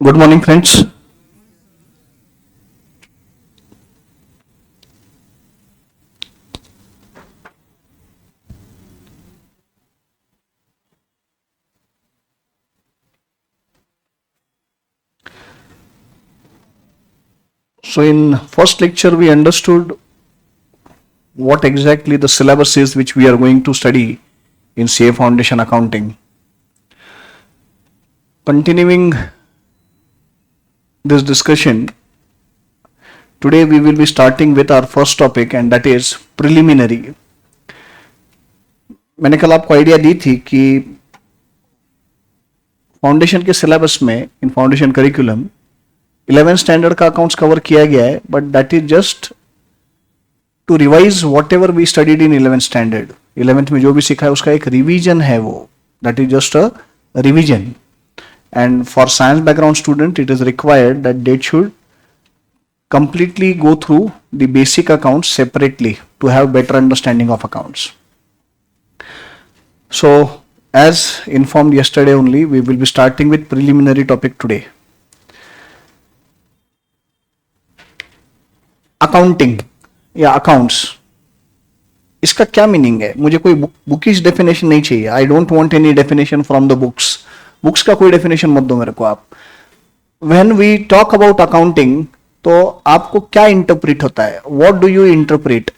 Good morning, friends. So, in first lecture, we understood what exactly the syllabus is which we are going to study in CA Foundation Accounting. Continuing this discussion, today we will be starting with our first topic, and that is preliminary. मैंने कल आपको idea दी थी कि foundation के syllabus में in foundation curriculum 11th standard का accounts cover किया गया है, but that is just to revise whatever we studied in 11th standard. 11th में जो भी सीखा है उसका एक रिवीजन है वो, that is just a revision. And for science background student, it is required that they should completely go through the basic accounts separately to have better understanding of accounts. So, as informed yesterday only, we will be starting with preliminary topic today. Accounting या accounts, इसका क्या meaning है? मुझे कोई bookish definition नहीं चाहिए. I don't want any definition from the books. Books का कोई डेफिनेशन मत दो मेरे को आप. When we talk about accounting, तो आपको क्या इंटरप्रेट होता है? What do you interpret?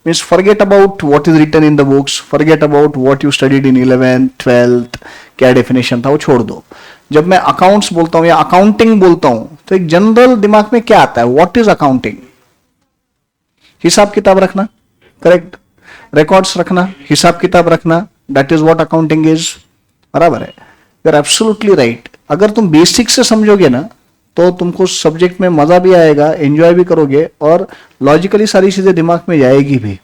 Means forget about what is written in the books, forget about what you studied in 11th 12th, क्या डेफिनेशन था वो छोड़ दो. जब मैं अकाउंट्स बोलता हूं या अकाउंटिंग बोलता हूं तो एक जनरल दिमाग में क्या आता है? What is accounting? हिसाब किताब रखना, करेक्ट. रिकॉर्ड्स रखना, हिसाब किताब रखना, that is what accounting is. बराबर है, यू आर एब्सोल्युटली राइट. अगर तुम बेसिक से समझोगे ना तो तुमको सब्जेक्ट में मजा भी आएगा, एंजॉय भी करोगे और लॉजिकली सारी चीजें दिमाग में जाएगी भी.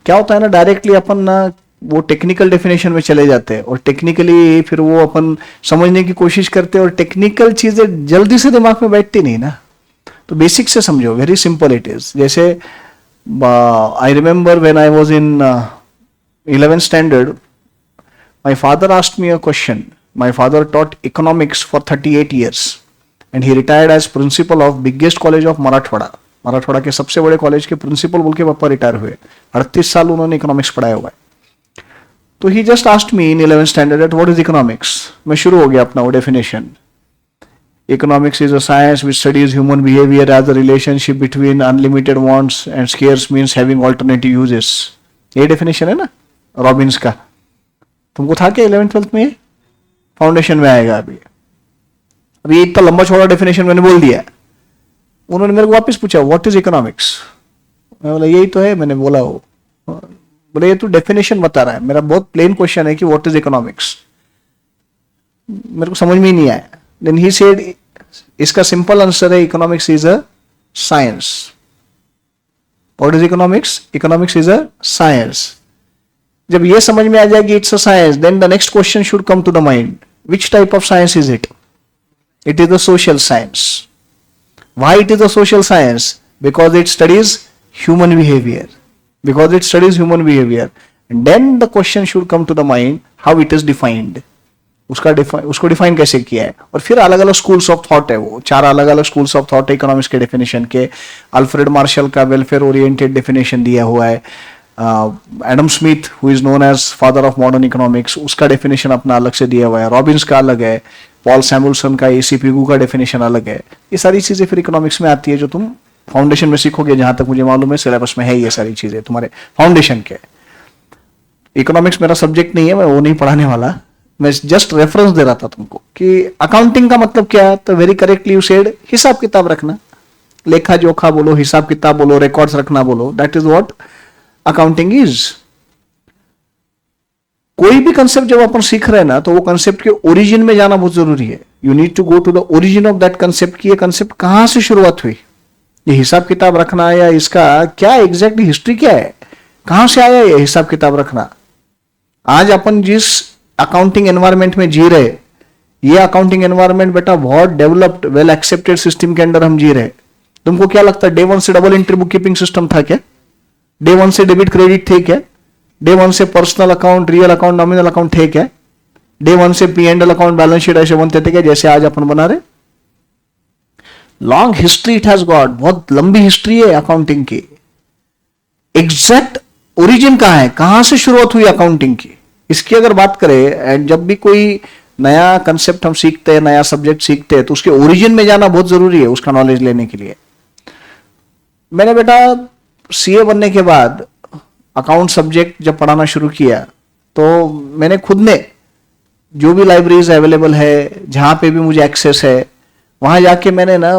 क्या होता है ना, डायरेक्टली अपन ना वो टेक्निकल डेफिनेशन में चले जाते हैं और टेक्निकली फिर वो अपन समझने की कोशिश करते हैं और टेक्निकल चीजें जल्दी से दिमाग में बैठती नहीं ना. तो बेसिक से समझो, वेरी सिंपल इट इज. जैसे I remember when I was in 11th standard, my father asked me a question. My father taught economics for 38 years and he retired as principal of biggest college of Marathwada. Marathwada के सबसे बड़े college के principal बोल के पापा retire हुए. 38 साल उन्होंने इकोनॉमिक्स पढ़ाया हुआ है. तो he just asked me in 11th standard what is economics. मैं शुरू हो गया अपना वो definition. Economics is a science which studies human behaviour as a relationship between unlimited wants and scarce means having alternative uses. ये definition है ना Robins का. तुमको था क्या 11th 12th में? फाउंडेशन में आएगा. अभी इतना लंबा छोड़ा डेफिनेशन मैंने बोल दिया. उन्होंने मेरे को वापस पूछा व्हाट इज इकोनॉमिक्स. मैं बोला यही तो है, मैंने बोला वो. बोले ये तो डेफिनेशन बता रहा है. मेरा बहुत प्लेन क्वेश्चन है कि व्हाट इज इकोनॉमिक्स. मेरे को समझ में ही नहीं आया. देन ही सेड इसका सिंपल आंसर है economics is a science. What is economics? Economics is a science. जब ये समझ में आ जाएगी it's a science, then the next question should come to the mind. Which type of science is it? It is the social science. Why it is the social science? Because it studies human behaviour. Because it studies human behaviour. And then the question should come to the mind how it is defined. उसको define कैसे किया है. और फिर अलग अलग schools of thought है वो. 4 अलग अलग स्कूल्स ऑफ थॉट है इकोनॉमिक्स के डेफिनेशन के. अल्फ्रेड मार्शल का वेलफेयर ओरिएंटेड डेफिनेशन दिया हुआ है. Adam Smith who is known as father of modern economics, उसका डेफिनेशन अपना अलग से दिया हुआ है. रॉबिन्स का अलग है. पॉल सैमुअल्सन का, एसी पिगू का डेफिनेशन अलग है. ये सारी चीजें फिर इकोनॉमिक्स में आती है जो तुम फाउंडेशन में सीखोगे. जहां तक मुझे मालूम है सिलेबस में है ये सारी चीजें तुम्हारे फाउंडेशन के. इकोनॉमिक्स मेरा सब्जेक्ट नहीं है, मैं वो नहीं पढ़ाने वाला. मैं जस्ट रेफरेंस दे रहा था तुमको कि अकाउंटिंग का मतलब क्या है. तो वेरी करेक्टली यू सेड हिसाब किताब रखना, लेखा जोखा बोलो, हिसाब किताब बोलो, रिकॉर्ड्स रखना बोलो. That is what accounting is. कोई भी कंसेप्ट जब अपन सीख रहे हैं ना तो वो कंसेप्ट के ओरिजिन में जाना बहुत जरूरी है. You need to go to the origin of that concept की ये कंसेप्ट कहां से शुरुआत हुई. ये हिसाब किताब रखना या इसका क्या एग्जैक्टली हिस्ट्री क्या है, कहां से आया ये हिसाब किताब रखना. आज अपन जिस अकाउंटिंग एनवायरमेंट में जी रहे, ये अकाउंटिंग एनवायरमेंट बेटा बहुत डेवलप्ड वेल एक्सेप्टेड सिस्टम के अंदर हम जी रहे. तुमको क्या लगता है डे 1 से double entry book keeping system था क्या? डे 1 से डेबिट क्रेडिट थे क्या? डे 1 से personal account, real account, nominal account थे क्या? डे 1 से P&L अकाउंट, बैलेंस शीट ऐसे बनते थे क्या जैसे आज अपन बना रहे? Long history it has got, बहुत लंबी हिस्ट्री है अकाउंटिंग की। एग्जैक्ट ओरिजिन कहां है, कहां से शुरुआत हुई अकाउंटिंग की, इसकी अगर बात करें, जब भी कोई नया कंसेप्ट हम सीखते हैं, नया सब्जेक्ट सीखते हैं, तो उसके ओरिजिन में जाना बहुत जरूरी है उसका नॉलेज लेने के लिए। मैंने बेटा सीए बनने के बाद अकाउंट सब्जेक्ट जब पढ़ाना शुरू किया, तो मैंने खुद ने जो भी लाइब्रेरीज अवेलेबल है, जहां पे भी मुझे एक्सेस है, वहां जाके मैंने ना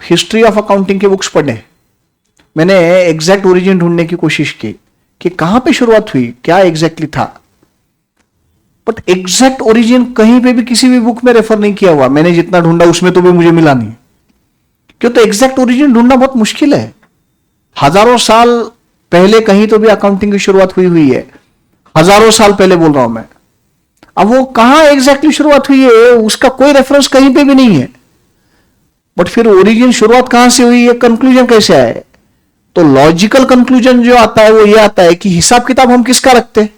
हिस्ट्री ऑफ अकाउंटिंग के बुक्स पढ़े। मैंने एग्जैक्ट ओरिजिन ढूंढने की कोशिश की कि कहां पे शुरुआत हुई, क्या एग्जैक्टली था। बट एग्जैक्ट ओरिजिन कहीं पे भी किसी भी बुक में रेफर नहीं किया हुआ। मैंने जितना ढूंढा उसमें तो भी मुझे मिला नहीं। क्यों? तो एग्जैक्ट ओरिजिन ढूंढना बहुत मुश्किल है। हजारों साल पहले कहीं तो भी अकाउंटिंग की शुरुआत हुई है, हजारों साल पहले बोल रहा हूं मैं। अब वो कहां एग्जैक्टली शुरुआत हुई है उसका कोई रेफरेंस कहीं पे भी नहीं है। बट फिर ओरिजिन शुरुआत कहां से हुई है, कंक्लूजन कैसे आए? तो लॉजिकल कंक्लूजन जो आता है वो ये आता है कि हिसाब किताब हम किसका रखते,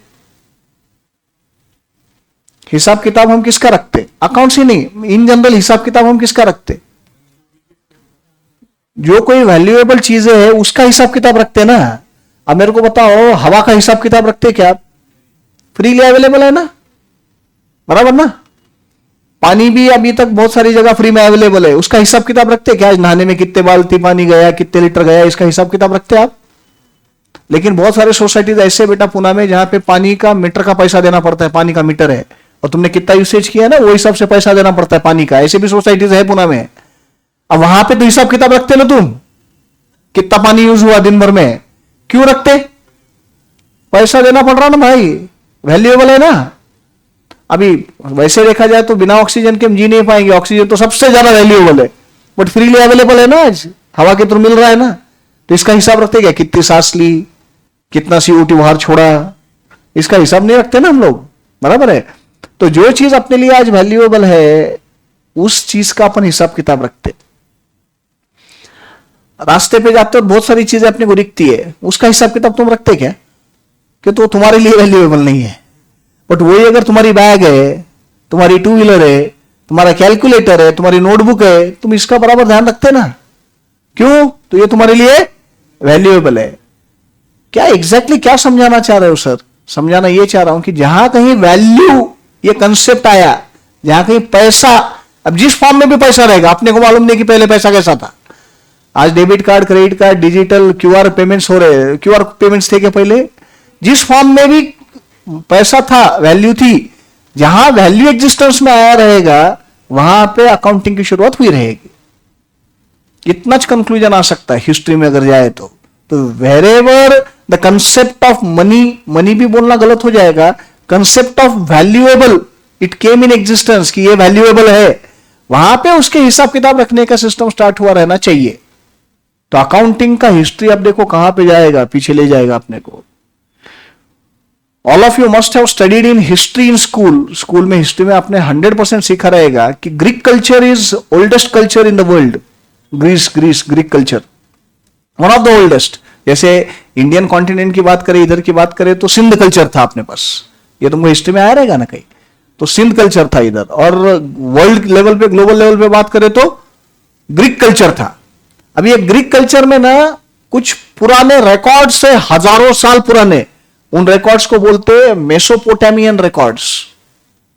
हिसाब किताब हम किसका रखते, अकाउंट्स ही नहीं, इन जनरल हिसाब किताब हम किसका रखते, जो कोई वैल्यूएबल चीजें है उसका हिसाब किताब रखते ना। अब मेरे को बताओ, हवा का हिसाब किताब रखते क्या आप? फ्रीली अवेलेबल है ना, बराबर ना। पानी भी अभी तक बहुत सारी जगह फ्री में अवेलेबल है, उसका हिसाब किताब रखते क्या? नहाने में कितने बाल्टी पानी गया, कितने लीटर गया, इसका हिसाब किताब रखते आप? लेकिन बहुत सारे सोसाइटीज ऐसे बेटा पुणे में, जहां पे पानी का मीटर का पैसा देना पड़ता है, पानी का मीटर है और तुमने कितना यूसेज किया ना वो हिसाब से पैसा देना पड़ता है पानी का। ऐसे भी सोसाइटीज है पुणे में। अब वहां पे तो हिसाब किताब रखते ना तुम, कितना पानी यूज हुआ दिन भर में, क्यों रखते? पैसा देना पड़ रहा ना भाई, वैल्यूएबल है ना। अभी वैसे देखा जाए तो बिना ऑक्सीजन के हम जी नहीं पाएंगे, ऑक्सीजन तो सबसे ज्यादा वैल्यूएबल है, बट फ्रीली अवेलेबल है ना, आज हवा के थ्रू मिल रहा है ना। तो इसका हिसाब रखते क्या, कितनी सांस ली, कितना CO2 बाहर छोड़ा, इसका हिसाब नहीं रखते ना हम लोग, बराबर है। तो जो चीज अपने लिए आज वैल्यूएबल है उस चीज का अपन हिसाब किताब रखते। रास्ते पे जाते हो बहुत सारी चीजें अपने को दिखती है, उसका हिसाब किताब तुम रखते क्या? कि तो तुम्हारे लिए वैल्यूएबल नहीं है। बट वही अगर तुम्हारी बैग है, तुम्हारी टू व्हीलर है, तुम्हारा कैलकुलेटर है, तुम्हारी नोटबुक है, तुम इसका बराबर ध्यान रखते ना। क्यों? तो ये तुम्हारे लिए वैल्यूएबल है। क्या एग्जैक्टली क्या समझाना चाह रहे हो सर? समझाना ये चाह रहा हूं कि जहां कहीं वैल्यू ये कंसेप्ट आया, जहां कहीं पैसा, अब जिस फॉर्म में भी पैसा रहेगा, अपने को मालूम नहीं कि पहले पैसा कैसा था। आज debit card, credit card, digital QR payments हो रहे हैं। QR पेमेंट्स थे क्या पहले? जिस फॉर्म में भी पैसा था, वैल्यू थी, जहां वैल्यू एग्जिस्टेंस में आया रहेगा वहां पे अकाउंटिंग की शुरुआत हुई रहेगी। इतना कंक्लूजन आ सकता है हिस्ट्री में अगर जाए तो। Wherever the concept of money, money भी बोलना गलत हो जाएगा, concept of valuable it came in existence, कि ये वैल्यूएबल है, वहां पे उसके हिसाब किताब रखने का सिस्टम स्टार्ट हुआ रहना चाहिए। तो अकाउंटिंग का हिस्ट्री अब देखो कहां पे जाएगा, पीछे ले जाएगा अपने को। All of you must have studied in history in school. School में हिस्ट्री में आपने 100% सीखा रहेगा कि Greek culture is oldest culture in the world. Greek culture one of the oldest. जैसे इंडियन कॉन्टिनेंट की बात करें, इधर की बात करें तो सिंध कल्चर था अपने पास, ये तुमको हिस्ट्री में आया रहेगा ना कहीं, तो सिंध कल्चर था इधर। और वर्ल्ड लेवल पे, ग्लोबल लेवल पे बात करें तो ग्रीक कल्चर था। अब ये ग्रीक कल्चर में ना कुछ पुराने रिकॉर्ड्स से, हजारों साल पुराने, उन रिकॉर्ड्स को बोलते हैं Mesopotamian records.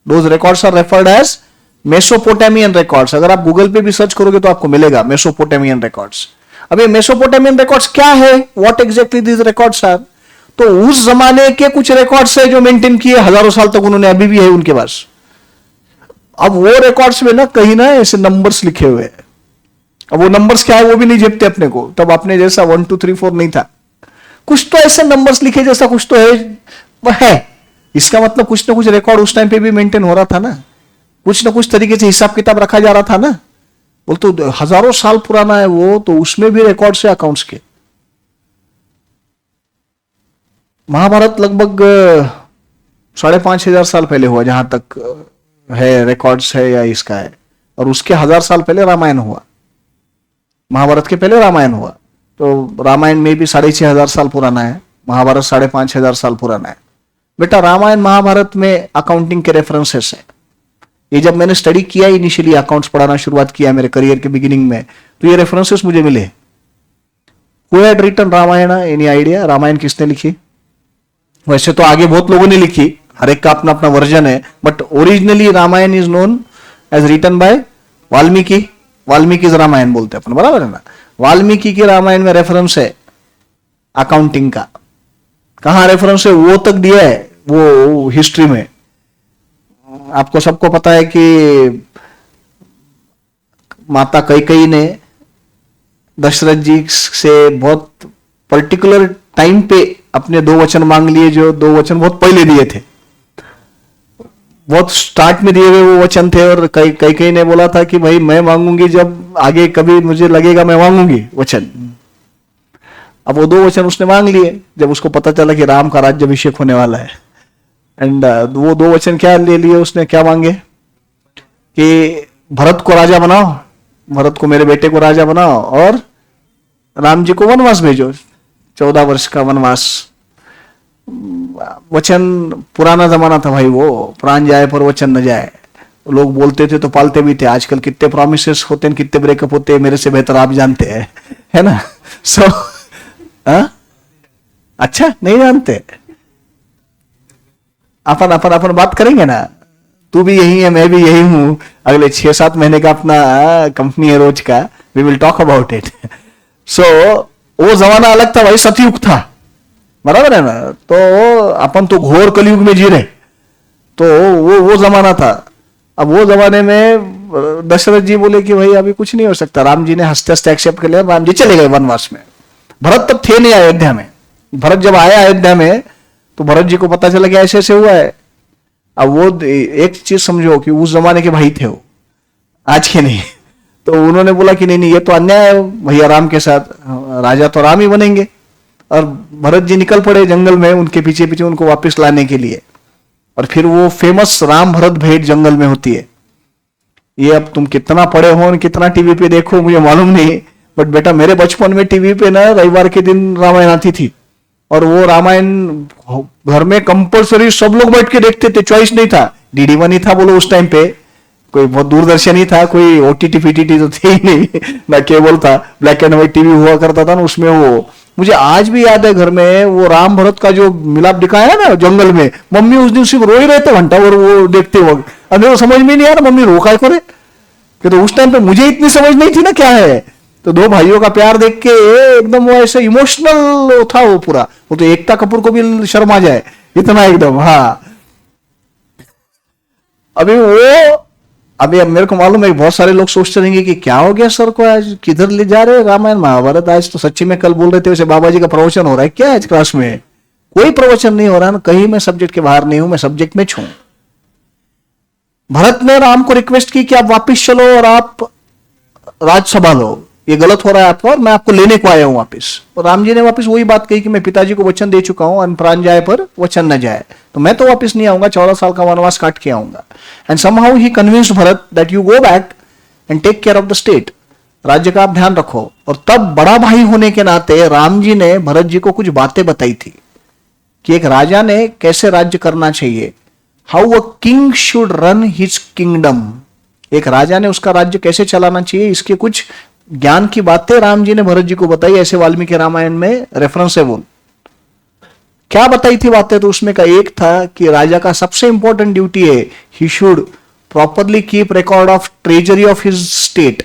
Those records are referred as Mesopotamian records. अगर आप गूगल पे भी सर्च करोगे तो आपको मिलेगा मेसोपोटामियन रिकॉर्ड्स। अब ये मेसोपोटामियन रिकॉर्ड्स क्या है, what exactly these records are? तो उस जमाने के कुछ रिकॉर्ड्स है जो मेंटेन किए हजारों साल तक उन्होंने, अभी भी है उनके पास। अब वो रिकॉर्ड्स में ना कहीं ना ऐसे नंबर्स लिखे हुए हैं। अब वो नंबर्स क्या है वो भी नहीं झेपते अपने को, तब अपने जैसा 1 2 3 4 नहीं था, कुछ तो ऐसे नंबर्स लिखे जैसा कुछ तो है, वह है। इसका मतलब कुछ ना कुछ रिकॉर्ड उस टाइम पे भी मेंटेन हो रहा था ना, कुछ ना कुछ तरीके से हिसाब किताब रखा जा रहा था ना। बोल तो हजारों साल पुराना है वो, तो उसमें भी रिकॉर्ड है अकाउंट्स के। महाभारत लगभग 5,500 साल पहले हुआ, जहां तक है रिकॉर्ड्स है या इसका है। और उसके 1000 साल पहले रामायण हुआ। महाभारत के पहले रामायण हुआ, तो रामायण में भी 6,500 साल पुराना है, महाभारत 5,500 साल पुराना है। बेटा रामायण महाभारत में अकाउंटिंग के रेफरेंसेस है। ये जब मैंने स्टडी किया, इनिशियली अकाउंट्स पढ़ाना शुरुआत किया मेरे करियर के बिगिनिंग में, तो ये रेफरेंसेस मुझे मिले। Who had written Ramayana? Any idea Ramayana किसने लिखी? वैसे तो आगे बहुत लोगों ने लिखी, हर एक का अपना अपना वर्जन है, but originally Ramayana is known as written by Valmiki. Valmiki Ramayana बोलते हैं अपन, बराबर है ना? वाल्मीकि के रामायण में रेफरेंस है अकाउंटिंग का। कहां रेफरेंस है वो तक दिया है वो हिस्ट्री में। आपको सबको पता है कि माता कैकेयी ने दशरथ जी से बहुत पर्टिकुलर टाइम पे अपने 2 वचन मांग लिए, जो 2 वचन बहुत पहले दिए थे, बहुत स्टार्ट में दिए हुए वो वचन थे। और कैकेयी ने बोला था कि भाई मैं मांगूंगी जब आगे कभी मुझे लगेगा मैं मांगूंगी वचन। अब वो 2 वचन उसने मांग लिए जब उसको पता चला कि राम का राज्याभिषेक होने वाला है। एंड वो 2 वचन क्या ले लिए उसने, क्या मांगे कि भरत को राजा बनाओ, भरत को मेरे बेटे को राजा बनाओ, और राम जी को वनवास भेजो, 14 वर्ष का वनवास। वचन पुराना जमाना था भाई, वो प्राण जाए पर वचन न जाए। लोग बोलते थे तो पालते भी थे। आजकल कितने प्रोमिसेस होते हैं, कितने ब्रेकअप होते हैं, मेरे से बेहतर आप जानते हैं, है ना? सो अच्छा, नहीं जानते? अपन अपन अपन बात करेंगे ना, तू भी यही है, मैं भी यही हूं। अगले 6-7 महीने का अपना कंपनी है रोज का, we will talk about it. So वो जमाना अलग था भाई, सतयुग था, बराबर है ना? तो अपन तो घोर कलयुग में जी रहे, तो वो जमाना था। अब वो जमाने में दशरथ जी बोले कि भाई अभी कुछ नहीं हो सकता। राम जी ने हंसते हंसते एक्सेप्ट कर लिया, राम जी चले गए वनवास में। भरत तब थे नहीं अयोध्या में। भरत जब आया अयोध्या में तो भरत जी को पता चला कि ऐसे ऐसे हुआ है। अब वो एक चीज समझो कि उस जमाने के भाई थे वो, आज के नहीं। तो उन्होंने बोला कि नहीं नहीं, ये तो अन्याय है भैया, राम के साथ राजा तो राम ही बनेंगे। और भरत जी निकल पड़े जंगल में उनके पीछे पीछे उनको वापस लाने के लिए। और फिर वो फेमस राम भरत भेंट जंगल में होती है। ये अब तुम कितना पढ़े हो, कितना टीवी पे देखो मुझे मालूम नहीं, बट बेटा मेरे बचपन में टीवी पे ना रविवार के दिन रामायण आती थी, और वो रामायण घर में कंपलसरी सब लोग बैठ के देखते थे, चॉइस नहीं था। डीडी वन ही था बोलो उस टाइम पे, कोई बहुत दूरदर्शन ही था, कोई ओटीटी पीटीटी तो थे ही नहीं ना, केबल था, ब्लैक एंड व्हाइट टीवी हुआ करता था ना उसमें। वो मुझे आज भी याद है, घर में वो राम भरत का जो मिलाप दिखाया ना जंगल में, मम्मी उस दिन सिर्फ रो ही रहते घंटा और वो देखते वक्त। अब वो समझ में नहीं आ रहा मम्मी रो काय करे, कि तो उस टाइम पे मुझे इतनी समझ नहीं थी ना क्या है। तो 2 भाइयों का प्यार देख के एकदम वो ऐसे इमोशनल था वो पूरा। वो तो एकता कपूर को भी शर्म आ जाए इतना एकदम। हाँ, अभी अब मेरे को मालूम है बहुत सारे लोग सोचते रहेंगे कि क्या हो गया सर को, आज किधर ले जा रहे हैं रामायण महाभारत। आज तो सच्ची में कल बोल रहे थे वैसे बाबा जी का प्रवचन हो रहा है क्या आज क्लास में? कोई प्रवचन नहीं हो रहा ना, कहीं मैं सब्जेक्ट के बाहर नहीं हूं, मैं सब्जेक्ट में छू। भरत ने राम को रिक्वेस्ट की कि आप वापिस चलो और आप राज संभालो, ये गलत हो रहा है आपका, और मैं आपको लेने को आया हूं वापिस। और राम जी ने वापिस वही बात कही कि मैं पिताजी को वचन दे चुका हूं, अन्न प्राण जाए पर वचन न जाए, तो मैं तो वापिस नहीं आऊंगा, 14 साल का वनवास काट के आऊंगा। And somehow he convinced Bharat that you go back and take care of the state, राज्य का आप ध्यान रखो। और तब बड़ा भाई होने के नाते राम जी ने भरत जी को कुछ बातें बताई थी कि एक राजा ने कैसे राज्य करना चाहिए, how a king should run his kingdom. एक राजा ने उसका राज्य कैसे चलाना चाहिए, इसके कुछ ज्ञान की बातें राम जी ने भरत जी को बताई। ऐसे वाल्मीकि रामायण में रेफरेंस है। वो क्या बताई थी बातें, तो उसमें का एक था कि राजा का सबसे इंपॉर्टेंट ड्यूटी है, he should properly keep record of treasury of his state.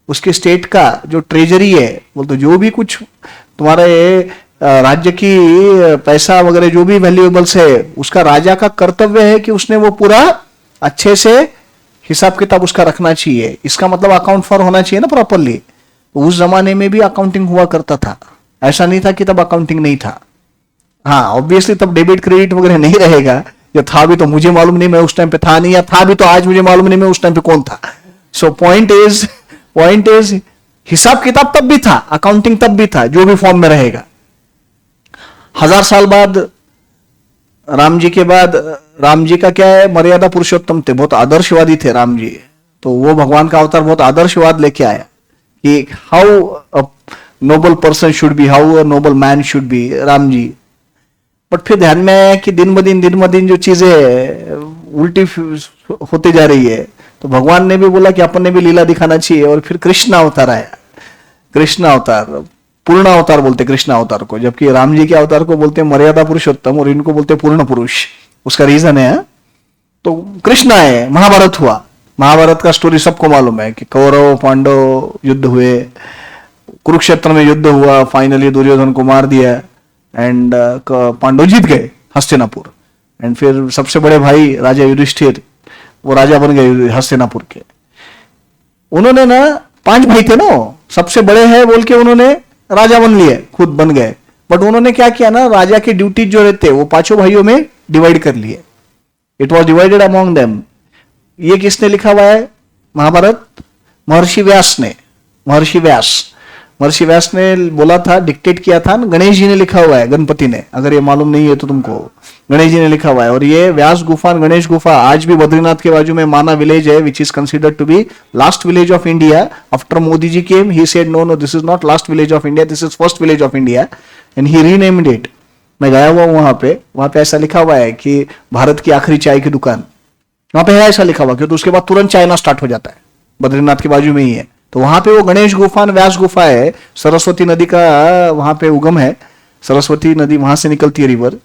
उसके स्टेट का जो ट्रेजरी है, बोलते जो भी कुछ तुम्हारे राज्य की पैसा वगैरह जो भी वैल्यूएबल्स है, उसका राजा का कर्तव्य है कि उसने वो पूरा अच्छे से हिसाब किताब उसका रखना चाहिए। इसका मतलब अकाउंट फॉर होना चाहिए ना प्रॉपरली। उस जमाने में भी अकाउंटिंग हुआ करता था, ऐसा नहीं था कि तब अकाउंटिंग नहीं था। हाँ ऑब्वियसली तब डेबिट क्रेडिट वगैरह नहीं रहेगा, या था भी तो मुझे मालूम नहीं, मैं उस टाइम पे था नहीं, या था भी तो आज मुझे मालूम नहीं मैं उस टाइम पे कौन था। सो पॉइंट इज हिसाब किताब तब भी था, अकाउंटिंग तब भी था, जो भी फॉर्म में रहेगा। 1000 साल बाद राम जी के बाद, राम जी का क्या है, मर्यादा पुरुषोत्तम थे, बहुत आदर्शवादी थे राम जी। तो वो भगवान का अवतार बहुत आदर्शवाद लेके आया कि how a noble person should be, how a noble man should be, Ram ji. But फिर ध्यान में आया कि दिन ब दिन जो चीजें उल्टी होती जा रही है। तो भगवान ने भी बोला कि अपन ने भी लीला दिखाना चाहिए, और फिर कृष्ण अवतार आया। कृष्ण अवतार, पूर्ण अवतार बोलते कृष्ण अवतार को, जबकि राम जी के अवतार को बोलते हैं मर्यादा पुरुषोत्तम, और इनको बोलते पूर्ण पुरुष। उसका रीजन है, तो कृष्ण आए, महाभारत हुआ। महाभारत का स्टोरी सबको मालूम है कि कौरव पांडव युद्ध हुए, कुरुक्षेत्र में युद्ध हुआ, फाइनली दुर्योधन को मार दिया, एंड पांडव जीत गए हस्तिनापुर। एंड फिर सबसे बड़े भाई राजा युधिष्ठिर, वो राजा बन गए हस्तिनापुर के। उन्होंने ना 5 भाई थे ना, सबसे बड़े हैं बोल के उन्होंने राजा बन लिए, खुद बन गए। बट उन्होंने क्या किया ना, राजा की ड्यूटीज जो रहते वो 5 भाइयों में डिवाइड कर लिए। It was divided among them. ये किसने लिखा हुआ है महाभारत? महर्षि व्यास ने। महर्षि व्यास ने बोला था, डिक्टेट किया था, गणेश जी ने लिखा हुआ है, गणपति ने। अगर ये मालूम नहीं है तो तुमको, गणेश जी ने लिखा हुआ है। और ये व्यास गुफा, गणेश गुफा आज भी बद्रीनाथ के बाजू में माना विलेज है, which is considered to be last village of India. After Modi ji came, he said no no, this is not last village of India, this is first village of India, and he renamed it. मैं गया हुआ वहां पे ऐसा लिखा हुआ है कि भारत की आखिरी चाय की दुकान, वहां पे है ऐसा लिखा हुआ, क्योंकि उसके बाद तुरंत चाइना स्टार्ट हो जाता है, बद्रीनाथ के बाजू में ही है। तो वहां पे वो गणेश गुफा, व्यास गुफा है, सरस्वती नदी का वहां पे उगम है, सरस्वती नदी वहां से निकलती है रिवर,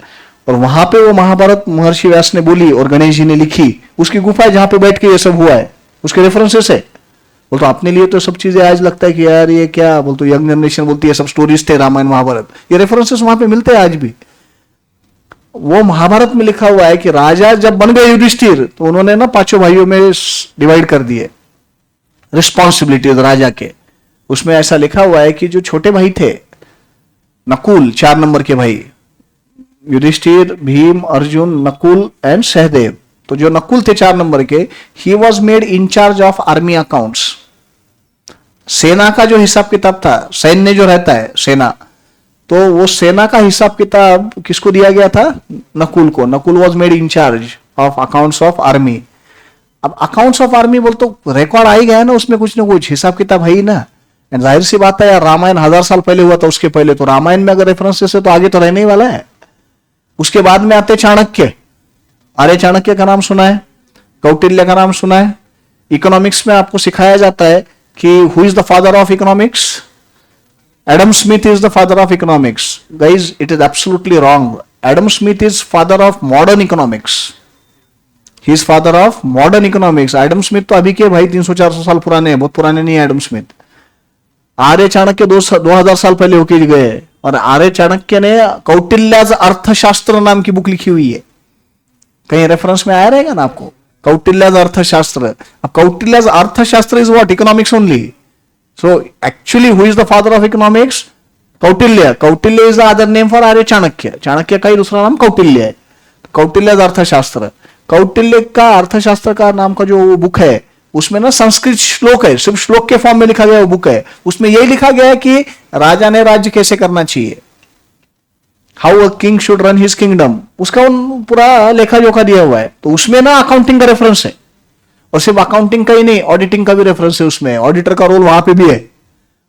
और वहां पे वो महाभारत महर्षि व्यास ने बोली और गणेश जी ने लिखी, उसकी गुफा है जहां पे बैठ के ये सब हुआ है, उसके रेफरेंसेस है। बोल तो अपने लिए तो सब चीजें आज लगता है कि यार ये क्या, बोल तो यंग जनरेशन बोलती है सब स्टोरीज थे रामायण महाभारत, ये रेफरेंसेस वहां पे मिलते हैं आज भी। वो महाभारत में लिखा हुआ है कि राजा जब बन गए युधिष्ठिर, तो उन्होंने ना 5 भाइयों में डिवाइड कर दिए रिस्पॉन्सिबिलिटीज राजा के। उसमें ऐसा लिखा हुआ है कि जो छोटे भाई थे नकुल, 4 नंबर के भाई, युधिष्ठिर, भीम, अर्जुन, नकुल एंड सहदेव। तो जो नकुल थे 4 नंबर के, he was made incharge of army accounts. सेना का जो हिसाब किताब था, सैन्य जो रहता है सेना, तो वो सेना का हिसाब किताब किसको दिया गया था? नकुल को। Nakul was made incharge of accounts of army. अब अकाउंट्स ऑफ आर्मी बोल तो रिकॉर्ड आ ही गया ना, उसमें कुछ ना कुछ हिसाब किताब है ही ना। जाहिर सी बात है यार, रामायण 1000 साल पहले हुआ था, उसके पहले तो रामायण में अगर रेफरेंसेस है तो आगे तो रहने ही वाला है। उसके बाद में आते चाणक्य। आर्य चाणक्य का नाम सुना है, कौटिल्य का नाम सुना है। इकोनॉमिक्स में आपको सिखाया जाता है कि who is the father of economics? Adam Smith is the father of economics. Guys, it is absolutely wrong. Adam Smith is father of modern economics. He is father of modern economics. Adam Smith तो अभी के भाई 300-400 साल पुराने हैं, बहुत पुराने नहीं है एडम स्मिथ। आर्य चाणक्य 2000 साल पहले होके गए, और आर्य चाणक्य ने कौटिल्याज अर्थशास्त्र नाम की बुक लिखी हुई है। कहीं रेफरेंस में आया रहेगा ना आपको, कौटिल्याज अर्थशास्त्र। अब Kautilya's Arthashastra is what? Economics only. So actually who is the father of economics? Kautilya. Kautilya is the other name for Arya Chanakya. Chanakya का ही दूसरा नाम कौटिल्य है। कौटिल्याज अर्थशास्त्र, कौटिल्य का अर्थशास्त्र का नाम का जो बुक है, उसमें ना संस्कृत श्लोक है, सिर्फ श्लोक के फॉर्म में लिखा गया वो बुक है। उसमें यही लिखा गया है कि राजा ने राज्य कैसे करना चाहिए, how a king should run his kingdom, उसका पूरा लेखा जोखा दिया हुआ है। तो उसमें ना अकाउंटिंग का रेफरेंस है, और सिर्फ अकाउंटिंग का ही नहीं, ऑडिटिंग का भी रेफरेंस है उसमें। ऑडिटर का रोल वहां पे भी है।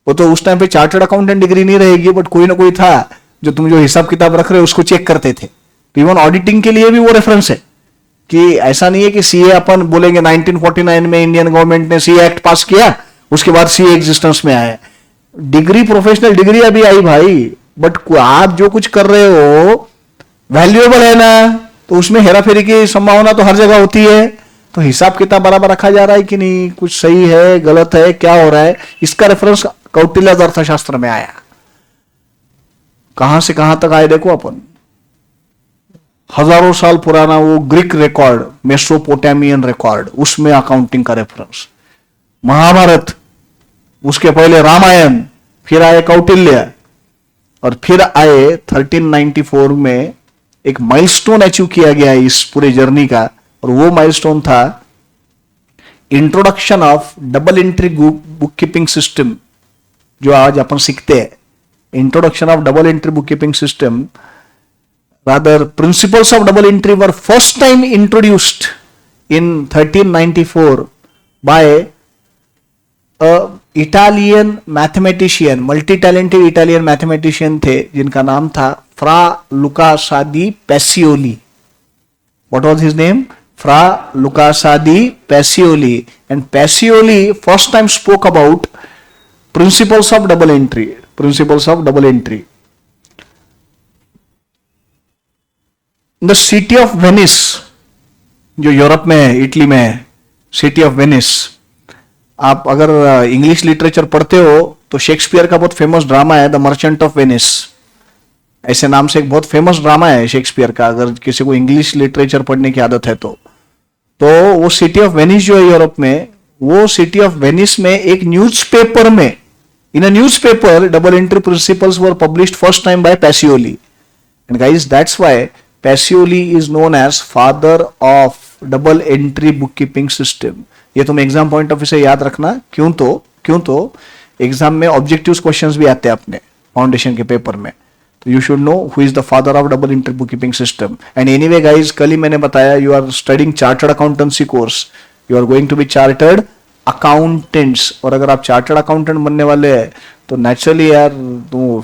वो तो उस टाइम पे चार्टर्ड अकाउंटेंट डिग्री नहीं रहेगी, बट कोई ना कोई था जो तुम जो हिसाब किताब रख रहे हो उसको चेक करते थे। तो इवन ऑडिटिंग के लिए भी वो रेफरेंस है कि ऐसा नहीं है कि सीए अपन बोलेंगे 1949 में इंडियन गवर्नमेंट ने सीए एक्ट पास किया, उसके बाद सीए एग्जिस्टेंस में आया। डिग्री, प्रोफेशनल डिग्री अभी आई भाई, बट आप जो कुछ कर रहे हो वैल्यूएबल है ना, तो उसमें हेराफेरी की संभावना तो हर जगह होती है। तो हिसाब किताब बराबर रखा जा रहा है कि नहीं, कुछ सही है, गलत है, क्या हो रहा है, इसका रेफरेंस कौटिल्य अर्थशास्त्र में आया। कहां से कहां तक आए देखो अपन, हजारों साल पुराना वो ग्रीक रिकॉर्ड, मेसोपोटामियन रिकॉर्ड, उसमें अकाउंटिंग का रेफरेंस। महाभारत, उसके पहले रामायण, फिर आए कौटिल्य, और फिर आए 1394 में एक माइलस्टोन अचीव किया गया इस पूरे जर्नी का, और वो माइलस्टोन था introduction of double entry book keeping system, जो आज अपन सीखते हैं। Introduction of double entry book keeping system, rather principles of double entry were first time introduced in 1394 by a Italian mathematician, multi-talented Italian mathematician थे जिनका नाम था फ्रा लुका सादी Pacioli. What was his name? Fra Lucasa di Pacioli, and Pacioli first time spoke about principles of double entry. Principles of double entry. The city of Venice, जो Europe में है, Italy में है, सिटी ऑफ वेनिस। आप अगर English literature पढ़ते हो तो शेक्सपियर का बहुत फेमस ड्रामा है द मर्चेंट ऑफ वेनिस, ऐसे नाम से एक बहुत फेमस ड्रामा है शेक्सपियर का, अगर किसी को इंग्लिश लिटरेचर पढ़ने की आदत है तो वो सिटी ऑफ वेनिस जो है यूरोप में, वो सिटी ऑफ वेनिस में एक न्यूज़पेपर में, in a newspaper, double entry principles were published first time by Pacioli. And guys, that's why Pacioli is known as father of double entry book keeping system. ये तुम exam point of view से याद रखना। क्यों तो exam में objective questions भी आते हैं अपने फाउंडेशन के पेपर में, तो you should know who is the father of double entry book keeping system. And anyway guys, कल ही मैंने बताया, you are studying chartered accountancy course, you are going to be chartered accountants, और अगर आप चार्टर्ड अकाउंटेंट बनने वाले हैं तो नेचुरली यार तो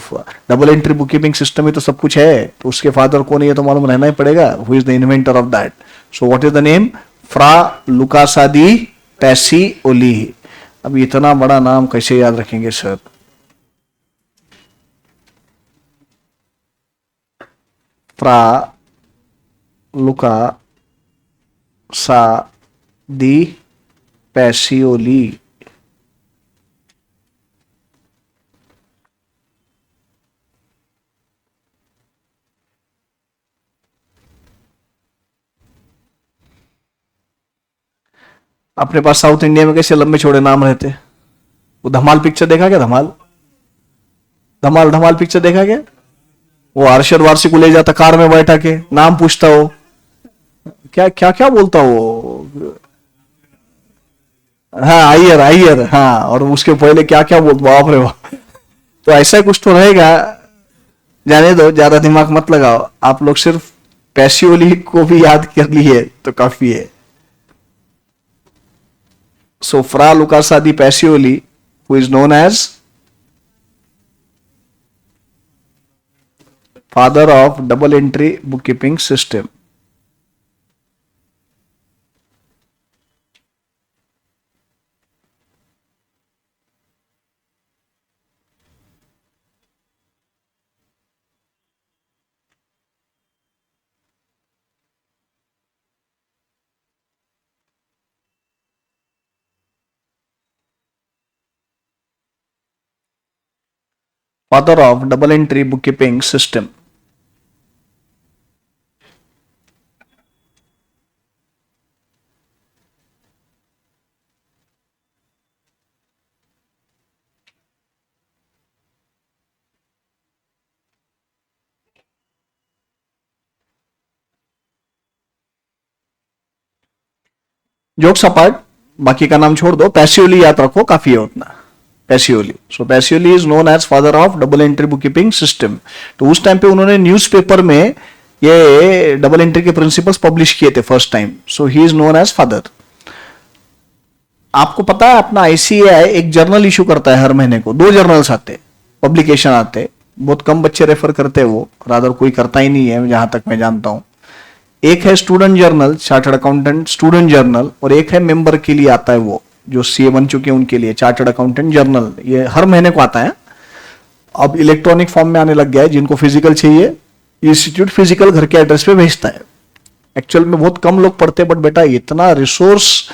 double entry book keeping system ही तो सब कुछ है, तो उसके फादर कौन है ये तो मालूम रहना ही पड़ेगा, who is the inventor of that. So what is the name? Fra Lucas de Pacioli. अब इतना बड़ा नाम कैसे याद रखेंगे सर? फ्रा लुकासा दी पैसियोली। अपने पास साउथ इंडिया में कैसे लंबे चौड़े नाम रहते। वो धमाल पिक्चर देखा क्या? धमाल पिक्चर देखा क्या? वो अरशद वारसी को ले जाता कार में बैठा के, नाम पूछता हो, क्या बोलता वो, हाँ आइयर, हाँ, और उसके पहले क्या बोलता, बाप रे बाप। तो ऐसा कुछ तो रहेगा, जाने दो, ज्यादा दिमाग मत लगाओ। आप लोग सिर्फ पैसियोली को भी याद कर लिए तो काफी है। So Fra Lucasa di Pacioli, who is known as father of double entry bookkeeping system. Father of double entry bookkeeping system. Jokes apart, बाकी का नाम छोड़ दो, पैसियोली याद रखो, काफी है उतना। Pacioli, so Pacioli is known as father of double entry book keeping system. तो उस टाइम पे उन्होंने न्यूज़पेपर में ये डबल एंट्री के प्रिंसिपल्स पब्लिश किए थे first time, so he is known as father. आपको पता है अपना आईसीएआई एक जर्नल इशू करता है हर महीने को, 2 जर्नल्स आते, पब्लिकेशन आते, बहुत कम बच्चे रेफर करते हैं, वो रादर कोई करता ही नहीं है जहां तक मैं जानता हूं। एक है student journal, chartered accountant student journal, और एक है मेंबर के लिए आता है, वो जो सीए बन चुके हैं उनके लिए चार्टर्ड अकाउंटेंट जर्नल। ये हर महीने को आता है। अब इलेक्ट्रॉनिक फॉर्म में आने लग गया है, जिनको फिजिकल चाहिए इंस्टीट्यूट फिजिकल घर के एड्रेस पे भेजता है। एक्चुअल में बहुत कम लोग पढ़ते, बट बेटा इतना रिसोर्स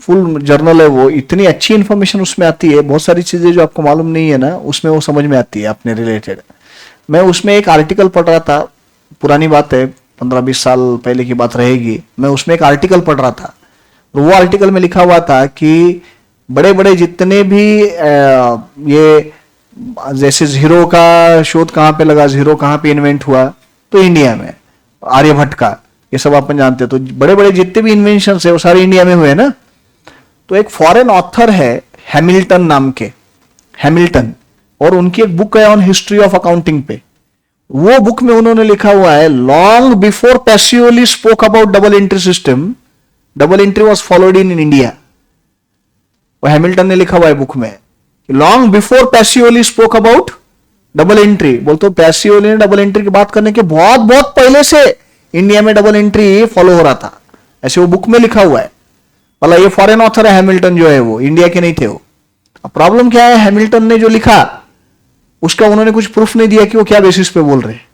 फुल जर्नल है वो, इतनी अच्छी इंफॉर्मेशन उसमें आती है, बहुत सारी चीजें जो आपको मालूम नहीं है ना उसमें वो समझ में आती है अपने रिलेटेड। मैं उसमें एक आर्टिकल पढ़ रहा था, पुरानी बात है, 15-20 साल पहले की बात रहेगी। मैं उसमें एक आर्टिकल पढ़ रहा था, वो आर्टिकल में लिखा हुआ था कि बड़े बड़े जितने भी ये जैसे जीरो का शोध कहाँ पे लगा, जीरो कहाँ पे इन्वेंट हुआ, तो इंडिया में, आर्यभट्ट का, ये सब अपन जानते हैं। तो बड़े बड़े जितने भी इन्वेंशन है वो सारे इंडिया में हुए ना। तो एक फॉरेन ऑथर है हैमिल्टन नाम के, हैमिल्टन, और उनकी एक बुक है ऑन हिस्ट्री ऑफ अकाउंटिंग पे। वो बुक में उन्होंने लिखा हुआ है, long before Pacioli spoke about double entry system, double entry was followed in India. वो हैमिल्टन ने लिखा हुआ है बुक में, long before Pacioli spoke about double entry. बोलते पैसियोली ने डबल एंट्री की बात करने के बहुत बहुत पहले से इंडिया में डबल एंट्री फॉलो हो रहा था। ऐसे वो बुक में लिखा हुआ है। मतलब ये फॉरेन ऑथर है हैमिल्टन जो है, वो इंडिया के नहीं थे वो। अब प्रॉब्लम क्या है, हैमिल्टन ने जो लिखा उसका उन्होंने कुछ प्रूफ नहीं दिया कि वो क्या बेसिस पे बोल रहे हैं।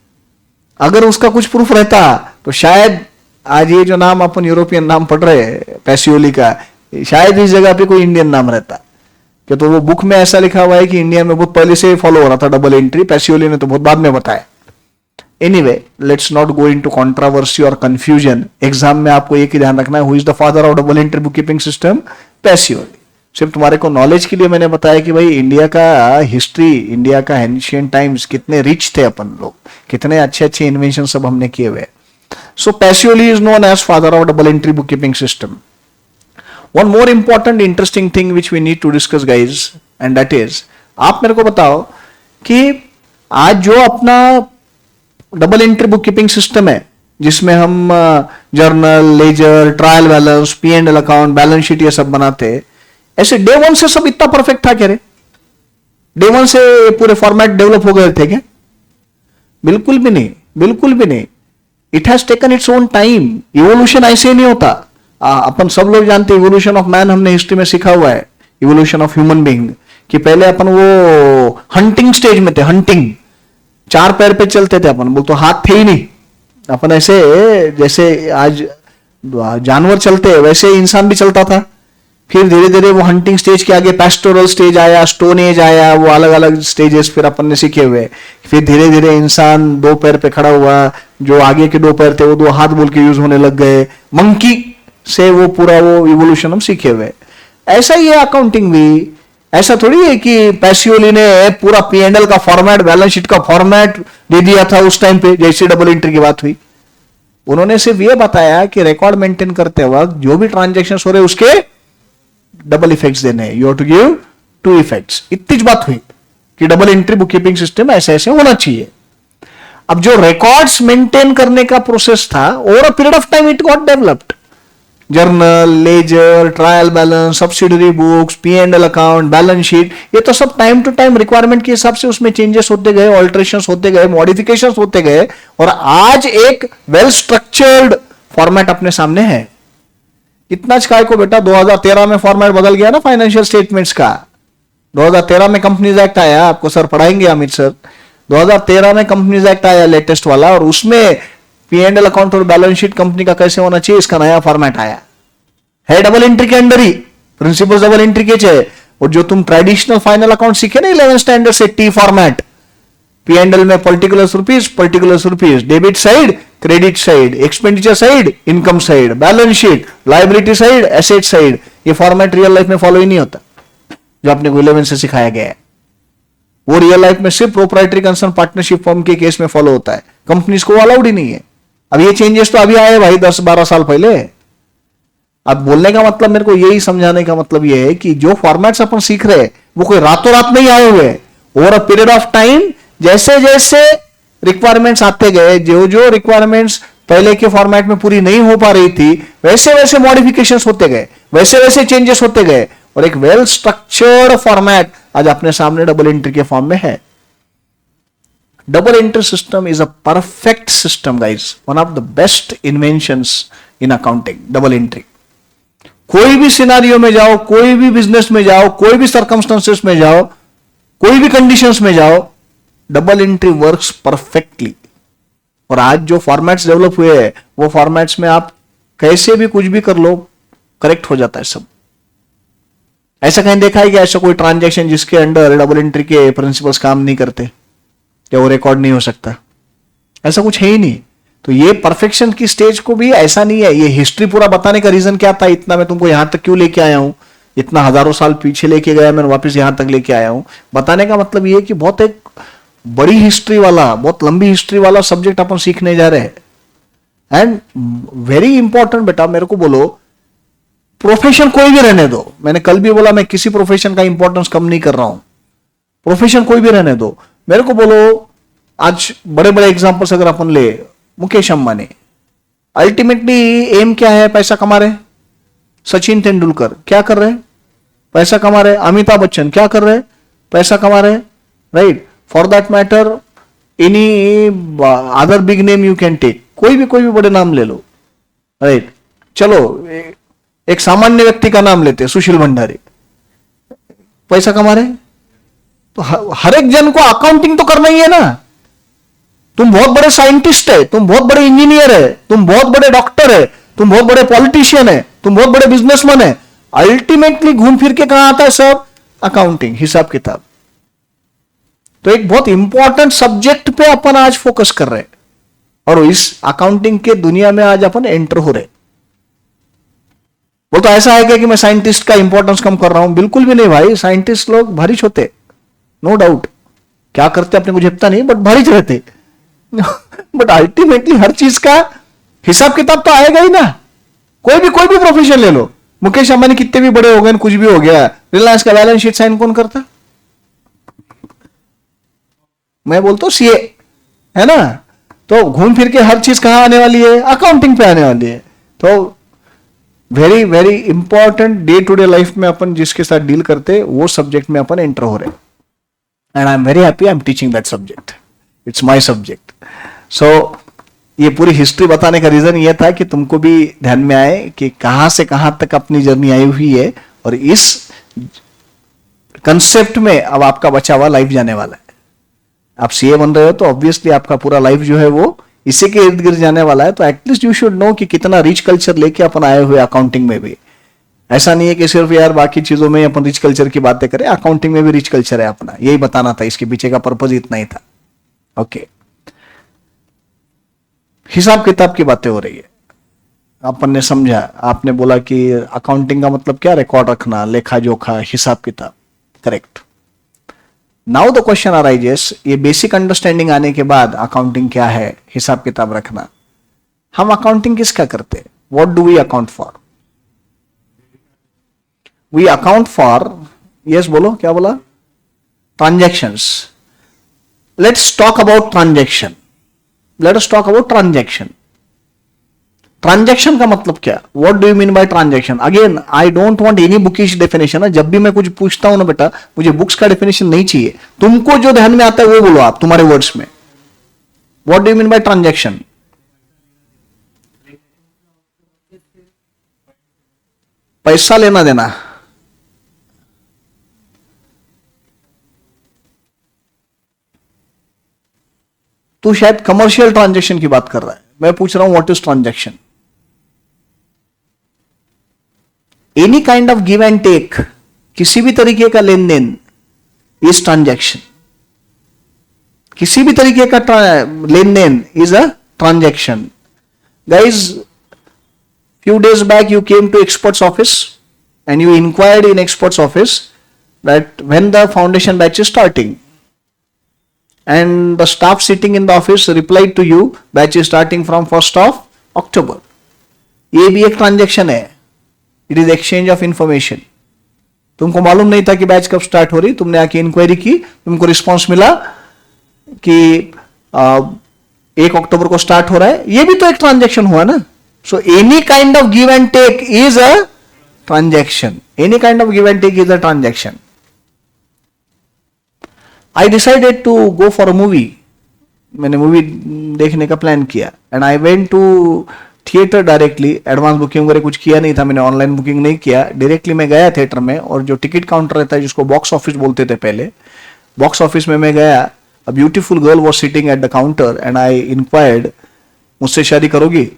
अगर उसका कुछ प्रूफ रहता तो शायद आज ये जो नाम अपन यूरोपियन नाम पढ़ रहे हैं पैसियोली का, शायद इस जगह पे कोई इंडियन नाम रहता। कि तो वो बुक में ऐसा लिखा हुआ है कि इंडिया में बहुत पहले से फॉलो हो रहा था डबल एंट्री, पैसियोली ने तो बहुत बाद में बताया। Anyway, let's not go into controversy और कंफ्यूजन। एग्जाम में आपको एक ही ध्यान रखना है, who is the father of double entry book keeping system? Pacioli. सिर्फ तुम्हारे को नॉलेज के लिए मैंने बताया कि भाई इंडिया का हिस्ट्री, इंडिया का एंशिएंट टाइम्स कितने रिच थे अपन लोग, कितने अच्छे अच्छे इन्वेंशन सब हमने किए हुए। So Pacioli is known as father of double entry book keeping system. One more important interesting thing which we need to discuss guys, and that is, आप मेरे को बताओ कि आज जो अपना double entry book keeping system है जिसमें हम journal, ledger, trial balance, P&L account, balance sheet ये सब बनाते हैं, ऐसे डे वन से सब इतना परफेक्ट था क्या रे? डे वन से पूरे फॉर्मेट डेवलप हो गए थे क्या? बिल्कुल भी नहीं, बिल्कुल भी नहीं। It has taken its own time. Evolution ऐसे ही नहीं होता। अपन सब लोग जानते हैं इवोल्यूशन ऑफ मैन, हमने हिस्ट्री में सीखा हुआ है। इवोल्यूशन ऑफ ह्यूमन बीइंग कि पहले अपन वो हंटिंग स्टेज में थे, हंटिंग, 4 पैर पे चलते थे अपन, बोल तो हाथ थे ही नहीं अपन, ऐसे जैसे आज जानवर चलते हैं वैसे इंसान भी चलता था। फिर धीरे धीरे वो हंटिंग स्टेज के आगे पैस्टोरल स्टेज आया, स्टोन एज आया, वो अलग अलग स्टेजेस फिर अपन ने सीखे हुए। फिर धीरे धीरे इंसान 2 पैर पे खड़ा हुआ, जो आगे के 2 पैर थे वो 2 हाथ बोल के यूज होने लग गए। मंकी से वो पूरा वो इवोल्यूशन हम सीखे हुए। ऐसा ही है अकाउंटिंग भी। ऐसा थोड़ी है कि पैसियोली ने पूरा P&L का फॉर्मेट, बैलेंस शीट का फॉर्मेट दे दिया था उस टाइम पे जैसे डबल एंट्री की बात हुई। उन्होंने सिर्फ ये बताया कि रिकॉर्ड मेंटेन करते वक्त जो भी ट्रांजेक्शन हो रहे उसके डबल इफेक्ट्स देने, you have to give 2 effects. इतनी बात हुई कि double entry book keeping system ऐसे ऐसे होना चाहिए। अब जो रिकॉर्ड्स मेंटेन करने का प्रोसेस था, over a period of time it got developed. Journal, ledger, trial balance, subsidiary books, P&L account, balance sheet, ये तो सब टाइम टू टाइम रिक्वायरमेंट के हिसाब से उसमें चेंजेस होते गए, ऑल्टरेशंस होते गए, मॉडिफिकेशंस होते गए, और आज एक वेल स्ट्रक्चर्ड फॉर्मेट अपने सामने है। इतना काय को बेटा 2013 में फॉर्मेट बदल गया ना फाइनेंशियल स्टेटमेंट्स का। 2013 में कंपनीज एक्ट आया, आपको सर पढ़ाएंगे अमित सर। 2013 में कंपनीज एक्ट आया लेटेस्ट वाला, और उसमें P&L अकाउंट और बैलेंस शीट कंपनी का कैसे होना चाहिए इसका नया फॉर्मेट आया है। डबल एंट्री के अंडर ही प्रिंसिपल्स डबल एंट्री के चाहिए। और जो तुम ट्रेडिशनल फाइनल अकाउंट सीखे ना 11 स्टैंडर्ड से, T फॉर्मेट, P&L में particular rupees, debit side, credit side, expenditure side, income side, balance sheet, liability side, asset side, ये फॉर्मेट रियल लाइफ में फॉलो ही नहीं होता जो आपने को 11 से सिखाया गया है। वो रियल लाइफ में सिर्फ प्रोप्राइटरी कंसर्न पार्टनरशिप फॉर्म के केस में फॉलो होता है, कंपनीज को अलाउड ही नहीं है। अब ये चेंजेस तो अभी आए भाई 10-12 साल पहले। अब बोलने का मतलब, मेरे को यही समझाने का मतलब ये है कि जो फॉर्मेट्स अपन सीख रहे हैं वो कोई रातों रात नहीं आए हुए। Over a period of time जैसे जैसे रिक्वायरमेंट्स आते गए, जो जो रिक्वायरमेंट्स पहले के फॉर्मेट में पूरी नहीं हो पा रही थी, वैसे वैसे मॉडिफिकेशंस होते गए, वैसे वैसे चेंजेस होते गए, और एक वेल स्ट्रक्चर्ड फॉर्मेट आज अपने सामने डबल एंट्री के फॉर्म में है। Double entry system is a perfect system, guys. One of the best inventions in accounting, double entry. कोई भी सिनारियो में जाओ, कोई भी बिजनेस में जाओ, कोई भी सर्कमस्टेंसेस में जाओ, कोई भी कंडीशंस में जाओ, डबल एंट्री वर्क्स परफेक्टली। और आज जो फॉर्मेट्स डेवलप हुए हैं वो फॉर्मेट्स में आप कैसे भी कुछ भी कर लो, करेक्ट हो जाता है सब। ऐसा कहीं देखा है कि ऐसा कोई ट्रांजैक्शन जिसके अंडर डबल एंट्री के प्रिंसिपल्स काम नहीं करते या वो रिकॉर्ड नहीं हो सकता? ऐसा कुछ है ही नहीं। तो ये परफेक्शन की स्टेज को भी ऐसा नहीं है। ये हिस्ट्री पूरा बताने का रीजन क्या था, इतना मैं तुमको यहां तक क्यों लेके आया हूं, इतना हजारों साल पीछे लेके गया, मैं वापस यहां तक लेके आया हूं। बताने का मतलब ये कि बहुत एक बड़ी हिस्ट्री वाला, बहुत लंबी हिस्ट्री वाला सब्जेक्ट अपन सीखने जा रहे हैं। एंड वेरी इंपॉर्टेंट बेटा, मेरे को बोलो, प्रोफेशन कोई भी रहने दो। मैंने कल भी बोला मैं किसी प्रोफेशन का इंपॉर्टेंस कम नहीं कर रहा हूं। प्रोफेशन कोई भी रहने दो। मेरे को बोलो, आज बड़े बड़े एग्जांपल्स अगर अपन ले, मुकेश अंबानी, अल्टीमेटली एम क्या है? पैसा कमा रहे। सचिन तेंदुलकर क्या कर रहे? पैसा कमा रहे। अमिताभ बच्चन क्या कर रहे? पैसा कमा रहे। Right, for that matter any other big name you can take, कोई भी बड़े नाम ले लो। राइट, चलो एक सामान्य व्यक्ति का नाम लेते हैं, सुशील भंडारी, पैसा कमा रहे, तो हर एक जन को अकाउंटिंग तो करना ही है ना। तुम बहुत बड़े साइंटिस्ट है, तुम बहुत बड़े इंजीनियर है, तुम बहुत बड़े डॉक्टर है, तुम बहुत बड़े पॉलिटिशियन है, तुम बहुत बड़े बिजनेसमैन है, अल्टीमेटली घूम फिर के कहां आता है सब? अकाउंटिंग, हिसाब किताब। तो एक बहुत इंपॉर्टेंट सब्जेक्ट पे अपन आज फोकस कर रहे हैं, और इस अकाउंटिंग के दुनिया में आज अपन एंटर हो रहे। वो तो ऐसा है कि मैं साइंटिस्ट का इंपॉर्टेंस कम कर रहा हूं, बिल्कुल भी नहीं भाई। साइंटिस्ट लोग भारी होते, नो डाउट, क्या करते अपने को झेपता नहीं, बट भारी रहते। बट अल्टीमेटली हर चीज का हिसाब किताब तो आएगा ही ना। कोई भी प्रोफेशन ले लो, मुकेश अंबानी कितने भी बड़े हो गए, कुछ भी हो गया, रिलायंस का बैलेंस शीट साइन कौन करता? मैं बोलता हूं सीए, है ना। तो घूम फिर के हर चीज कहां आने वाली है? अकाउंटिंग पे आने वाली है। तो very very important day to day life में अपन जिसके साथ डील करते, वो सब्जेक्ट में अपन एंटर हो रहे, and I am very happy I am teaching that subject, it's my subject. So ये पूरी हिस्ट्री बताने का रीजन ये था कि तुमको भी ध्यान में आए कि कहां से कहां तक अपनी जर्नी आई हुई है, और इस कंसेप्ट में अब आपका बचा हुआ लाइफ जाने वाला है। आप सीए बन रहे हो तो ऑब्वियसली आपका पूरा लाइफ जो है वो इसी के इर्द गिर्द जाने वाला है। तो एटलीस्ट यू शुड नो कि कितना रिच कल्चर लेके अपन आए हुए अकाउंटिंग में भी। ऐसा नहीं है कि सिर्फ यार बाकी चीजों में अपन रिच कल्चर की बातें करें, अकाउंटिंग में भी रिच कल्चर है अपना, यही बताना था, इसके पीछे का पर्पज इतना ही था। ओके, हिसाब किताब की बातें हो रही है, अपन ने समझा, आपने बोला कि अकाउंटिंग का मतलब क्या? रिकॉर्ड रखना, लेखा जोखा, हिसाब किताब, correct. Now the question arises, ये बेसिक अंडरस्टैंडिंग आने के बाद अकाउंटिंग क्या है, हिसाब किताब रखना, हम अकाउंटिंग किसका करते हैं? What do we account for? We account for, yes बोलो, क्या बोला? Transactions. Let's talk about transaction, let us talk about transaction. Transaction का मतलब क्या? What do you mean by transaction? Again I don't want any bookish definition. जब भी मैं कुछ पूछता हूं ना बेटा, मुझे बुक्स का डेफिनेशन नहीं चाहिए, तुमको जो ध्यान में आता है वो बोलो आप तुम्हारे वर्ड्स में। What do you mean by transaction? पैसा लेना देना, तू शायद कमर्शियल ट्रांजैक्शन की बात कर रहा है, मैं पूछ रहा हूं what is transaction? Any kind of give and take, किसी भी तरीके का लेन देन इज ट्रांजैक्शन। किसी भी तरीके का लेन देन is a transaction. Guys, few days back you came to expert's office and you inquired in expert's office that when the foundation batch is starting, and the staff sitting in the office replied to you batch is starting from 1st of October. ये भी एक transaction है, it is exchange of information. तुमको मालूम नहीं था कि batch कब स्टार्ट हो रही, तुमने आके इंक्वायरी की, तुमको रिस्पॉन्स मिला कि 1 अक्टूबर को स्टार्ट हो रहा है, ये भी तो एक ट्रांजैक्शन हुआ ना। So any kind of give and take is a transaction. Any kind of give and take is a transaction. I decided to go for a movie. मैंने मूवी देखने का प्लान किया and I went to theater directly. Advance booking वगैरह कुछ किया नहीं था, मैंने ऑनलाइन बुकिंग नहीं किया, डायरेक्टली मैं गया थिएटर में। और जो टिकट काउंटर रहता है जिसको बॉक्स ऑफिस बोलते थे पहले, बॉक्स ऑफिस में मैं गया। A beautiful girl was sitting at the counter and I inquired, मुझसे शादी करोगी?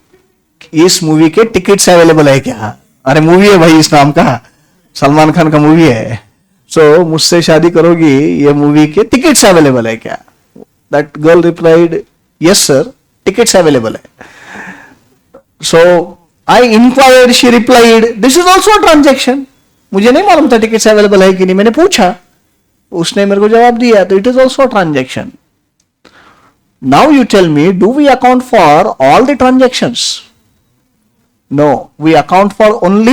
इस मूवी के टिकट्स अवेलेबल है क्या? अरे मूवी है भाई इस नाम का, सलमान खान का मूवी है। सो मुझसे शादी करोगी, ये मूवी के टिकट्स अवेलेबल है क्या? That girl replied, yes sir, tickets available है। So I inquired, she replied, this is also transaction. मुझे नहीं मालूम था टिकट्स अवेलेबल है कि नहीं, मैंने पूछा, उसने मेरे को जवाब दिया, तो it is also transaction. Now you tell me, do we account for all the transactions? No, we account for only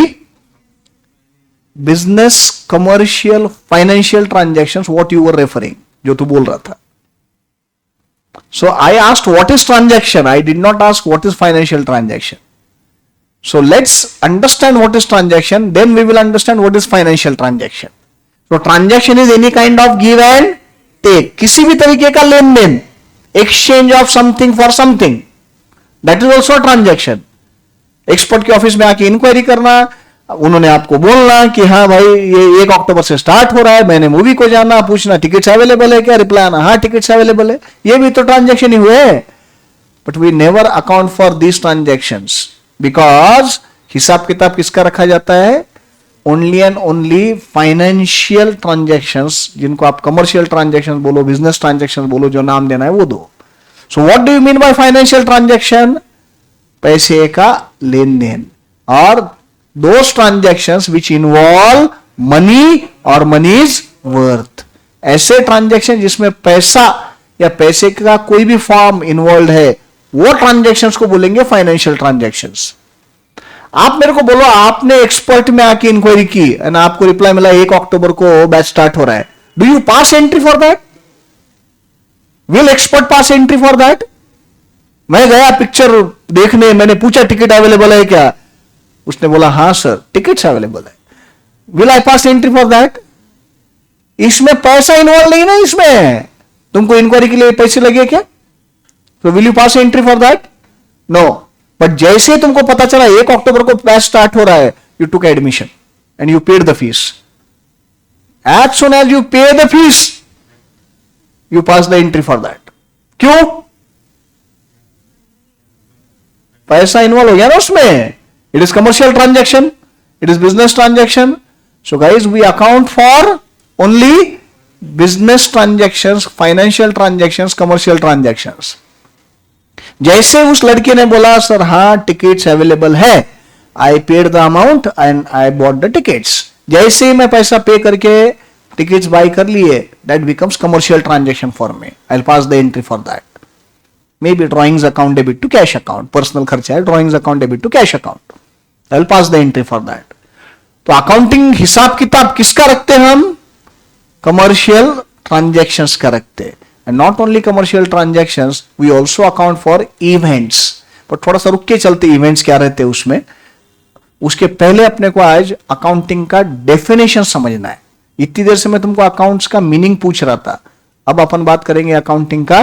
business, commercial, financial transactions, what you were referring, जो तू बोल रहा था। So I asked what is transaction, I did not ask what is financial transaction. So let's understand what is transaction, then we will understand what is financial transaction. So transaction is any kind of give and take, किसी भी तरीके का लेन then, exchange of something for something, that is also a transaction. Expert के office में आके inquiry करना, उन्होंने आपको बोलना कि हाँ भाई ये 1 अक्टूबर से स्टार्ट हो रहा है, मैंने मूवी को जाना, पूछना टिकट्स अवेलेबल है क्या, रिप्लाई आना हाँ टिकट्स अवेलेबल है, ये भी तो ट्रांजेक्शन ही हुए। But we never account for this transactions because हिसाब किताब किसका रखा जाता है, only and only financial transactions, जिनको आप कमर्शियल ट्रांजेक्शंस बोलो, बिजनेस ट्रांजेक्शंस बोलो, जो नाम देना है वो दो। So what do you mean by financial transaction, पैसे का लेन देन, और those transactions which involve money और मनीज वर्थ, ऐसे ट्रांजेक्शन जिसमें पैसा या पैसे का कोई भी फॉर्म इन्वॉल्व है, वो ट्रांजेक्शंस को बोलेंगे फाइनेंशियल ट्रांजेक्शंस। आप मेरे को बोलो आपने एक्सपर्ट में आके इंक्वायरी की एंड आपको रिप्लाई मिला 1 अक्टूबर को बैच स्टार्ट हो रहा है, do you pass entry for that, will expert pass entry for that? मैं गया पिक्चर देखने, मैंने पूछा टिकट अवेलेबल है क्या, उसने बोला हाँ सर टिकट्स अवेलेबल है, will I pass entry for that? इसमें पैसा इन्वॉल्व नहीं ना, इसमें तुमको इंक्वायरी के लिए पैसे लगे क्या, तो will you pass entry for that? No. But जैसे तुमको पता चला 1 अक्टूबर को बैच स्टार्ट हो रहा है, you took admission and you paid the fees, as soon as you pay the fees you pass the entry for that. क्यों? पैसा इन्वॉल्व हो गया ना उसमें, it is commercial transaction, it is business transaction. So guys we account for only business transactions, financial transactions, commercial transactions. जैसे उस लड़के ने बोला सर हाँ टिकट्स अवेलेबल है, I paid the amount and I bought the tickets, जैसे ही मैं पैसा पे करके टिकट्स बाय कर लिए, that becomes commercial transaction for me, I will pass the entry for that. Maybe drawings account debit to cash account, personal खर्चा है, drawings account debit to cash account, I will pass the entry for that. तो accounting हिसाब किताब किसका रखते हैं हम, commercial transactions का रखते हैं। And not only commercial transactions, we also account for events. पर थोड़ा सा रुक के चलते, इवेंट्स क्या रहते हैं उसमें, उसके पहले अपने को आज अकाउंटिंग का डेफिनेशन समझना है। इतनी देर से मैं तुमको अकाउंट्स का मीनिंग पूछ रहा था, अब अपन बात करेंगे अकाउंटिंग का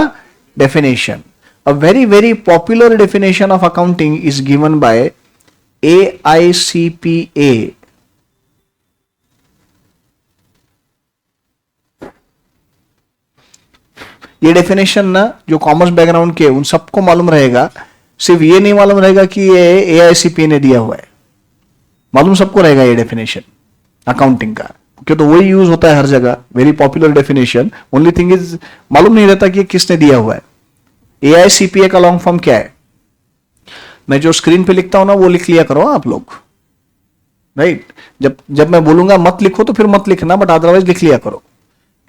definition. A very very popular definition of accounting is given by AICPA। ये डेफिनेशन ना जो कॉमर्स बैकग्राउंड के उन सबको मालूम रहेगा, सिर्फ ये नहीं मालूम रहेगा कि ये AICPA ने दिया हुआ है, मालूम सबको रहेगा ये डेफिनेशन अकाउंटिंग का, क्यों तो वही यूज होता है हर जगह, very popular definition. Only thing is मालूम नहीं रहता कि किसने दिया हुआ है। AICPA का लॉन्ग फॉर्म क्या है, मैं जो स्क्रीन पे लिखता हूं ना वो लिख लिया करो आप लोग, राइट? जब जब मैं बोलूंगा मत लिखो तो फिर मत लिखना, बट अदरवाइज लिख लिया करो।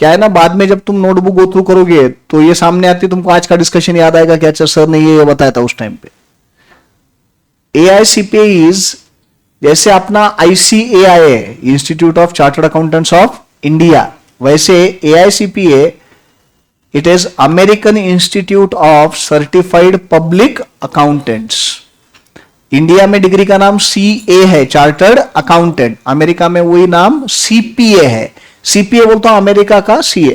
क्या है ना, बाद में जब तुम नोटबुक गो थ्रू करोगे तो ये सामने आती, तुमको आज का डिस्कशन याद आएगा कि अच्छा सर ने ये बताया था उस टाइम पे। AICPA इज जैसे अपना ICAI है, institute of chartered accountants of India, वैसे AICPA it is American institute of certified public accountants. India में डिग्री का नाम CA है, चार्टर्ड अकाउंटेंट, अमेरिका में वही नाम CPA है। CPA बोलता हूं अमेरिका का CA,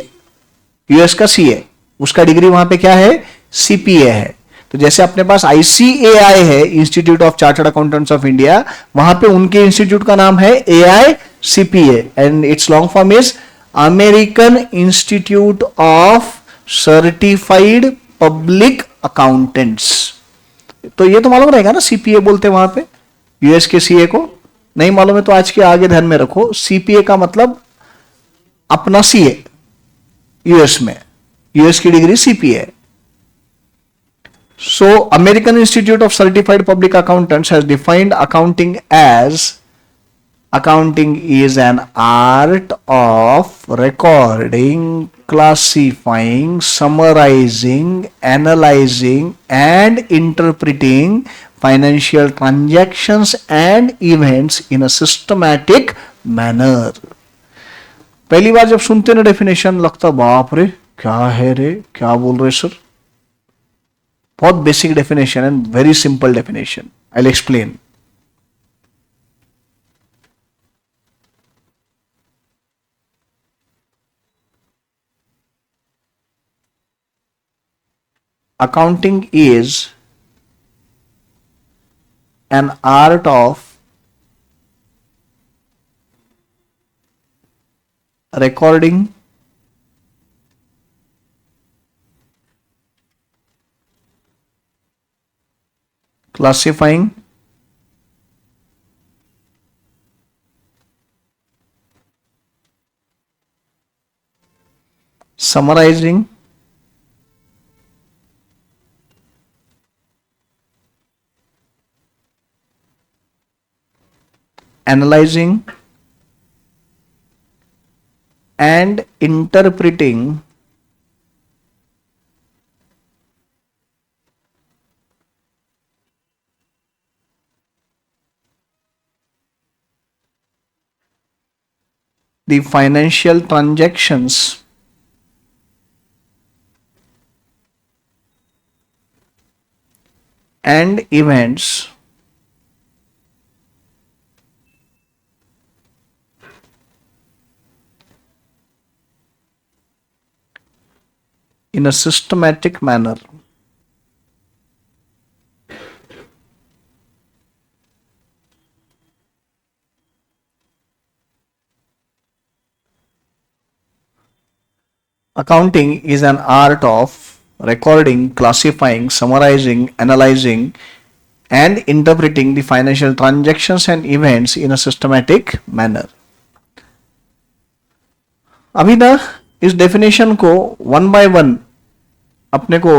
US का CA, उसका डिग्री वहां पे क्या है, CPA है। तो जैसे अपने पास ICAI है, institute of chartered accountants of India, वहां पे उनके इंस्टीट्यूट का नाम है AICPA and it's long form is American institute of certified public accountants. तो ये तो मालूम रहेगा ना, CPA बोलते हैं वहां पे, US के CA को नहीं मालूम है तो आज के आगे ध्यान में रखो, CPA का मतलब अपना CA, US में, US की डिग्री CPA है। So, American Institute of Certified Public Accountants has defined accounting as accounting is an art of recording, classifying, summarizing, analyzing, and interpreting financial transactions and events in a systematic manner. पहली बार जब सुनते ना definition लगता बाप रे क्या है रे, क्या बोल रहे सर। बहुत basic definition and very simple definition, I will explain. Accounting is an art of recording, classifying, summarizing, analyzing, and interpreting the financial transactions and events in a systematic manner. Accounting is an art of recording, classifying, summarizing, analyzing, and interpreting the financial transactions and events in a systematic manner. अभी ना इस definition को one by one अपने को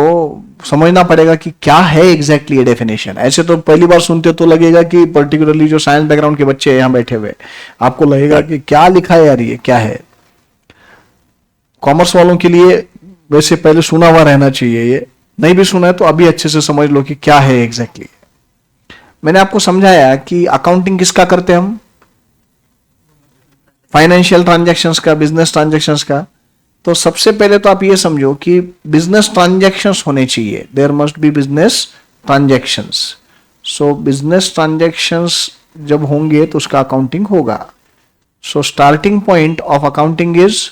समझना पड़ेगा कि क्या है एग्जैक्टली ये डेफिनेशन. ऐसे तो पहली बार सुनते तो लगेगा कि पर्टिकुलरली जो साइंस बैकग्राउंड के बच्चे यहाँ बैठे हुए आपको लगेगा कि क्या लिखा है यार, ये क्या है. कॉमर्स वालों के लिए वैसे पहले सुना हुआ रहना चाहिए, ये नहीं भी सुना है तो अभी अच्छे से समझ लो कि क्या है एग्जैक्टली. मैंने आपको समझाया कि अकाउंटिंग किसका करते हैं हम, फाइनेंशियल ट्रांजैक्शंस का, बिजनेस ट्रांजैक्शंस का. तो सबसे पहले तो आप ये समझो कि बिजनेस ट्रांजैक्शंस होने चाहिए, there must be business transactions. So business transactions जब होंगे तो उसका अकाउंटिंग होगा. So starting point of accounting is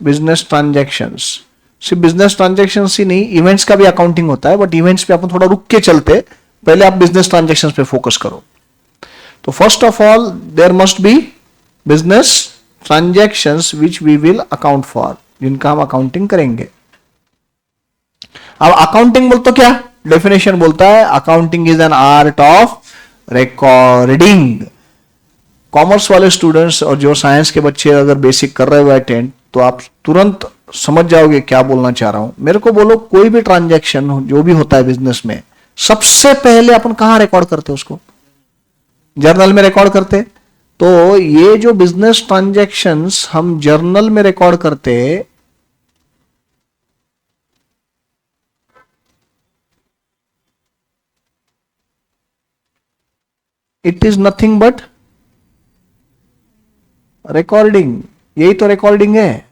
business transactions. सिर्फ बिजनेस ट्रांजैक्शंस ही नहीं, इवेंट्स का भी अकाउंटिंग होता है, बट इवेंट्स पे अपन थोड़ा रुक के चलते, पहले आप बिजनेस ट्रांजैक्शंस पे फोकस करो. तो first of all there must be business transactions which we will account for, जिनका हम अकाउंटिंग करेंगे. अब अकाउंटिंग बोल तो क्या डेफिनेशन बोलता है, accounting is an art of recording. Commerce वाले स्टूडेंट्स और जो साइंस के बच्चे अगर बेसिक कर रहे हो अटेंड, तो आप तुरंत समझ जाओगे क्या बोलना चाह रहा हूं. मेरे को बोलो कोई भी ट्रांजैक्शन जो भी होता है बिजनेस में, सबसे पहले अपन कहां रिकॉर्ड करते हैं उसको, जर्नल में रिकॉर्ड करते. तो ये जो बिजनेस ट्रांजैक्शंस हम जर्नल में रिकॉर्ड करते, it is nothing but recording. यही तो रिकॉर्डिंग है.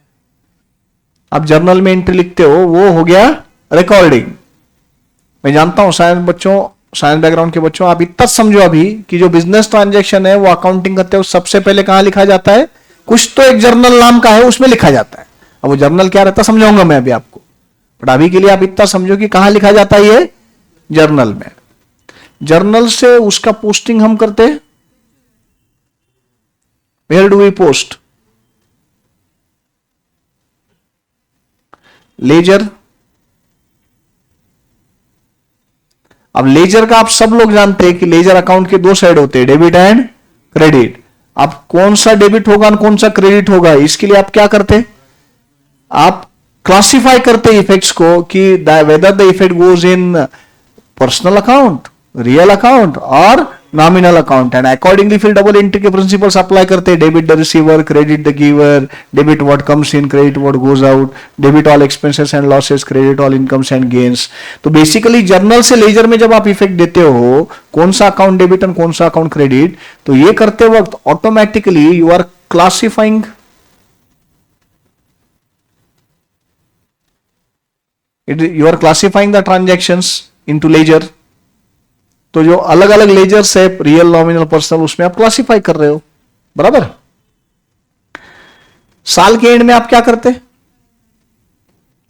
आप जर्नल में एंट्री लिखते हो, वो हो गया रिकॉर्डिंग. मैं जानता हूं साइंस बच्चों, साइंस बैकग्राउंड के बच्चों, आप इतना समझो अभी कि जो बिजनेस ट्रांजैक्शन है वो अकाउंटिंग करते हो, सबसे पहले कहां लिखा जाता है, कुछ तो एक जर्नल नाम का है उसमें लिखा जाता है. अब वो जर्नल क्या रहता समझाऊंगा मैं अभी आपको, बट अभी के लिए आप इतना समझो कि कहां लिखा जाता है, ये जर्नल में. जर्नल से उसका पोस्टिंग हम करते हैं, where do we post, ledger. अब लेजर का आप सब लोग जानते हैं कि लेजर अकाउंट के दो साइड होते हैं, डेबिट एंड क्रेडिट. अब कौन सा डेबिट होगा और कौन सा क्रेडिट होगा, इसके लिए आप क्या करते, आप क्लासिफाई करते इफेक्ट्स को कि whether the effect goes in personal account, real account और नॉमिनल अकाउंट. एंड अकॉर्डिंगली फिर डबल एंट्री के प्रिंसिपल्स अप्लाई करते हैं, debit the receiver, credit the giver, debit what comes in, credit what goes out, debit all expenses and losses, credit all incomes and gains. तो basically journal से laser में जब आप effect देते हो, कौन सा अकाउंट डेबिट और कौन सा अकाउंट क्रेडिट, तो ये करते वक्त automatically you are classifying, you are classifying the transactions into ledger. तो जो अलग अलग लेजर्स है, रियल, नॉमिनल, पर्सनल, उसमें आप क्लासिफाई कर रहे हो, बराबर. साल के एंड में आप क्या करते,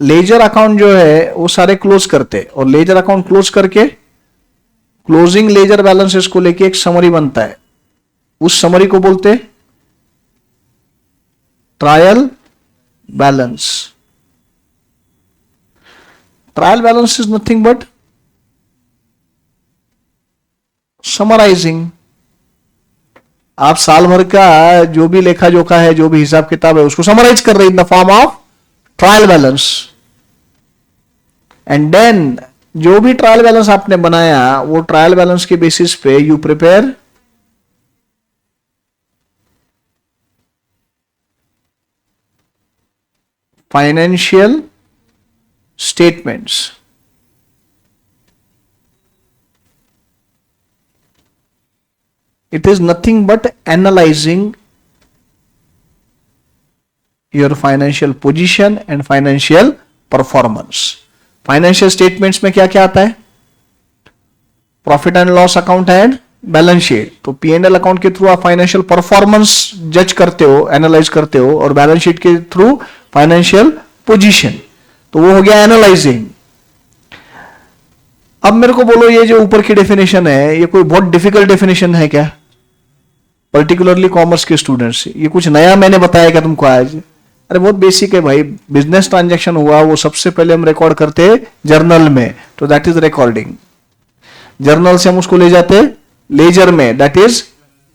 लेजर अकाउंट जो है वो सारे क्लोज करते, और लेजर अकाउंट क्लोज करके क्लोजिंग लेजर बैलेंसेस को लेके एक समरी बनता है, उस समरी को बोलते trial balance. Trial balance is nothing but summarising. आप साल भर का जो भी लेखा जोखा है, जो भी हिसाब किताब है, उसको समराइज कर रहे हैं in the form of trial balance. And then जो भी ट्रायल बैलेंस आपने बनाया, वो ट्रायल बैलेंस के बेसिस पे you prepare financial statements. It is nothing but analyzing your financial position and financial performance. Financial statements में क्या क्या आता है? Profit and loss account and balance sheet. तो P&L अकाउंट के थ्रू आप फाइनेंशियल परफॉर्मेंस जज करते हो, एनालाइज करते हो, और बैलेंस शीट के थ्रू फाइनेंशियल पोजीशन। तो वो हो गया एनालाइजिंग। अब मेरे को बोलो, ये जो ऊपर की डेफिनेशन है, ये कोई बहुत डिफिकल्ट डेफिनेशन है क्या? पर्टिकुलरली कॉमर्स के स्टूडेंट्स, ये कुछ नया मैंने बताया क्या तुमको आज? अरे बहुत बेसिक है भाई। बिजनेस ट्रांजैक्शन हुआ, वो सबसे पहले हम रिकॉर्ड करते हैं जर्नल में, तो दैट इज रिकॉर्डिंग। जर्नल से हम उसको ले जाते लेजर में, that is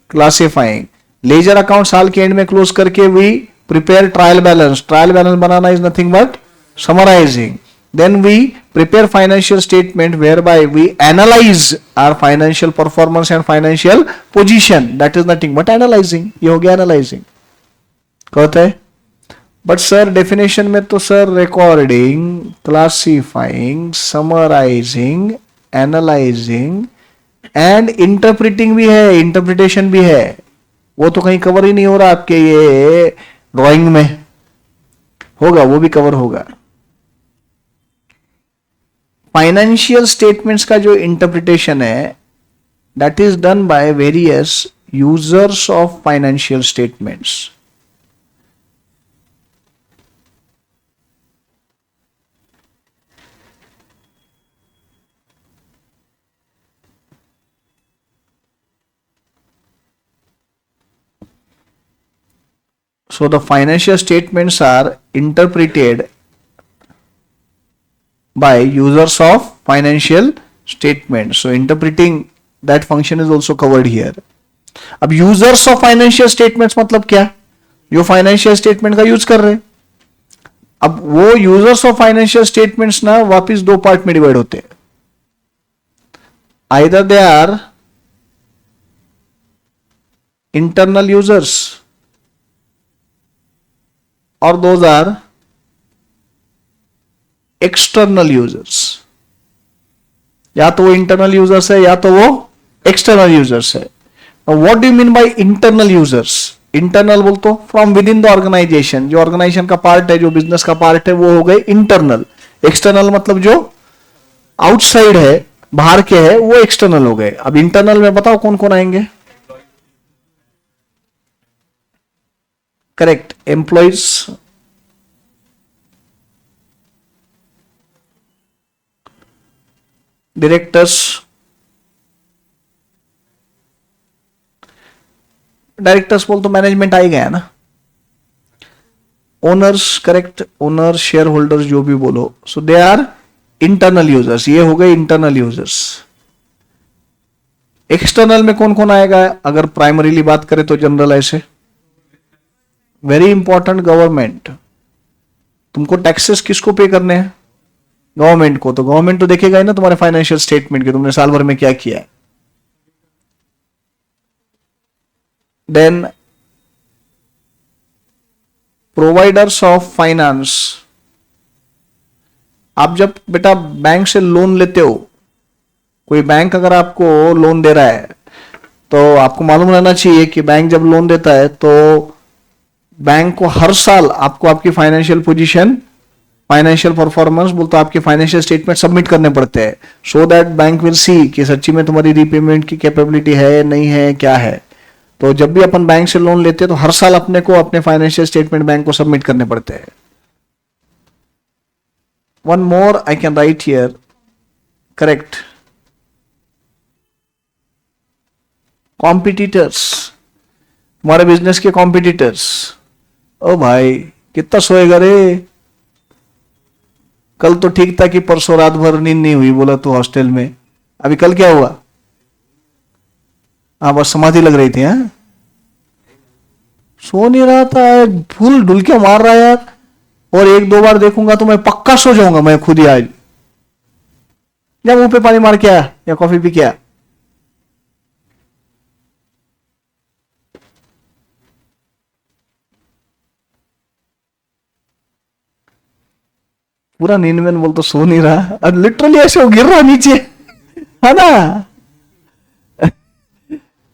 classifying. Ledger account साल के एंड में क्लोज करके we prepare trial balance. Trial balance बनाना is nothing but summarising. Then we prepare financial statement whereby we analyze our financial performance and financial position. That is nothing but analyzing. ये हो गया analyzing. कहते हैं but sir definition में तो sir recording, classifying, summarising, analysing and interpreting भी है, interpretation भी है। वो तो कहीं कवर ही नहीं हो रहा आपके ये ड्राइंग में। होगा, वो भी कवर होगा। फाइनेंशियल स्टेटमेंट्स का जो इंटरप्रिटेशन है, that is done by various users of financial statements. So the financial statements are interpreted by users of financial statements. So interpreting that function is also covered here. अब users of financial statements मतलब क्या? जो financial statement का use कर रहे हैं। अब वो यूजर्स ऑफ फाइनेंशियल स्टेटमेंट्स ना वापिस दो पार्ट में डिवाइड होते हैं। Either they are internal users और दोज आर एक्सटर्नल यूजर्स। या तो वो इंटरनल यूजर्स है या तो वो एक्सटर्नल यूजर्स है। What do you mean by internal users? Internal बोल तो from within the organisation, जो ऑर्गेनाइजेशन का पार्ट है, जो बिजनेस का पार्ट है, वो हो गए इंटरनल। एक्सटर्नल मतलब जो आउटसाइड है, बाहर के है, वो एक्सटर्नल हो गए। अब इंटरनल में बताओ कौन कौन आएंगे? करेक्ट, एम्प्लॉइज, डायरेक्टर्स, डायरेक्टर्स बोल तो मैनेजमेंट आ ही गया ना। Owners, correct, owner, share holders, जो भी बोलो, सो दे आर इंटरनल यूजर्स। ये हो गए इंटरनल यूजर्स। एक्सटर्नल में कौन कौन आएगा? अगर प्राइमरीली बात करें तो जनरल ऐसे वेरी इंपॉर्टेंट गवर्नमेंट। तुमको टैक्सेस किसको पे करने हैं? गवर्नमेंट को। तो गवर्नमेंट तो देखेगा ही ना तुम्हारे फाइनेंशियल स्टेटमेंट के, तुमने साल भर में क्या किया है। Then providers of finance. आप जब बेटा बैंक से लोन लेते हो, कोई बैंक अगर आपको लोन दे रहा है, तो आपको मालूम रहना चाहिए कि बैंक जब लोन देता है तो बैंक को हर साल आपको आपकी फाइनेंशियल पोजीशन, फाइनेंशियल परफॉर्मेंस बोलते आपके फाइनेंशियल स्टेटमेंट सबमिट करने पड़ते हैं, so that bank will see कि सच्ची में तुम्हारी रीपेमेंट की कैपेबिलिटी है, नहीं है, क्या है। तो जब भी अपन बैंक से लोन लेते हैं तो हर साल अपने को अपने फाइनेंशियल स्टेटमेंट बैंक को सबमिट करने पड़ते हैं। One more I can write here, correct, competitors, तुम्हारे बिजनेस के कॉम्पिटिटर्स। ओ भाई कितना सोएगा रे, कल तो ठीक था कि परसों रात भर नींद नहीं हुई बोला तो हॉस्टल में, अभी कल क्या हुआ? हाँ बस समाधि लग रही थी। हाँ सो नहीं रहा था, फुल ढुलके मार रहा है यार, और एक दो बार देखूंगा तो मैं पक्का सो जाऊंगा मैं खुद ही आज। या मुंह पे पानी मार के आया या कॉफी पी के आया। पूरा नींद में बोल तो सो नहीं रहा, और लिटरली ऐसे वो गिर रहा नीचे, है ना।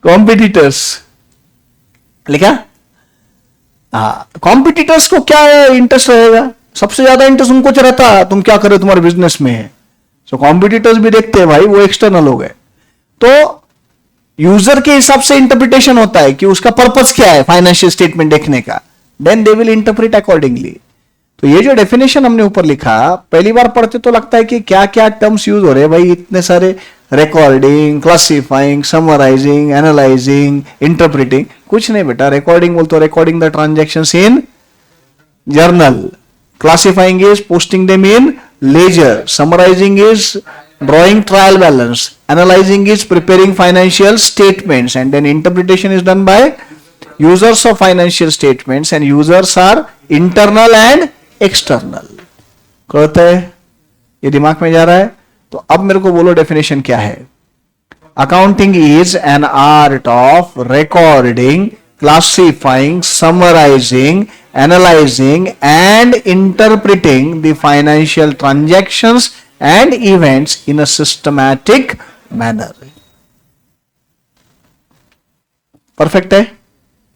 कॉम्पिटिटर्स लिखा। हाँ कॉम्पिटिटर्स को क्या इंटरेस्ट रहेगा, सबसे ज्यादा इंटरेस्ट उनको रहता तुम क्या करे तुम्हारे बिजनेस में है। सो कॉम्पिटिटर्स भी देखते हैं भाई, वो एक्सटर्नल हो गए। तो यूजर के हिसाब से इंटरप्रिटेशन होता है कि उसका पर्पस क्या है फाइनेंशियल स्टेटमेंट देखने का, then they will interpret accordingly. तो ये जो डेफिनेशन हमने ऊपर लिखा, पहली बार पढ़ते तो लगता है कि क्या क्या टर्म्स यूज हो रहे हैं भाई, इतने सारे, recording, classifying, summarising, analysing, interpreting. कुछ नहीं बेटा, रिकॉर्डिंग बोलते recording the transactions in journal, classifying is posting them in ledger, summarizing is drawing trial balance, analyzing is preparing financial statements, and then interpretation is done by users of financial statements, and users are internal and external। कहते हैं ये दिमाग में जा रहा है? तो अब मेरे को बोलो डेफिनेशन क्या है। Accounting is an art of recording, classifying, summarizing, analyzing, and interpreting the financial transactions and events in a systematic manner। Perfect है,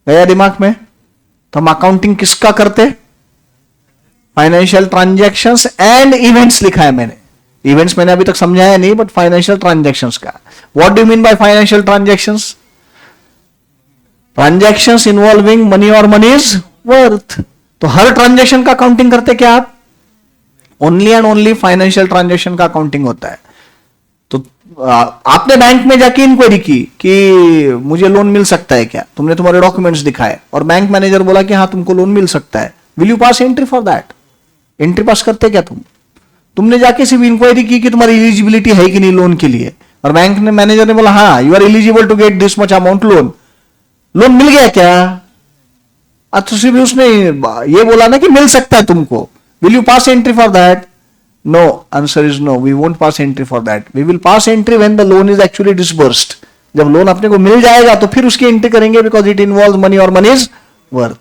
गया दिमाग में? तो हम अकाउंटिंग किसका करते? फाइनेंशियल ट्रांजैक्शंस एंड इवेंट्स लिखा है मैंने, इवेंट्स मैंने अभी तक समझाया नहीं, बट फाइनेंशियल ट्रांजैक्शंस का। What do you mean by financial transactions? Transactions involving money और मनीज वर्थ। तो हर ट्रांजैक्शन का अकाउंटिंग करते क्या आप? Only and only financial transaction का अकाउंटिंग होता है। तो आपने बैंक में जाके इंक्वायरी की कि मुझे लोन मिल सकता है क्या, तुमने तुम्हारे डॉक्यूमेंट्स दिखाए और बैंक मैनेजर बोला कि हाँ तुमको लोन मिल सकता है, will you pass entry for that? Entry पास करते क्या तुम? तुमने जाके सिर्फ इंक्वायरी की कि तुम्हारी एलिजिबिलिटी है कि नहीं लोन के लिए, और बैंक ने मैनेजर ने बोला हाँ you are eligible to get this much amount loan, loan मिल गया क्या? अच्छा सिर्फ उसने ये बोला ना कि मिल सकता है तुमको, will you pass entry for that? No, answer is no, we won't pass entry for that. We will pass entry when the loan is actually disbursed. जब लोन अपने को मिल जाएगा तो फिर उसकी एंट्री करेंगे, बिकॉज इट इन्वॉल्व मनी और money's worth.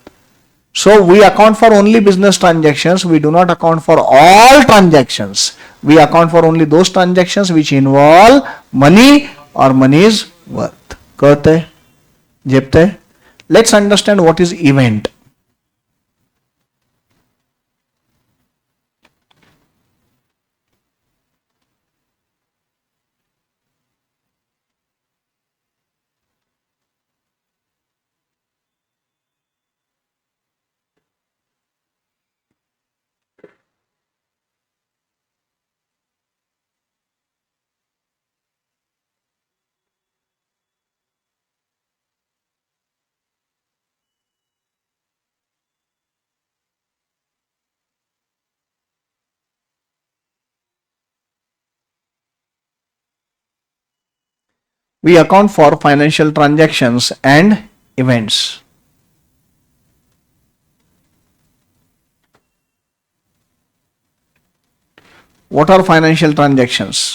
So we account for only business transactions. We do not account for all transactions. We account for only those transactions which involve money or money's worth. कहते जेबते। Let's understand what is event. We account for financial transactions and events. What are financial transactions?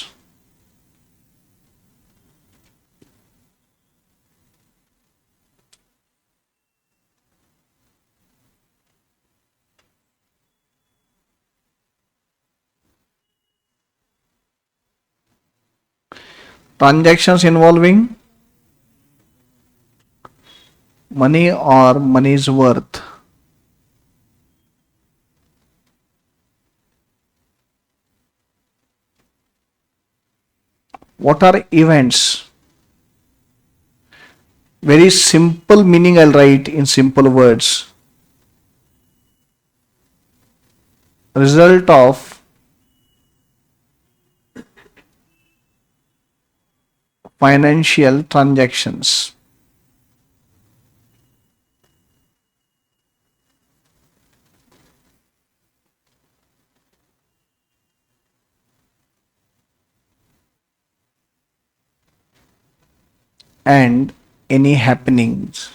Transactions involving money or money's worth. What are events? Very simple meaning I'll write in simple words. Result of financial transactions. and any happenings.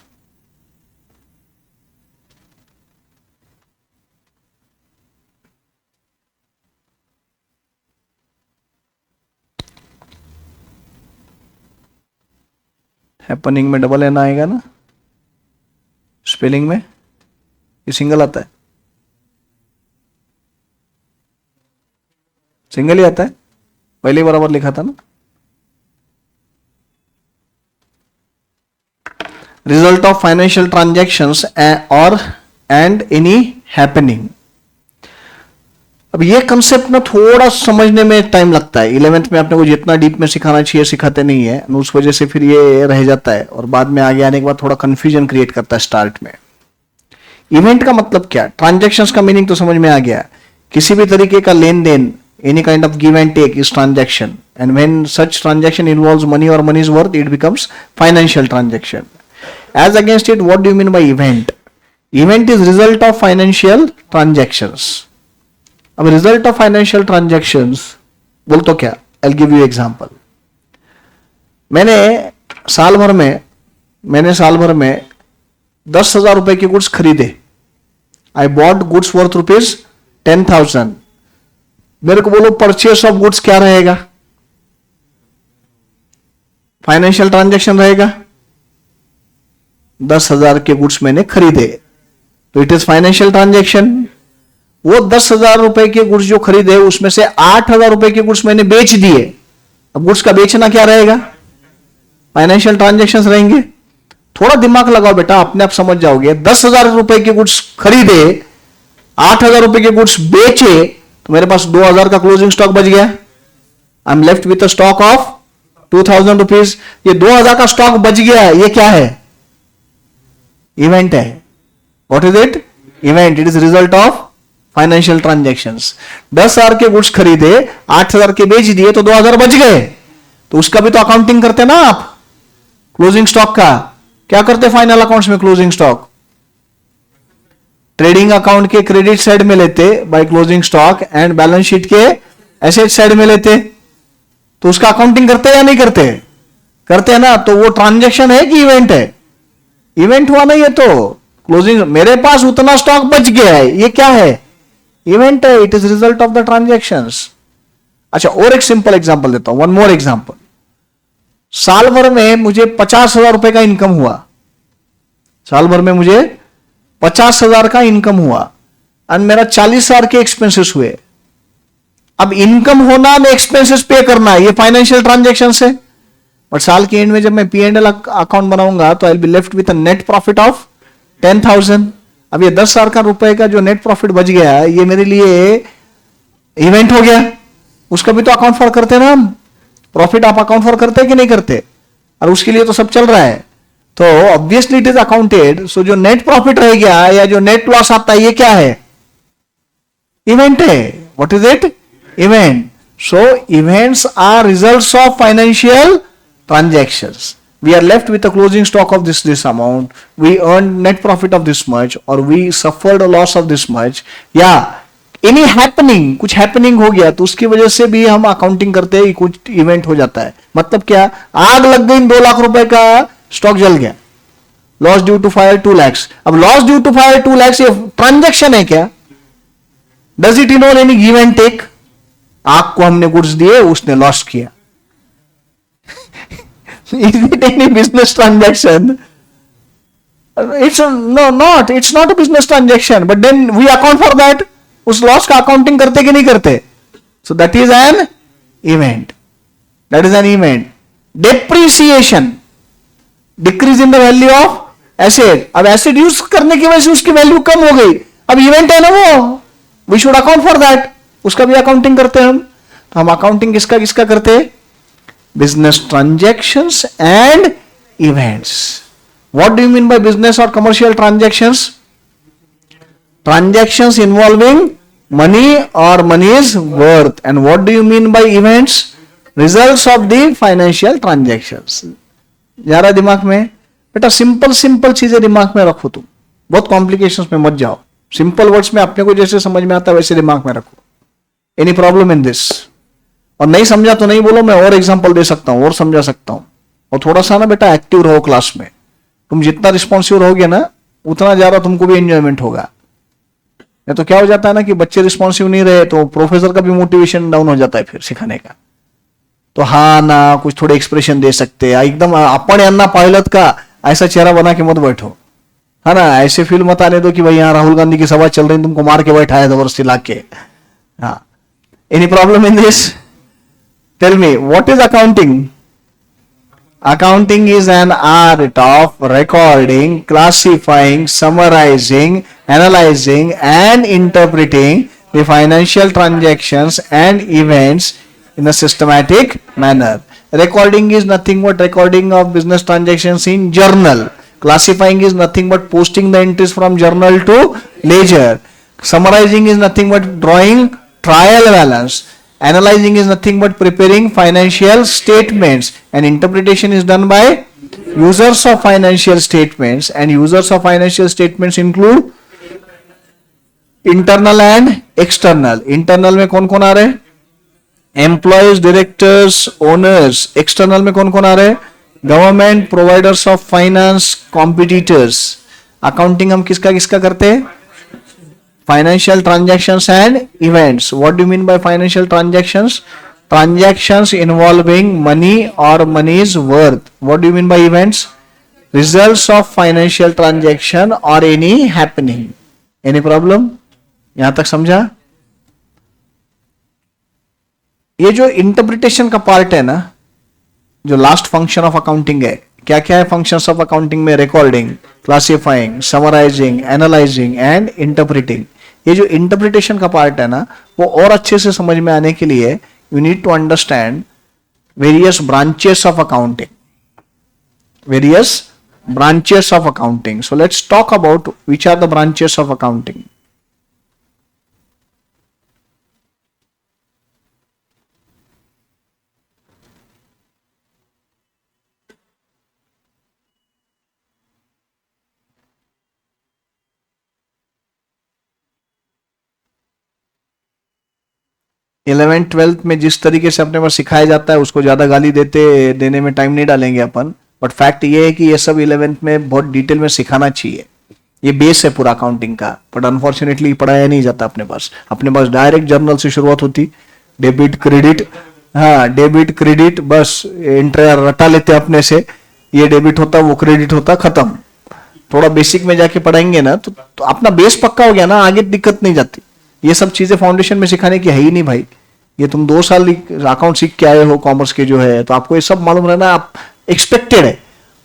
Happening में double N आएगा ना spelling में, ये single आता है, single ही आता है, पहले बराबर लिखा था ना। रिजल्ट ऑफ फाइनेंशियल ट्रांजैक्शंस और एंड एनी हैपनिंग। अब ये कंसेप्ट ना थोड़ा समझने में टाइम लगता है। 11th में आपने को जितना डीप में सिखाना चाहिए सिखाते नहीं है, उस वजह से फिर ये रह जाता है और बाद में आगे आने के बाद थोड़ा कंफ्यूजन क्रिएट करता है स्टार्ट में। इवेंट का मतलब क्या, ट्रांजैक्शंस का मीनिंग तो समझ में आ गया, किसी भी तरीके का लेन then, any kind of give and take is transaction, and when such transaction involves money or money's worth, it becomes financial transaction. As against it, what do you mean by event? Event is result of financial transactions. अब result of financial transactions बोल तो क्या, I'll give you example. मैंने साल भर में 10,000 रुपए के गुड्स खरीदे। I bought goods worth rupees 10,000. मेरे को बोलो परचेस ऑफ गुड्स क्या रहेगा, फाइनेंशियल ट्रांजैक्शन रहेगा। 10,000 के गुड्स मैंने खरीदे तो इट इज फाइनेंशियल ट्रांजैक्शन। वो 10,000 रुपए के गुड्स जो खरीदे उसमें से 8,000 रुपए के गुड्स मैंने बेच दिए। अब गुड्स का बेचना क्या रहेगा, फाइनेंशियल ट्रांजैक्शंस रहेंगे। थोड़ा दिमाग लगाओ बेटा, अपने आप समझ जाओगे। 10,000 रुपए के गुड्स खरीदे, 8,000 रुपए के गुड्स बेचे, तो मेरे पास 2,000 का क्लोजिंग स्टॉक बच गया। I am left with a stock of 2,000 rupees. ये 2,000 का स्टॉक बच गया, ये क्या है, इवेंट है। What is it, event. It is result of financial transactions. 10,000 के गुड्स खरीदे, 8,000 के बेच दिए, तो 2,000 बच गए। तो उसका भी तो अकाउंटिंग करते ना आप, क्लोजिंग स्टॉक का। क्या करते फाइनल अकाउंट्स में क्लोजिंग स्टॉक, ट्रेडिंग अकाउंट के क्रेडिट साइड में लेते by closing stock and balance sheet के एसेट साइड में लेते। तो उसका अकाउंटिंग करते या नहीं करते, करते हैं ना। तो वो ट्रांजैक्शन है कि इवेंट है, इवेंट हुआ नहीं है। तो क्लोजिंग, मेरे पास उतना स्टॉक बच गया है, ये क्या है, इवेंट है। It is result of the transactions. अच्छा, और एक सिंपल एग्जांपल देता हूं, वन मोर एग्जांपल। साल भर में मुझे 50,000 रुपए का इनकम हुआ, साल भर में मुझे 50,000 का इनकम हुआ और मेरा 40,000 के एक्सपेंसेस हुए। अब इनकम होना ने एक्सपेंसेस पे करना, ये फाइनेंशियल ट्रांजैक्शन है। बट साल के एंड में जब मैं P&L अकाउंट बनाऊंगा तो आई will be left with a net profit of 10,000। अब ये 10,000 का रुपए का जो नेट प्रॉफिट बच गया है, ये मेरे लिए इवेंट हो गया। उसका भी तो अकाउंट फॉर करते ना हम, प्रॉफिट आप अकाउंट फॉर करते कि नहीं करते, और उसके लिए तो सब चल रहा है। तो ऑब्वियसली इट इज अकाउंटेड। सो जो नेट प्रॉफिट रह गया या जो नेट लॉस आता है, ये क्या है, इवेंट है। What is it, event. So events are results of financial transactions. We are left with a closing stock of this amount, we earn net profit of this much और we suffered a loss of this much, या any happening, कुछ happening हो गया तो उसकी वजह से भी हम अकाउंटिंग करते हैं, कुछ इवेंट हो जाता है। मतलब क्या, आग लग गई, 2 लाख रुपए का स्टॉक जल गया, loss due to fire 2 lakh. अब loss due to fire 2 lakh ये ट्रांजैक्शन है क्या, does it involve any give and take. आग को हमने गुड्स दिए, उसने लॉस किया। Is it any business transaction, it's no not, it's not a business transaction, but then we account for that. उस लॉस का अकाउंटिंग करते कि नहीं करते। So that is an event, that is an event. Depreciation, decrease in the value of asset. अब asset use करने की वजह से उसकी वैल्यू कम हो गई, अब इवेंट है ना वो, we should account for that. उसका भी अकाउंटिंग करते हैं हम। तो हम अकाउंटिंग किसका किसका करते हैं, business transactions and events. What do you mean by business और commercial transactions, transactions involving money or money's worth. And what do you mean by events, results of the financial transactions. जा रहा दिमाग में बेटा, सिंपल सिंपल चीजें दिमाग में रखो, तुम बहुत कॉम्प्लिकेशंस में मत जाओ। सिंपल वर्ड्स में अपने को जैसे समझ में आता है वैसे दिमाग में रखो। एनी प्रॉब्लम इन दिस, और नहीं समझा तो नहीं बोलो, मैं और एग्जांपल दे सकता हूं और समझा सकता हूं। और थोड़ा सा ना बेटा एक्टिव रहो क्लास में। तुम जितना रिस्पॉन्सिव रहोगे ना उतना ज्यादा तुमको भी एंजॉयमेंट होगा। या तो क्या हो जाता है ना कि बच्चे रिस्पॉन्सिव नहीं रहे तो प्रोफेसर का भी मोटिवेशन डाउन हो जाता है फिर सिखाने का। तो हाँ ना कुछ थोड़े एक्सप्रेशन दे सकते हैं एकदम आपण यांना पायलट का ऐसा चेहरा बना के मत बैठो, है ना। ऐसे फील मत आने दो कि भाई यहाँ राहुल गांधी की सभा चल रही तुमको मार के बैठा है जबरदस्ती ला के। हाँ, any problem in this? Tell me what is accounting? Accounting is an art of recording, classifying, summarizing, analyzing, and interpreting the financial transactions and events in a systematic manner. Recording is nothing but recording of business transactions in journal. Classifying is nothing but posting the entries from journal to ledger. Summarizing is nothing but drawing trial balance. Analyzing is nothing but preparing financial statements, and interpretation is done by users of financial statements, and users of financial statements include internal and external. Internal में कौन कौन आ रहे हैं? Employees, directors, owners. External में कौन कौन आ रहे हैं? Government, providers of finance, competitors. Accounting हम किसका किसका करते हैं? Financial transactions and events. What do you mean by financial transactions? Transactions involving money or money's worth. What do you mean by events? Results of financial transaction or any happening. Any problem? यहां तक समझा? ये जो interpretation का part है ना, जो last function of accounting है, क्या क्या है फंक्शंस ऑफ अकाउंटिंग में? Recording, classifying, summarising, analysing and interpreting. ये जो इंटरप्रिटेशन का पार्ट है ना, वो और अच्छे से समझ में आने के लिए you need to understand various branches of accounting, various branches of accounting. So let's talk about which are the branches of accounting. Eleventh twelfth में जिस तरीके से अपने पास सिखाया जाता है उसको ज्यादा गाली देने में टाइम नहीं डालेंगे अपन, बट फैक्ट ये है कि ये सब इलेवेंथ में बहुत डिटेल में सिखाना चाहिए। ये बेस है पूरा अकाउंटिंग का, बट अनफॉर्चुनेटली पढ़ाया नहीं जाता अपने पास डायरेक्ट जर्नल से शुरुआत होती, डेबिट क्रेडिट, हाँ डेबिट क्रेडिट, बस इंटर रटा लेते अपने से, ये डेबिट होता वो क्रेडिट होता, खत्म। थोड़ा बेसिक में जाके पढ़ाएंगे ना तो अपना बेस पक्का हो गया ना, आगे दिक्कत नहीं जाती। ये सब चीजें फाउंडेशन में सिखाने की है ही नहीं भाई। ये तुम 2 साल अकाउंट सीख के आए हो कॉमर्स के जो है, तो आपको ये सब मालूम रहना आप एक्सपेक्टेड है,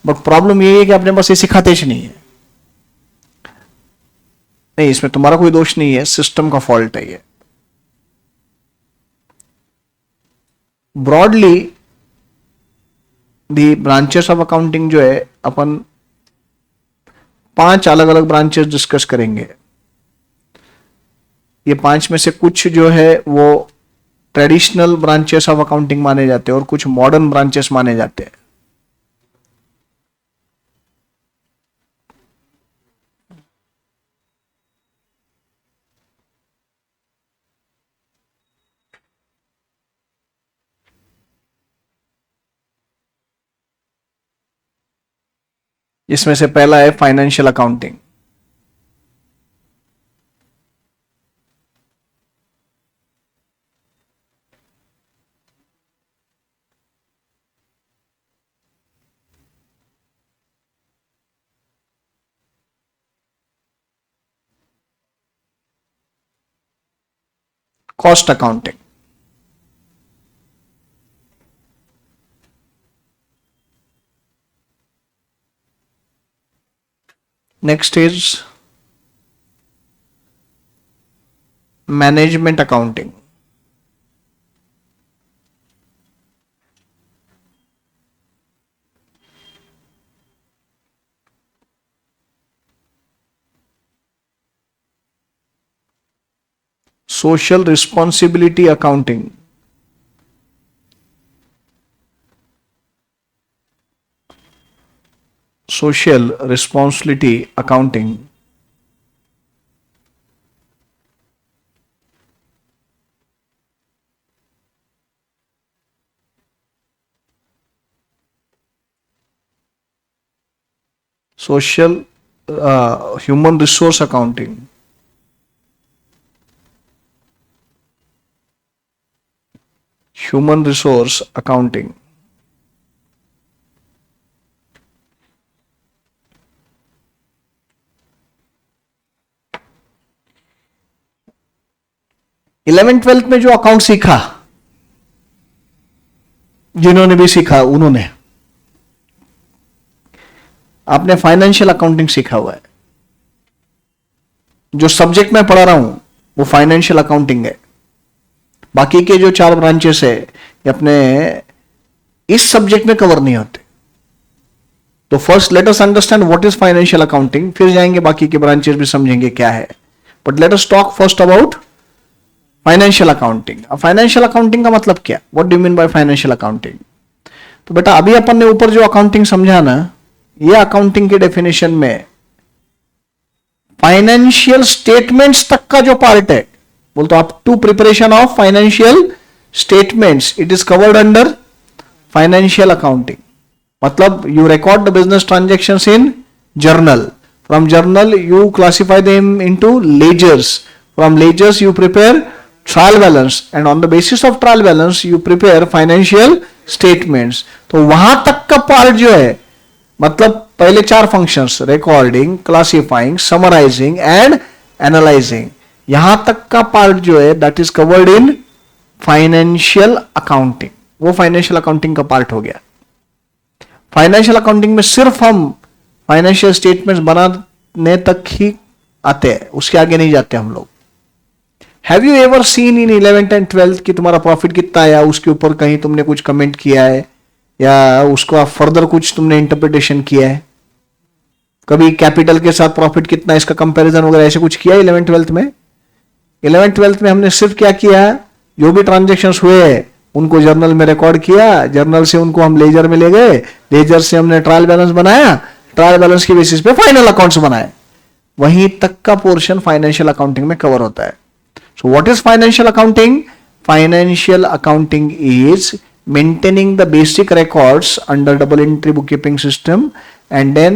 बट प्रॉब्लम ये है कि अपने पास ये सिखाते ही नहीं है। नहीं, इसमें तुम्हारा कोई दोष नहीं है, सिस्टम का फॉल्ट है ये। Broadly the branches of accounting जो है, अपन 5 अलग अलग ब्रांचेस डिस्कस करेंगे। ये 5 में से कुछ जो है वो ट्रेडिशनल ब्रांचेस ऑफ अकाउंटिंग माने जाते हैं और कुछ मॉडर्न ब्रांचेस माने जाते हैं। इसमें से पहला है financial accounting. Cost accounting. Next is management accounting. Social responsibility accounting. Social responsibility accounting. Social human resource accounting, human resource accounting. Eleventh twelfth में जो अकाउंट सीखा, जिन्होंने भी सीखा उन्होंने, आपने फाइनेंशियल अकाउंटिंग सीखा हुआ है। जो सब्जेक्ट मैं पढ़ा रहा हूं वो फाइनेंशियल अकाउंटिंग है। बाकी के जो 4 ब्रांचेस है ये अपने इस सब्जेक्ट में कवर नहीं होते। तो first let us understand what is financial accounting, फिर जाएंगे बाकी के ब्रांचेस भी समझेंगे क्या है। But let us talk first about financial accounting. अब फाइनेंशियल अकाउंटिंग का मतलब क्या, what do you mean by financial accounting? तो बेटा अभी अपन ने ऊपर जो अकाउंटिंग समझा ना, ये अकाउंटिंग के डेफिनेशन में फाइनेंशियल स्टेटमेंट्स तक का जो पार्ट है, बोलते up to preparation of financial statements, it is covered under financial accounting. मतलब you record the business transactions in journal, from journal you classify them into ledgers, from ledgers you prepare trial balance, and on the basis of trial balance you prepare financial statements. तो वहां तक का part जो है, मतलब पहले 4 functions, recording, classifying, summarising and analysing, यहां तक का पार्ट जो है that is covered in financial accounting. वो फाइनेंशियल अकाउंटिंग का पार्ट हो गया। फाइनेंशियल अकाउंटिंग में सिर्फ हम फाइनेंशियल स्टेटमेंट्स बनाने तक ही आते हैं, उसके आगे नहीं जाते हम लोग। Have you ever seen in 11th and 12th कि तुम्हारा प्रॉफिट कितना आया, उसके ऊपर कहीं तुमने कुछ कमेंट किया है या उसको फर्दर कुछ तुमने इंटरप्रिटेशन किया है? कभी कैपिटल के साथ प्रॉफिट कितना, इसका कंपैरिजन वगैरह ऐसे कुछ किया 11th 12th में? 11th 12th में हमने सिर्फ क्या किया, जो भी ट्रांजेक्शन्स हुए उनको जर्नल में रिकॉर्ड किया, जर्नल से उनको हम लेजर में ले गए, लेजर से हमने ट्रायल बैलेंस बनाया, ट्रायल बैलेंस की बेसिस पे फाइनल अकाउंट्स बनाए। वहीं तक का पोर्शन फाइनेंशियल अकाउंटिंग में कवर होता है। सो what is financial accounting? Financial accounting is maintaining the basic records under double entry bookkeeping system and then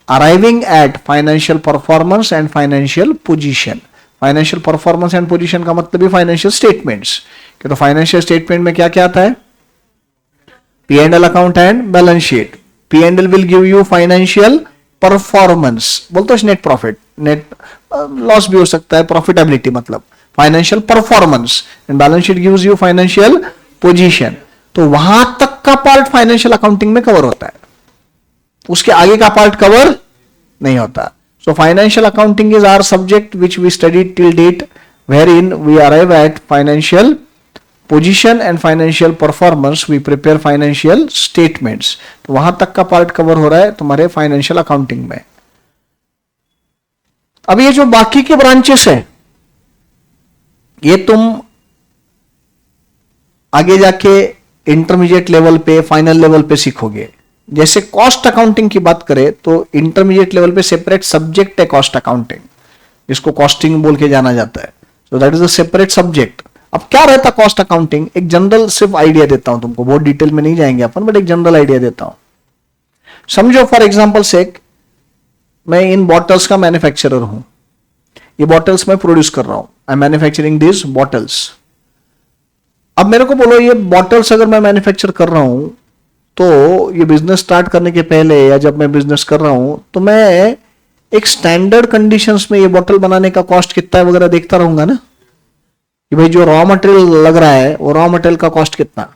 arriving at financial performance and financial position. Financial performance and position का मतलब भी financial statements। कि तो financial statement में क्या क्या आता है? P&L account and balance sheet. P&L will give you financial performance, बोलते हो net profit, net loss भी हो सकता है, profitability मतलब financial performance, and balance sheet gives you financial position। तो वहां तक का पार्ट फाइनेंशियल अकाउंटिंग में कवर होता है, उसके आगे का पार्ट कवर नहीं होता। So financial accounting is our subject which we studied till date, wherein we arrive at financial position and financial performance, we prepare financial statements. तो वहां तक का पार्ट कवर हो रहा है तुम्हारे फाइनेंशियल अकाउंटिंग में। अब ये जो बाकी के ब्रांचेस है, ये तुम आगे जाके इंटरमीडिएट लेवल पे, फाइनल लेवल पे सीखोगे। जैसे कॉस्ट अकाउंटिंग की बात करें तो इंटरमीडिएट लेवल पे सेपरेट सब्जेक्ट है कॉस्ट अकाउंटिंग, जिसको कॉस्टिंग बोल के जाना जाता है। So that is a separate subject. अब क्या रहता कॉस्ट अकाउंटिंग, एक जनरल सिर्फ आइडिया देता हूं तुमको, बहुत डिटेल में नहीं जाएंगे अपन, बट एक जनरल आइडिया देता हूं। समझो फॉर एग्जाम्पल सेक, मैं इन बॉटल्स का मैन्युफैक्चरर हूं, ये बॉटल्स मैं प्रोड्यूस कर रहा हूं, I am manufacturing this bottles. अब मेरे को बोलो ये बॉटल्स अगर मैं मैन्युफैक्चर कर रहा हूं, तो ये बिजनेस स्टार्ट करने के पहले या जब मैं बिजनेस कर रहा हूं, तो मैं एक स्टैंडर्ड कंडीशंस में ये बॉटल बनाने का कॉस्ट कितना है वगैरह देखता रहूंगा ना, कि भाई जो रॉ मटेरियल लग रहा है वो रॉ मटेरियल का कॉस्ट कितना,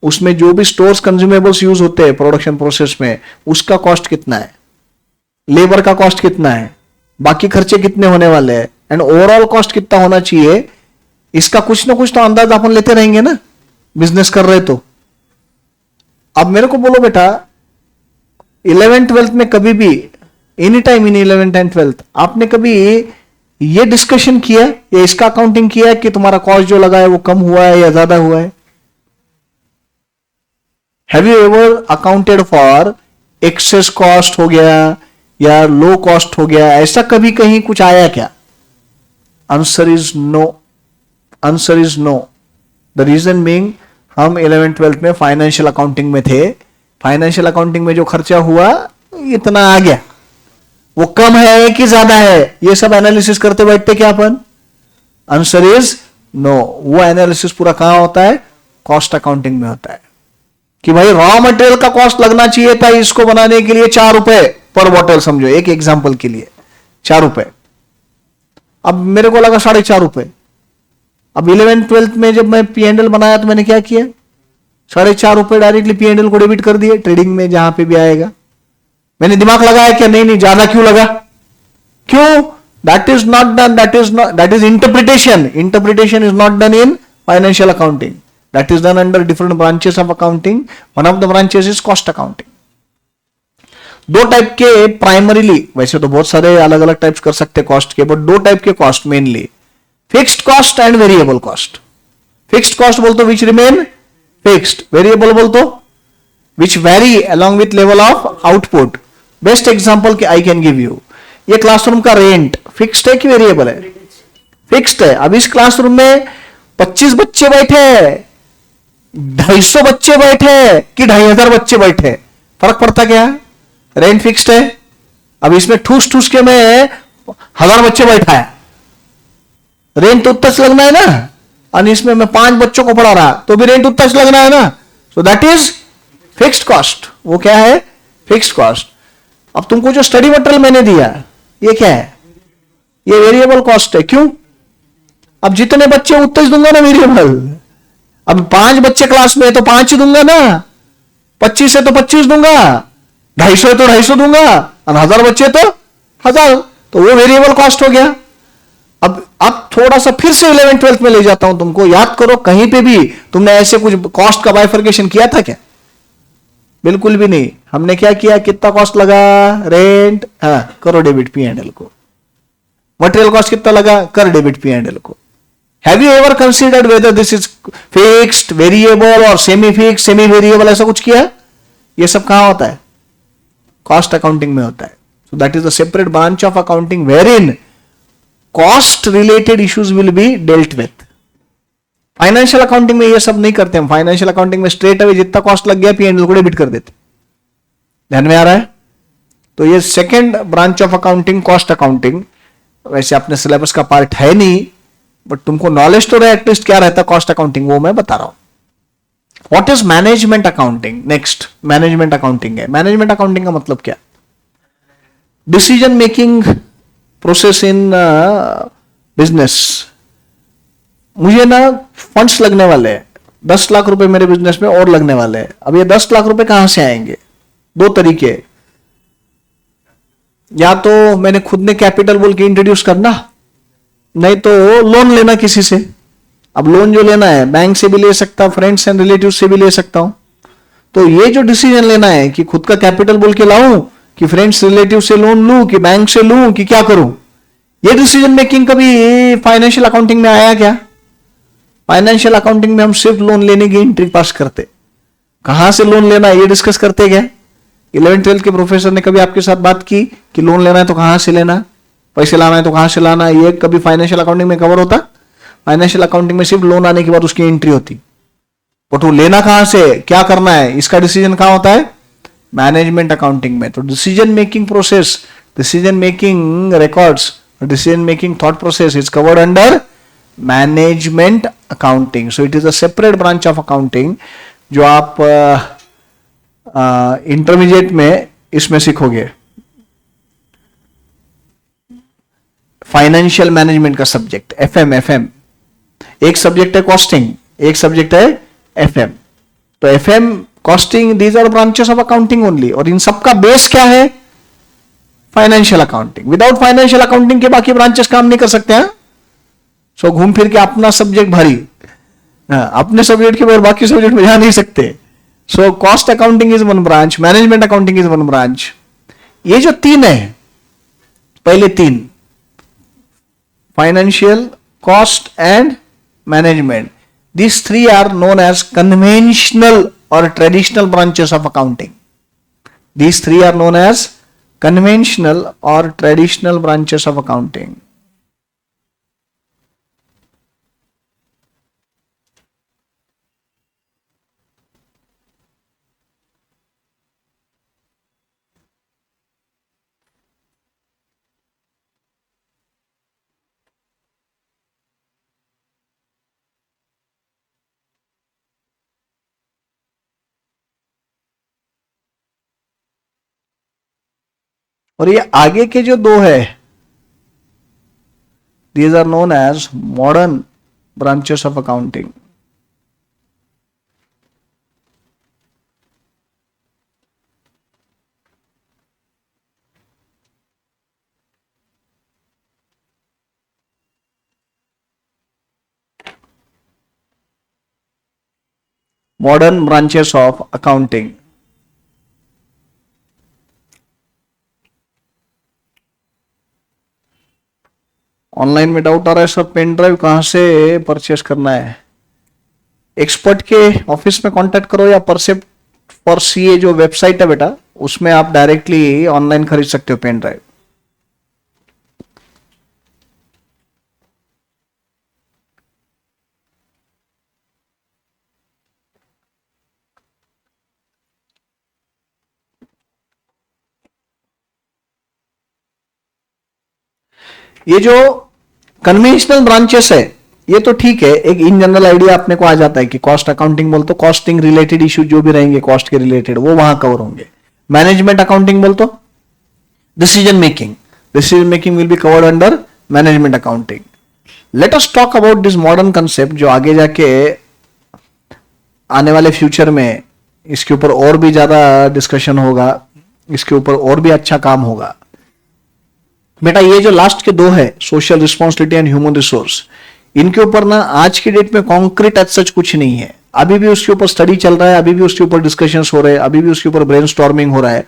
उसमें जो भी स्टोर्स कंज्यूमेबल्स यूज होते हैं प्रोडक्शन प्रोसेस में उसका कॉस्ट कितना है, लेबर का कॉस्ट कितना है, बाकी खर्चे कितने होने वाले हैं, एंड ओवरऑल कॉस्ट कितना होना चाहिए, इसका कुछ ना कुछ तो अंदाज अपन लेते रहेंगे ना बिजनेस कर रहे तो। अब मेरे को बोलो बेटा 11th 12th में कभी भी, any time in 11th and 12th, आपने कभी ये डिस्कशन किया या इसका अकाउंटिंग किया कि तुम्हारा कॉस्ट जो लगा है वो कम हुआ है या ज्यादा हुआ है? Have you ever accounted for excess cost हो गया या लो कॉस्ट हो गया, ऐसा कभी कहीं कुछ आया क्या? Answer is no. Answer is no. The reason being हम 11th 12th में फाइनेंशियल अकाउंटिंग में थे, फाइनेंशियल अकाउंटिंग में जो खर्चा हुआ इतना आ गया, वो कम है कि ज्यादा है, ये सब एनालिसिस करते बैठते क्या अपन? Answer is no. वो एनालिसिस पूरा कहां होता है? कॉस्ट अकाउंटिंग में होता है कि भाई रॉ मटेरियल का कॉस्ट लगना चाहिए था इसको बनाने के लिए 4 रुपए पर बॉटल, समझो एक एग्जांपल के लिए 4 रुपए, अब मेरे को लगा 4.5 रुपए। अब 11th-12th में जब मैं P&L बनाया तो मैंने क्या किया? 4.5 रुपए डायरेक्टली P&L को डेबिट कर दिए, ट्रेडिंग में जहां पे भी आएगा। मैंने दिमाग लगाया क्या? नहीं नहीं, ज्यादा क्यों लगा? क्यों? That is not done, that is interpretation. Interpretation is not done in financial accounting, that is done under different branches of accounting. One of the branches is cost accounting. दो टाइप के प्राइमरीली, वैसे तो बहुत सारे अलग अलग types कर सकते हैं कॉस्ट के, बट दो टाइप के cost mainly, fixed cost and variable cost. Fixed cost बोल तो विच रिमेन फिक्स्ड, वेरिएबल बोल तो which very along with level of output. Best example I can give you, ये क्लासरूम का रेंट फिक्स्ड है कि वेरिएबल है? फिक्स्ड है। अब इस क्लासरूम में 25 बच्चे बैठे हैं, 250 बच्चे बैठे हैं कि 2500 बच्चे बैठे, फर्क पड़ता क्या? रेंट फिक्स्ड है। अब इसमें ठूस ठूस के में 1000 बच्चे बैठा है, रेंट तो उतना लगना है ना, और इसमें मैं 5 बच्चों को पढ़ा रहा तो भी रेंट उतना लगना है ना। So that is fixed cost. वो क्या है? Fixed cost. अब तुमको जो स्टडी मटेरियल मैंने दिया, ये क्या है? ये वेरिएबल कॉस्ट है। क्यों? अब जितने बच्चे उतने ही दूंगा ना वेरिएबल। अब 5 बच्चे क्लास में है तो 5 ही दूंगा ना, 25 है तो 25 दूंगा, 250 है तो 250 दूंगा, और 1000 बच्चे तो 1000, तो वो वेरिएबल कॉस्ट हो गया। अब थोड़ा सा फिर से 11th-12th में ले जाता हूं तुमको, याद करो कहीं पे भी तुमने ऐसे कुछ कॉस्ट का बाइफर्केशन किया था क्या? बिल्कुल भी नहीं। हमने क्या किया? कितना कॉस्ट लगा? रेंट, हाँ करो डेबिट P&L को। मटेरियल कॉस्ट कितना लगा? कर डेबिट P&L को। Have you ever considered whether this is fixed, variable और सेमी फिक्स, सेमी वेरिएबल, ऐसा कुछ किया? ये सब कहां होता है? कॉस्ट अकाउंटिंग में होता है। So that is a separate branch of accounting wherein cost related issues will be dealt with. Financial accounting में ये सब नहीं करते हम। फाइनेंशियल अकाउंटिंग में स्ट्रेट अवे जितना कॉस्ट लग गया P&L को डेबिट कर देते। ध्यान में आ रहा है? तो ये second branch of accounting, cost accounting. वैसे अपने सिलेबस का पार्ट है नहीं, बट तुमको नॉलेज तो रहे एटलीस्ट क्या रहता है कॉस्ट अकाउंटिंग, वो मैं बता रहा हूं। What is management accounting? Next management accounting है। मैनेजमेंट अकाउंटिंग का मतलब क्या? Decision making process in business. मुझे ना फंड्स लगने वाले हैं, 10 लाख रुपए मेरे बिजनेस में और लगने वाले हैं। अब ये 10 लाख रुपए कहां से आएंगे? दो तरीके, या तो मैंने खुद ने कैपिटल बोल के इंट्रोड्यूस करना, नहीं तो लोन लेना किसी से। अब लोन जो लेना है बैंक से भी ले सकता हूं, फ्रेंड्स एंड रिलेटिव से भी ले सकता हूं। तो ये जो डिसीजन लेना है कि खुद का कैपिटल बोल के लाऊं, कि फ्रेंड्स रिलेटिव से लोन लूं, कि बैंक से लूं, कि क्या करूं, ये डिसीजन मेकिंग कभी फाइनेंशियल अकाउंटिंग में आया क्या? फाइनेंशियल अकाउंटिंग में हम सिर्फ लोन लेने की एंट्री पास करते, कहां से लोन लेना है ये डिस्कस करते क्या? 11th-12th के प्रोफेसर ने कभी आपके साथ बात की कि लोन लेना है तो कहां से लेना, पैसे लाना है तो कहां से लाना? ये कभी फाइनेंशियल अकाउंटिंग में कवर होता? फाइनेंशियल अकाउंटिंग में सिर्फ लोन आने के बाद उसकी एंट्री होती, बट वो लेना कहां से, क्या करना है, इसका डिसीजन कहां होता है? मैनेजमेंट अकाउंटिंग में। तो decision making process, decision making records, decision making thought process is covered under management accounting. So it is a separate branch of accounting जो आप इंटरमीडिएट में इसमें सीखोगे। फाइनेंशियल मैनेजमेंट का सब्जेक्ट एफएम एक सब्जेक्ट है, कॉस्टिंग एक सब्जेक्ट है एफएम। तो FM, costing, these are branches of accounting only, और इन सबका बेस क्या है? Financial accounting. Without financial accounting के बाकी ब्रांचेस काम नहीं कर सकते हैं। सो घूम फिर के अपना सब्जेक्ट भारी, अपने सब्जेक्ट के बाद बाकी सब्जेक्ट में जा नहीं सकते। So cost accounting is one branch, management accounting is one branch. ये जो तीन है, पहले तीन, financial, cost and management, these three are known as conventional or traditional branches of accounting. These three are known as conventional or traditional branches of accounting. और ये आगे के जो दो है, these are known as modern branches of accounting. Modern branches of accounting. Online में doubt आ रहा है सर, पेन ड्राइव कहां से परचेस करना है? एक्सपर्ट के ऑफिस में कांटेक्ट करो या परसेप्ट फॉर सीए जो वेबसाइट है बेटा, उसमें आप डायरेक्टली ऑनलाइन खरीद सकते हो पेन ड्राइव। ये जो कन्वेंशनल ब्रांचेस है ये तो ठीक है, एक इन जनरल आइडिया अपने को आ जाता है कि कॉस्ट अकाउंटिंग बोल तो कॉस्टिंग रिलेटेड इश्यू जो भी रहेंगे कॉस्ट के रिलेटेड वो वहां कवर होंगे। मैनेजमेंट अकाउंटिंग बोल तो decision making will be covered under management accounting. Late us talk about this modern concept जो आगे जाके आने वाले फ्यूचर में इसके ऊपर और भी ज्यादा डिस्कशन होगा, इसके ऊपर और भी अच्छा काम होगा। बेटा ये जो लास्ट के दो है social responsibility and human resource, इनके ऊपर ना आज की डेट में कॉन्क्रीट एज सच कुछ नहीं है। अभी भी उसके ऊपर स्टडी चल रहा है, अभी भी उसके ऊपर डिस्कशंस हो रहे हैं, अभी भी उसके ऊपर ब्रेनस्टॉर्मिंग हो रहा है।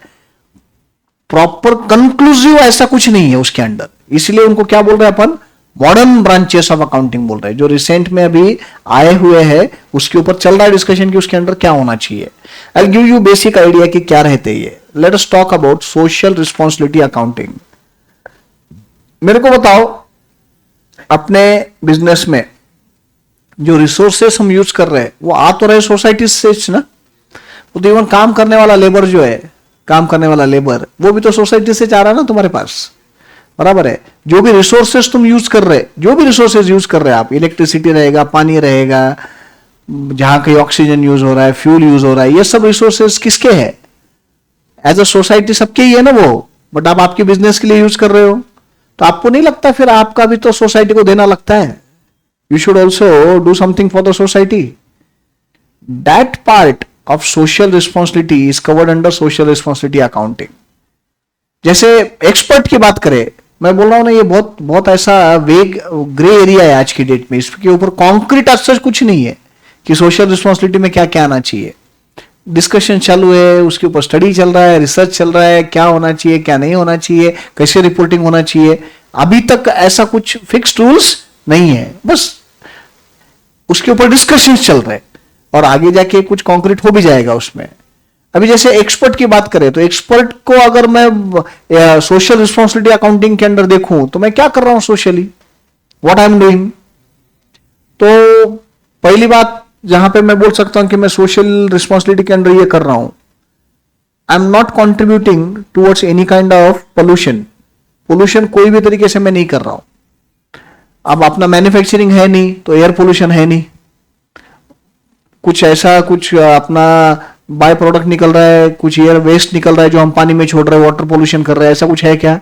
प्रॉपर कंक्लूसिव ऐसा कुछ नहीं है उसके अंदर, इसलिए उनको क्या बोल रहे हैं अपन, मॉडर्न ब्रांचेस ऑफ अकाउंटिंग बोल रहे हैं। जो रिसेंट में अभी आए हुए हैं उसके ऊपर चल रहा है डिस्कशन कि उसके अंदर क्या होना चाहिए। I give you basic idea कि क्या रहते हैं ये। Late us talk about social responsibility accounting. मेरे को बताओ अपने बिजनेस में जो रिसोर्सेस हम यूज कर रहे हैं वो आ तो रहे सोसाइटी से ना, वो तो इवन काम करने वाला लेबर जो है, काम करने वाला लेबर वो भी तो सोसाइटी से जा रहा है ना तुम्हारे पास, बराबर है। जो भी रिसोर्सेस तुम यूज कर रहे, जो भी रिसोर्सेज यूज कर रहे हैं आप, इलेक्ट्रिसिटी रहेगा, पानी रहेगा, जहां कहीं ऑक्सीजन यूज हो रहा है, फ्यूल यूज हो रहा है, ये सब रिसोर्सेज किसके है? एज अ सोसाइटी सबके ही है ना वो, बट आप आपके बिजनेस के लिए यूज कर रहे हो, तो आपको नहीं लगता फिर आपका भी तो सोसाइटी को देना लगता है? You should also do something for the society. That part of social responsibility is covered under social responsibility accounting. जैसे एक्सपर्ट की बात करें, मैं बोल रहा हूं ना ये बहुत बहुत ऐसा वेग ग्रे एरिया है आज की डेट में, इसके ऊपर कॉन्क्रीट असर कुछ नहीं है कि सोशल रिस्पॉन्सिबिलिटी में क्या क्या आना चाहिए। डिस्कशन चालू है, उसके ऊपर स्टडी चल रहा है, रिसर्च चल रहा है, क्या होना चाहिए क्या नहीं होना चाहिए, कैसे रिपोर्टिंग होना चाहिए। अभी तक ऐसा कुछ फिक्स्ड रूल्स नहीं है, बस उसके ऊपर डिस्कशन चल रहे हैं और आगे जाके कुछ कॉन्क्रीट हो भी जाएगा उसमें। अभी जैसे एक्सपर्ट की बात करें तो एक्सपर्ट को अगर मैं सोशल रिस्पॉन्सिबिलिटी अकाउंटिंग के अंदर देखूं तो मैं क्या कर रहा हूं socially, what I am doing. तो पहली बात जहां पे मैं बोल सकता हूं कि मैं सोशल रिस्पॉन्सिबिलिटी के अंदर ये कर रहा हूं, I am not contributing towards any kind of pollution. Pollution कोई भी तरीके से मैं नहीं कर रहा हूं। अब अपना मैन्युफैक्चरिंग है नहीं तो एयर पोल्यूशन है नहीं, कुछ ऐसा कुछ अपना बाय प्रोडक्ट निकल रहा है, कुछ एयर वेस्ट निकल रहा है जो हम पानी में छोड़ रहे हैं, वाटर पोल्यूशन कर रहे हैं, ऐसा कुछ है क्या?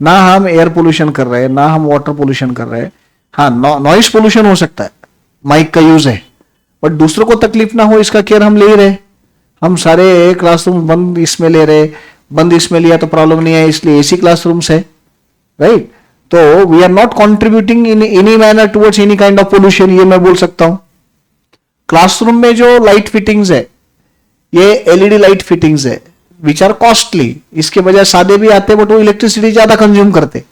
ना हम एयर पोल्यूशन कर रहे हैं ना हम वाटर पोल्यूशन कर रहे हैं। हाँ, नॉइस पोल्यूशन हो सकता है, माइक का यूज है, बट दूसरों को तकलीफ ना हो इसका केयर हम ले ही रहे। हम सारे क्लासरूम बंद इसमें ले रहे, बंद इसमें लिया तो प्रॉब्लम नहीं है इसलिए एसी क्लासरूम्स है, राइट। तो we are not contributing in any manner towards any kind of pollution, ये मैं बोल सकता हूं। क्लासरूम में जो लाइट फिटिंग्स है ये एलईडी लाइट फिटिंग्स है विच आर कॉस्टली, इसके बजाय सादे भी आते बट वो इलेक्ट्रिसिटी ज्यादा कंज्यूम करते,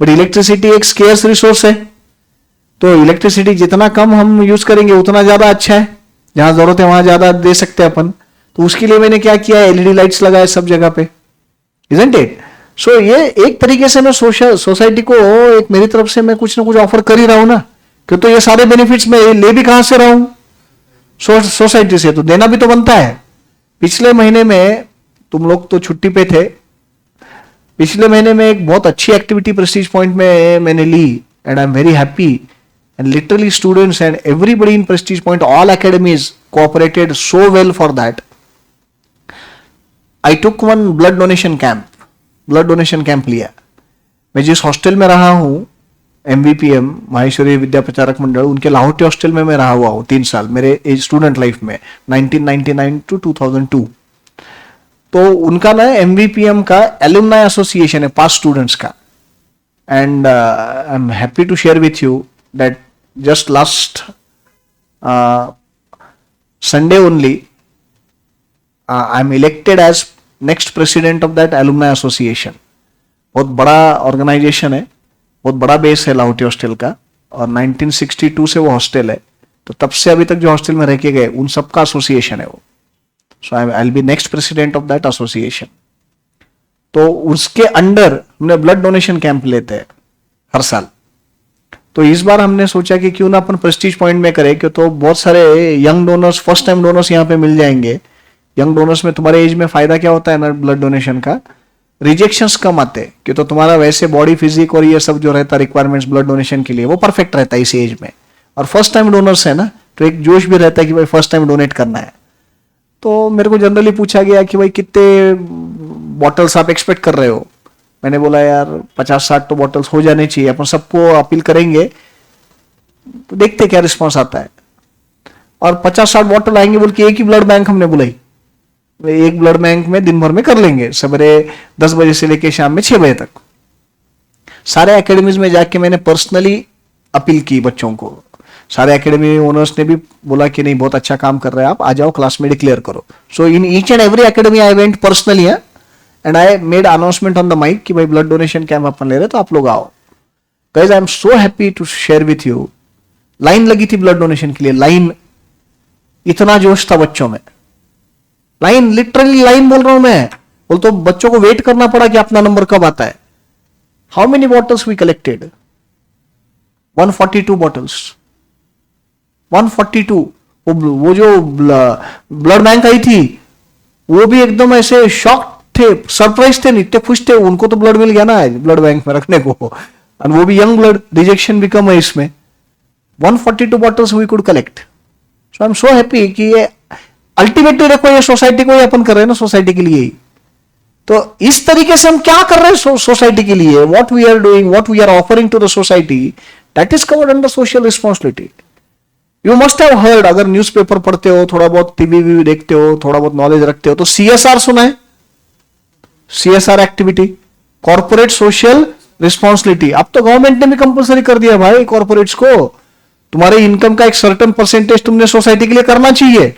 बट इलेक्ट्रिसिटी एक स्केर्स रिसोर्स है, तो इलेक्ट्रिसिटी जितना कम हम यूज करेंगे उतना ज्यादा अच्छा है, जहां जरूरत है वहां ज्यादा दे सकते हैं अपन। तो उसके लिए मैंने क्या किया, एलईडी लाइट्स लगाए सब जगह पे, इजंट इट। सो ये एक तरीके से मैं सोसाइटी को एक मेरी तरफ से मैं कुछ ना कुछ ऑफर कर ही रहा हूं ना, क्यों तो ये सारे बेनिफिट्स मैं ले भी कहां से रहा हूं, सोसाइटी से, तो देना भी तो बनता है। पिछले महीने में तुम लोग तो छुट्टी पे थे, पिछले महीने में एक बहुत अच्छी एक्टिविटी प्रेस्टीज पॉइंट में मैंने ली and I am very happy and literally students and everybody in Prestige Point all academies cooperated so well for that. I took one blood donation camp. Blood donation camp लिया। मैं जिस hostel में रहा हूं, MVPM Maheshwari विद्या प्रचारक मंडल, उनके Lahoti hostel में मैं रहा हुआ हूं 3 साल मेरे स्टूडेंट लाइफ में, 1999 टू 2002। तो उनका ना MVPM का एलुमनाई एसोसिएशन है पास स्टूडेंट्स का, and I am happy to share with you that just last Sunday only, I am elected as next president of that alumni association। बहुत बड़ा ऑर्गेनाइजेशन है, बहुत बड़ा बेस है लाहौटी हॉस्टल का, और 1962 से वो हॉस्टल है, तो तब से अभी तक जो हॉस्टल में रह के गए उन सबका एसोसिएशन है वो। So I will be next president of that association. तो उसके अंडर हमने ब्लड डोनेशन कैंप लेते हैं हर साल। तो इस बार हमने सोचा कि क्यों ना अपन प्रेस्टीज पॉइंट में करें, क्यों तो बहुत सारे young donors, first time donors यहाँ पे मिल जाएंगे। यंग डोनर्स में तुम्हारे एज में फायदा क्या होता है ना ब्लड डोनेशन का, रिजेक्शंस कम आते, कि तो तुम्हारा वैसे बॉडी फिजिक और ये सब जो रहता रिक्वायरमेंट्स ब्लड डोनेशन के लिए वो परफेक्ट रहता है इस एज में, और फर्स्ट टाइम डोनर्स है ना, तो एक जोश भी रहता है कि भाई फर्स्ट टाइम डोनेट करना है। तो मेरे को जनरली पूछा गया कि भाई कितने बॉटल्स आप एक्सपेक्ट कर रहे हो। मैंने बोला यार 50-60 तो बॉटल्स हो जाने चाहिए, अपन सबको अपील करेंगे तो देखते क्या रिस्पॉन्स आता है। और 50-60 बॉटल आएंगे बोल के एक ही ब्लड बैंक हमने बुलाई, एक ब्लड बैंक में दिन भर में कर लेंगे, सवेरे 10 बजे से लेके शाम में 6 बजे तक। सारे एकेडमीज में जाके मैंने पर्सनली अपील की बच्चों को, सारे एकेडमी ओनर्स ने भी बोला कि नहीं बहुत अच्छा काम कर रहे हैं आप, आ जाओ क्लास में डिक्लेयर करो। So in each and every academy I went personally and I made announcement on the mic कि भाई ब्लड डोनेशन कैंप अपन ले रहे तो आप लोग आओ। Guys I am so happy to share with you, line लगी थी ब्लड डोनेशन के लिए, लाइन, इतना जोश था बच्चों में, लाइन, लिटरली लाइन बोल रहा हूं मैं, बोल तो बच्चों को वेट करना पड़ा कि अपना नंबर कब आता है। How many bottles we collected? 142 bottles, 142। वो जो ब्लड बैंक आई थी वो भी एकदम ऐसे शॉक थे, सरप्राइज थे, इतने खुश थे, उनको तो ब्लड मिल गया ना ब्लड बैंक में रखने को, और वो भी यंग ब्लड, रिजेक्शन भी कम है इसमें। 142 bottles we could collect. So I am so happy कि ये अल्टीमेटली देखो ये सोसाइटी को ही अपन कर रहे हैं ना, सोसाइटी के लिए ही। तो इस तरीके से हम क्या कर रहे हैं सोसाइटी के लिए, what we are doing, what we are offering to the society, that is covered under social responsibility. You must have heard, अगर न्यूज़पेपर पढ़ते हो, थोड़ा बहुत टीवी देखते हो, थोड़ा बहुत नॉलेज रखते हो, तो CSR सुना है? CSR activity, corporate social responsibility. अब तो गवर्नमेंट ने भी कंपलसरी कर दिया भाई कॉर्पोरेट्स को, तुम्हारे इनकम का एक सर्टेन परसेंटेज तुमने सोसाइटी के लिए करना चाहिए।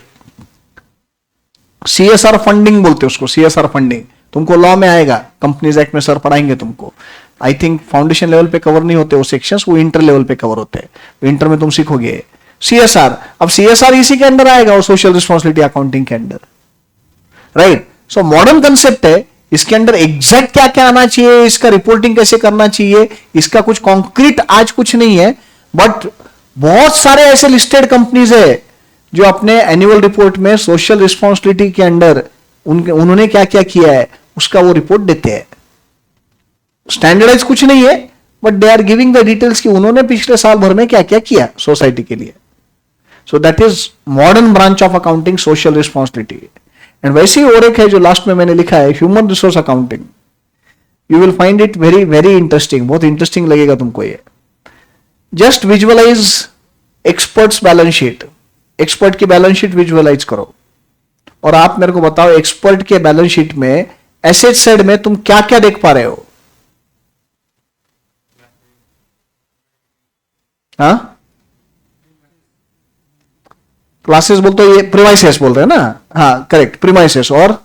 CSR फंडिंग बोलते हैं उसको, CSR फंडिंग तुमको लॉ में आएगा, कंपनीज एक्ट में सर पढ़ाएंगे तुमको। आई थिंक फाउंडेशन लेवल पे कवर नहीं होते वो सेक्शंस, वो इंटर लेवल पे कवर होते हैं, इंटर में तुम सीखोगे CSR। अब CSR इसी के अंदर आएगा, वो सोशल रिस्पॉन्सिबिलिटी अकाउंटिंग के अंदर, राइट। सो मॉडर्न कंसेप्ट है, इसके अंदर एग्जैक्ट क्या क्या आना चाहिए, इसका रिपोर्टिंग कैसे करना चाहिए, इसका कुछ कॉन्क्रीट आज कुछ नहीं है, बट बहुत सारे ऐसे लिस्टेड कंपनीज है जो अपने एनुअल रिपोर्ट में सोशल रिस्पॉन्सिबिलिटी के अंडर उन्होंने क्या क्या किया है उसका वो रिपोर्ट देते हैं। स्टैंडर्डाइज कुछ नहीं है, but they are giving the details कि उन्होंने पिछले साल भर में क्या क्या किया सोसाइटी के लिए। सो that is modern branch of accounting, social responsibility. And वैसे ही और एक है जो लास्ट में मैंने लिखा है, human resource accounting. You will find it very very interesting, बहुत इंटरेस्टिंग लगेगा तुमको ये। Just visualise experts balance sheet, expert की बैलेंस शीट विजुअलाइज करो, और आप मेरे को बताओ एक्सपर्ट के बैलेंस शीट में एसेट साइड में तुम क्या क्या देख पा रहे हो? हाँ, क्लासेस बोलते हो, ये प्रीमाइसेस बोल रहे हैं ना, हाँ करेक्ट, प्रीमाइसेस। और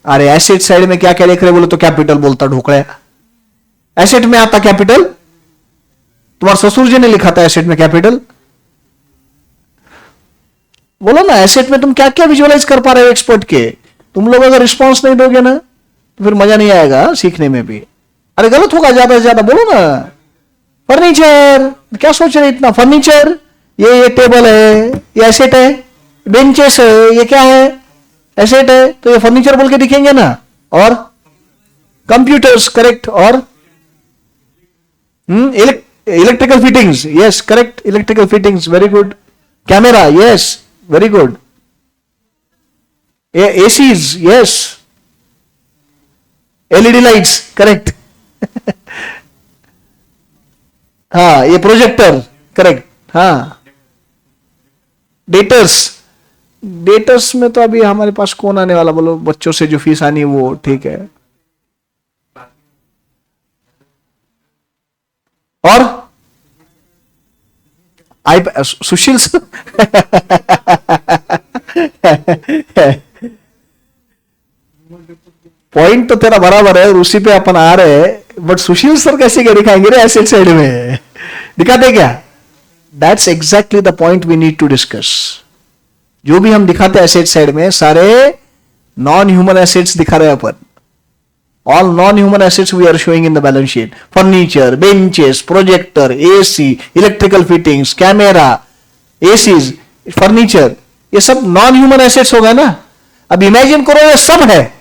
अरे एसेट साइड में क्या क्या देख रहे बोले तो कैपिटल बोलता ढोकड़ा, एसेट में आता कैपिटल, तुम्हारे ससुर जी ने लिखा था एसेट में कैपिटल। बोलो ना एसेट में तुम क्या क्या विजुअलाइज कर पा रहे हो एक्सपर्ट के। तुम लोग अगर रिस्पॉन्स नहीं दोगे ना तो फिर मजा नहीं आएगा सीखने में भी। अरे गलत होगा ज्यादा से ज्यादा, बोलो ना। फर्नीचर, क्या सोच रहे इतना, फर्नीचर ये टेबल है, ये एसेट है, बेंचेस है, ये क्या है, एसेट है, तो ये फर्नीचर बोल के दिखेंगे ना। और कंप्यूटर्स, करेक्ट। और electrical fittings, yes correct, electrical fittings, very good. Camera, yes very good. ACs, yes, LED lights, correct. हाँ, ये प्रोजेक्टर, करेक्ट। हाँ, डेटर्स, डेटर्स में तो अभी हमारे पास कौन आने वाला, बोलो बच्चों से जो फीस आनी है वो, ठीक है। और आई सुशील सर पॉइंट तो तेरा बराबर है और उसी पे अपन आ रहे हैं, बट सुशील सर कैसे क्या दिखाएंगे रे एसेट साइड में, दिखाते क्या? That's exactly the point we need to discuss. जो भी हम दिखाते हैं एसेट साइड में, सारे नॉन ह्यूमन एसेट्स दिखा रहे हैं अपन। All non human assets we are showing in the balance sheet. Furniture, benches, projector, AC, electrical fittings, camera, ACs, furniture, ये सब नॉन ह्यूमन एसेट्स हो गए ना। अब इमेजिन करो ये सब है,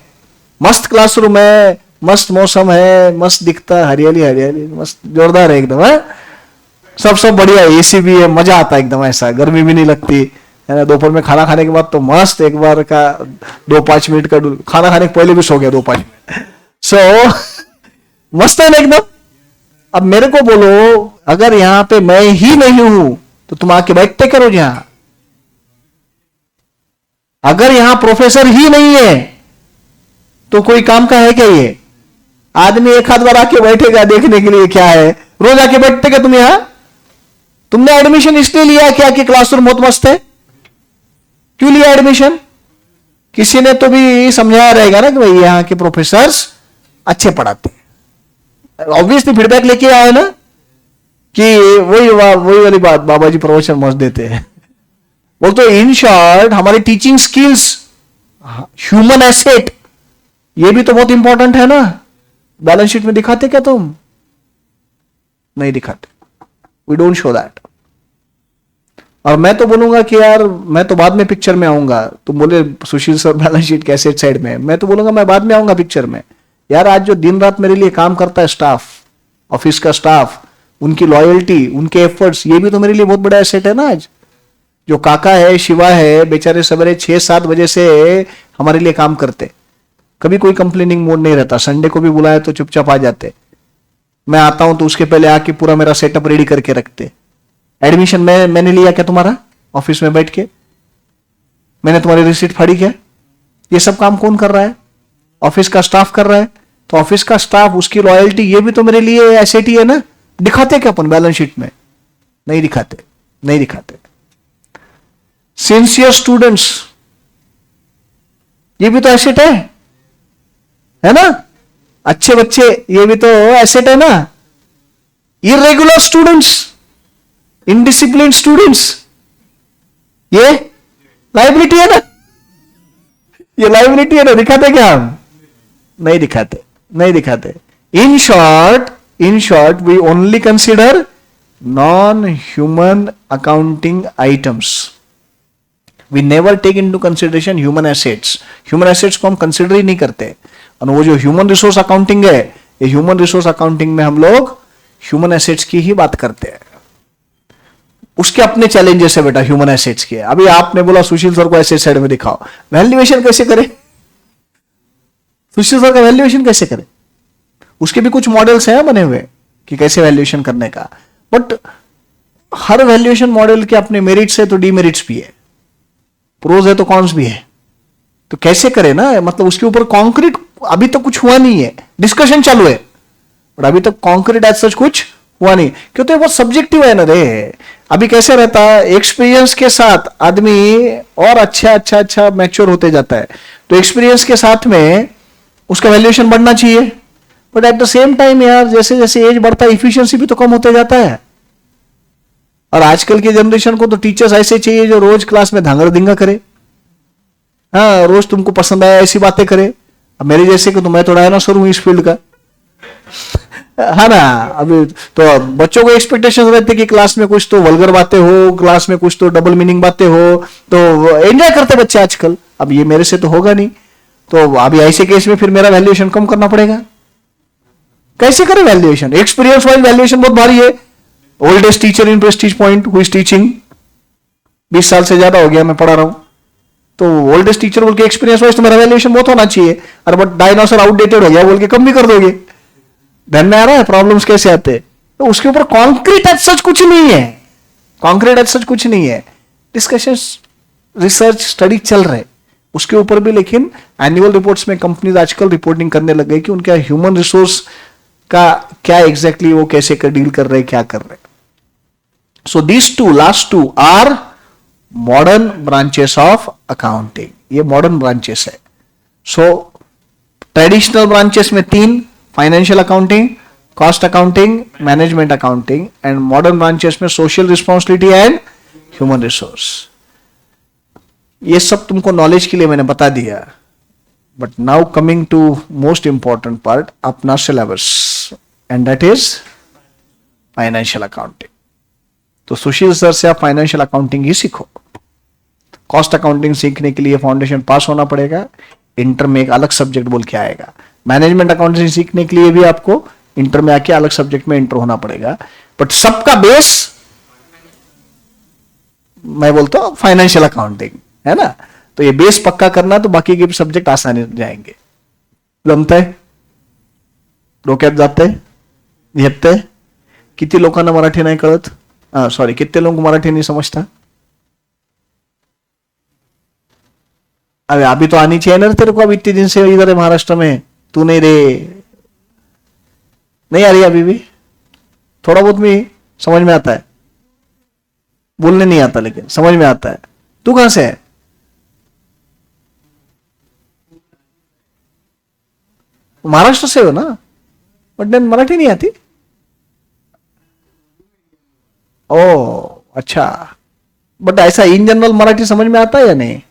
मस्त क्लासरूम है, मस्त मौसम है, मस्त दिखता है, हरियाली हरियाली, मस्त जोरदार है एकदम, है सब बढ़िया, एसी भी है, मजा आता है एकदम, ऐसा गर्मी भी नहीं लगती है ना। दोपहर में खाना खाने के बाद तो मस्त एक बार का 2-5 मिनट का, खाना खाने के पहले भी सो गया 2-5 मिनट, सो मस्त है ना एकदम। अब मेरे को बोलो, अगर यहां पे मैं ही नहीं हूं तो तुम आके बैठते करो यहां। अगर यहां प्रोफेसर ही नहीं है तो कोई काम का है क्या ये? आदमी एक आध बार आके बैठेगा देखने के लिए, क्या है, रोज आके बैठते क्या तुम यहां? तुमने एडमिशन इसलिए लिया क्या कि क्लासरूम बहुत मस्त है? क्यों लिया एडमिशन? किसी ने तो भी समझाया रहेगा ना कि भाई यहां के प्रोफेसर्स अच्छे पढ़ाते हैं, ऑब्वियसली फीडबैक लेके आए ना कि वही वाली बात, बाबा जी प्रवचन मस्त देते हैं। वो तो इन शॉर्ट हमारी टीचिंग स्किल्स, ह्यूमन एसेट, ये भी तो बहुत इंपॉर्टेंट है ना। बैलेंस शीट में दिखाते क्या तुम? नहीं दिखाते, वी डोंट शो दैट। और मैं तो बोलूंगा कि यार मैं तो बाद में पिक्चर में आऊंगा। तुम बोले सुशील सर बैलेंस शीट कैसे साइड में, मैं तो बोलूंगा मैं बाद में आऊंगा पिक्चर में। यार आज जो दिन रात मेरे लिए काम करता है स्टाफ, ऑफिस का स्टाफ, उनकी लॉयल्टी, उनके एफर्ट्स, ये भी तो मेरे लिए बहुत बड़ा एसेट है ना। आज जो काका है, शिवा है, बेचारे सवेरे 6-7 बजे से हमारे लिए काम करते, कभी कोई कंप्लेनिंग मोड नहीं रहता। संडे को भी बुलाया तो चुपचाप आ जाते, मैं आता हूं तो उसके पहले आके पूरा मेरा सेटअप रेडी करके रखते। एडमिशन मैंने लिया क्या तुम्हारा ऑफिस में बैठ के? मैंने तुम्हारी रिसीट फाड़ी क्या? ये सब काम कौन कर रहा है? ऑफिस का स्टाफ कर रहा है। तो ऑफिस का स्टाफ, उसकी लॉयल्टी, ये भी तो मेरे लिए एसेट ही है ना। दिखाते क्या अपन बैलेंस शीट में? नहीं दिखाते, नहीं दिखाते। सिंसियर स्टूडेंट्स, ये भी तो एसेट है ना। अच्छे बच्चे, ये भी तो एसेट है ना। इरेगुलर स्टूडेंट्स, इनडिसिप्लिन स्टूडेंट्स, ये लाइबिलिटी है ना। ये लाइबिलिटी है ना। दिखाते क्या हम? नहीं दिखाते, नहीं दिखाते। In short we only consider non human accounting items. We never take into consideration human assets. Human assets को हम कंसिडर ही नहीं करते। और वो जो ह्यूमन रिसोर्स अकाउंटिंग है, ये ह्यूमन रिसोर्स अकाउंटिंग में हम लोग ह्यूमन एसेट्स की ही बात करते हैं। उसके अपने चैलेंजेस है बेटा ह्यूमन एसेट्स के। अभी आपने बोला सुशील सर को एसेट साइड में दिखाओ, वैल्यूएशन कैसे करे? सुशील सर का वैल्यूएशन कैसे करे? उसके भी कुछ मॉडल्स हैं बने हुए कि कैसे वैल्यूएशन करने का, बट हर वैल्यूएशन मॉडल के अपने मेरिट्स है तो डीमेरिट्स भी है, प्रोज है तो कॉन्स भी है। तो कैसे करे ना, मतलब उसके ऊपर कॉन्क्रीट अभी तक कुछ हुआ नहीं है, डिस्कशन चालू है, बट अभी तक कॉन्क्रीट एज सच कुछ हुआ नहीं। क्यों? तो वो सब्जेक्टिव है ना रे। अभी कैसे रहता है, एक्सपीरियंस के साथ आदमी और अच्छा मैच्योर होते जाता है, तो एक्सपीरियंस के साथ में उसका वैल्यूएशन बढ़ना चाहिए। But at the same time यार, जैसे जैसे एज बढ़ता है, इफिशियंसी भी तो कम होते जाता है। और आजकल की जनरेशन को तो टीचर्स ऐसे चाहिए जो रोज क्लास में धांगड़ धिंगा करे, हाँ, रोज तुमको पसंद आया ऐसी बातें करे। अब मेरे जैसे कि तो मैं तो डायनासोर हूं इस फील्ड का, है ना। अभी तो बच्चों को एक्सपेक्टेशन रहते कि क्लास में कुछ तो वल्गर बातें हो, क्लास में कुछ तो डबल मीनिंग बातें हो, तो एंजॉय करते बच्चे आजकल। अब ये मेरे से तो होगा नहीं, तो अभी ऐसे केस में फिर मेरा वैल्यूएशन कम करना पड़ेगा। कैसे करें वैल्यूएशन? एक्सपीरियंस वाइज वैल्यूएशन बहुत भारी है। Oldest teacher in Prestige point who is teaching, 20 साल से ज्यादा हो गया मैं पढ़ा रहा हूं, तो ओल्डेस्ट टीचर बोल के एक्सपीरियंस वाइज तुम्हारा वैल्यूएशन बहुत होना चाहिए। अरे बट डायनासोर आउटडेटेड हो गया बोल के कम भी कर दोगे। ध्यान में आ रहा है प्रॉब्लम्स कैसे आते हैं? तो उसके ऊपर कॉन्क्रीट एज सच कुछ नहीं है, कॉन्क्रीट एज सच कुछ नहीं है। डिस्कशंस, रिसर्च, स्टडी चल रहे उसके ऊपर भी, लेकिन एनुअल रिपोर्ट्स में कंपनीज आजकल रिपोर्टिंग करने लग गई कि उनका ह्यूमन रिसोर्स का क्या एग्जैक्टली वो कैसे डील कर रहे, क्या कर रहे। So these two last two are modern branches of accounting, ये मॉडर्न ब्रांचेस है। सो ट्रेडिशनल ब्रांचेस में 3, financial accounting, cost accounting, management accounting, and modern branches में social responsibility and human resource. ये सब तुमको नॉलेज के लिए मैंने बता दिया। But now coming to most important part, अपना syllabus, and that is financial accounting. तो सुशील सर से आप फाइनेंशियल अकाउंटिंग ही सीखो। कॉस्ट अकाउंटिंग सीखने के लिए फाउंडेशन पास होना पड़ेगा, इंटर में एक अलग सब्जेक्ट बोल के आएगा। मैनेजमेंट अकाउंटिंग सीखने के लिए भी आपको इंटर में आके अलग सब्जेक्ट में इंटर होना पड़ेगा। बट सबका बेस मैं बोलता हूं फाइनेंशियल अकाउंटिंग है ना। तो ये बेस पक्का करना तो बाकी के सब्जेक्ट आसानी हो जाएंगे। जमतंय? डोक्यात जातंय? येतंय? किती लोकांना मराठी नाही कळत? सॉरी, कितने लोगों को मराठी नहीं समझता? अरे अभी तो आनी चाहिए ना तेरे को, अब इतने दिन से इधर है महाराष्ट्र में, तू नहीं रे, नहीं आ रही अभी भी? थोड़ा बहुत भी समझ में आता है, बोलने नहीं आता लेकिन समझ में आता है। तू कहां से है? महाराष्ट्र से हो ना, बट देन मराठी नहीं आती? ओ अच्छा, बट ऐसा इन जनरल मराठी समझ में आता है या नहीं?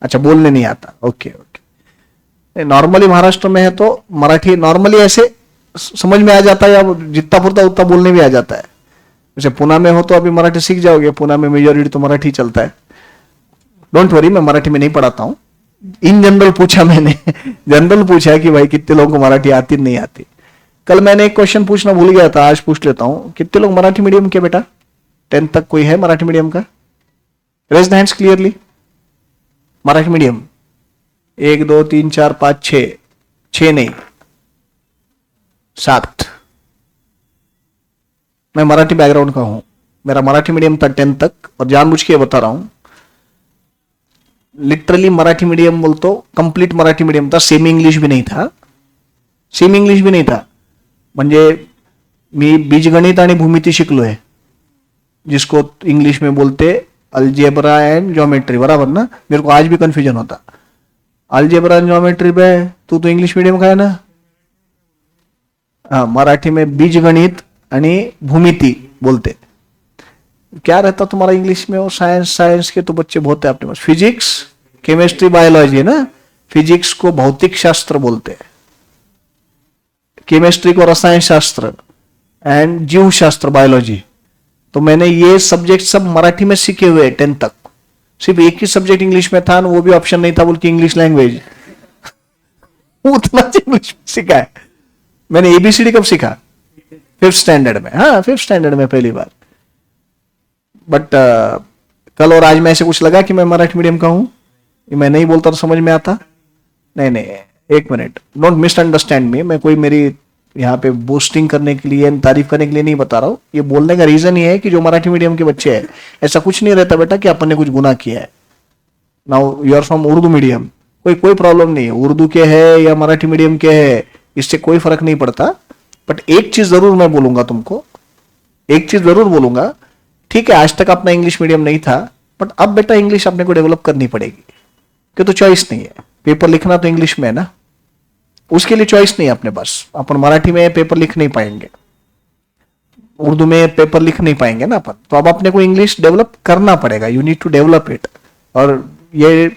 अच्छा, बोलने नहीं आता। Okay okay. नॉर्मली महाराष्ट्र में है तो मराठी नॉर्मली ऐसे समझ में आ जाता है, या जितना पुरता उतना बोलने भी आ जाता है। जैसे पुणे में हो तो अभी मराठी सीख जाओगे, पुणे में मेजॉरिटी तो मराठी चलता है। डोंट वरी, मैं मराठी में नहीं पढ़ाता हूं। इन जनरल पूछा मैंने, जनरल पूछा कि भाई कितने लोगों को मराठी आती नहीं आती। कल मैंने एक क्वेश्चन पूछना भूल गया था, आज पूछ लेता हूं। कितने लोग मराठी मीडियम के बेटा? 10th तक कोई है मराठी मीडियम का? Raise the hands clearly. Marathi medium 1 2 3 4 5 6, 6 नहीं 7। मैं मराठी बैकग्राउंड का हूं, मेरा मराठी मीडियम था 10th तक, और जानबूझ के बता रहा हूं, लिटरली मराठी मीडियम बोल तो कंप्लीट मराठी मीडियम था, सेमी इंग्लिश भी नहीं था, सेमी इंग्लिश भी नहीं था। म्हणजे मी बीजगणित आणि भूमिती शिकलोय, जिसको इंग्लिश में बोलते अलजेब्रा एंड ज्योमेट्री, बराबर ना? मेरे को आज भी कंफ्यूजन होता, अलजेब्रा एंड ज्योमेट्री में तू तो इंग्लिश मीडियम का है ना? हाँ, मराठी में बीजगणित आणि भूमिति बोलते। क्या रहता तुम्हारा इंग्लिश में? वो साइंस, साइंस के तो बच्चे बहुत है अपने पास। फिजिक्स, केमिस्ट्री, बायोलॉजी है ना। फिजिक्स को भौतिक शास्त्र बोलते हैं, केमिस्ट्री को रसायन शास्त्र, एंड जीव शास्त्र बायोलॉजी। तो मैंने ये सब्जेक्ट सब मराठी में सीखे हुए 10th तक। सिर्फ एक ही सब्जेक्ट इंग्लिश में था, वो भी ऑप्शन नहीं था बोल के इंग्लिश लैंग्वेज। उतना इंग्लिश सीखा है मैंने। एबीसीडी कब सीखा? 5th स्टैंडर्ड में। हाँ, 5th स्टैंडर्ड में पहली बार। बट कल और आज में ऐसे कुछ लगा कि मैं मराठी मीडियम का हूं, मैं नहीं बोलता तो समझ में आता? नहीं नहीं, एक मिनट, डोंट मिसअंडरस्टैंड मी। मैं कोई मेरी यहाँ पे बोस्टिंग करने के लिए, तारीफ करने के लिए नहीं बता रहा हूँ। ये बोलने का रीजन ये है कि जो मराठी मीडियम के बच्चे हैं, ऐसा कुछ नहीं रहता बेटा कि अपन ने कुछ गुनाह किया है। Now you are from Urdu medium, कोई प्रॉब्लम नहीं है, उर्दू के है या मराठी मीडियम के है, इससे कोई फर्क नहीं पड़ता। बट एक चीज जरूर मैं बोलूंगा तुमको, एक चीज जरूर बोलूंगा, ठीक है आज तक अपना इंग्लिश मीडियम नहीं था, बट अब बेटा इंग्लिश अपने को डेवलप करनी पड़ेगी, क्यों? तो चॉइस नहीं है, पेपर लिखना तो इंग्लिश में है ना, उसके लिए चॉइस नहीं है अपने पास। अपन मराठी में पेपर लिख नहीं पाएंगे, उर्दू में पेपर लिख नहीं पाएंगे ना अपन, तो अब अपने को इंग्लिश डेवलप करना पड़ेगा। You need to develop it. और ये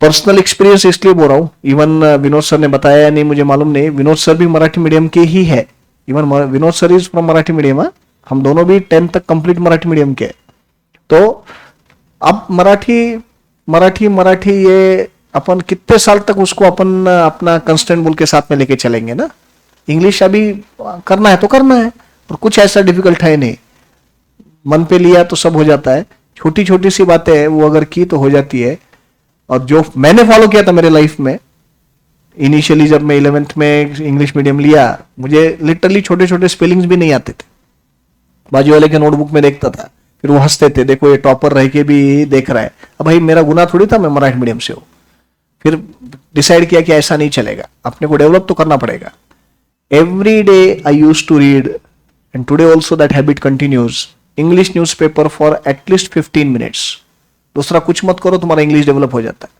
पर्सनल एक्सपीरियंस इसलिए बोल रहा हूं, इवन विनोद सर ने बताया या नहीं मुझे मालूम नहीं, विनोद सर भी मराठी मीडियम के ही है। Even Vinod sir is from Marathi medium, हम दोनों भी 10th तक कंप्लीट मराठी मीडियम के। तो अब मराठी ये अपन कितने साल तक उसको अपन अपना कंस्टेंट बोल के साथ में लेके चलेंगे ना। इंग्लिश अभी करना है तो करना है, और कुछ ऐसा डिफिकल्ट है नहीं, मन पे लिया तो सब हो जाता है। छोटी छोटी सी बातें है वो अगर की तो हो जाती है। और जो मैंने फॉलो किया था मेरे लाइफ में, इनिशियली जब मैं 11th में इंग्लिश मीडियम लिया, मुझे लिटरली छोटे छोटे स्पेलिंग्स भी नहीं आते थे। बाजू वाले के नोटबुक में देखता था, फिर वो हंसते थे, देखो ये टॉपर रह के भी देख रहा है। अब भाई मेरा गुनाह थोड़ी था, मैं मराठी मीडियम से हूं। फिर डिसाइड किया कि ऐसा नहीं चलेगा, अपने को डेवलप तो करना पड़ेगा। Every day I use to read, and today also that habit continues, English newspaper for at least 15 minutes. दूसरा कुछ मत करो, तुम्हारा इंग्लिश डेवलप हो जाता है।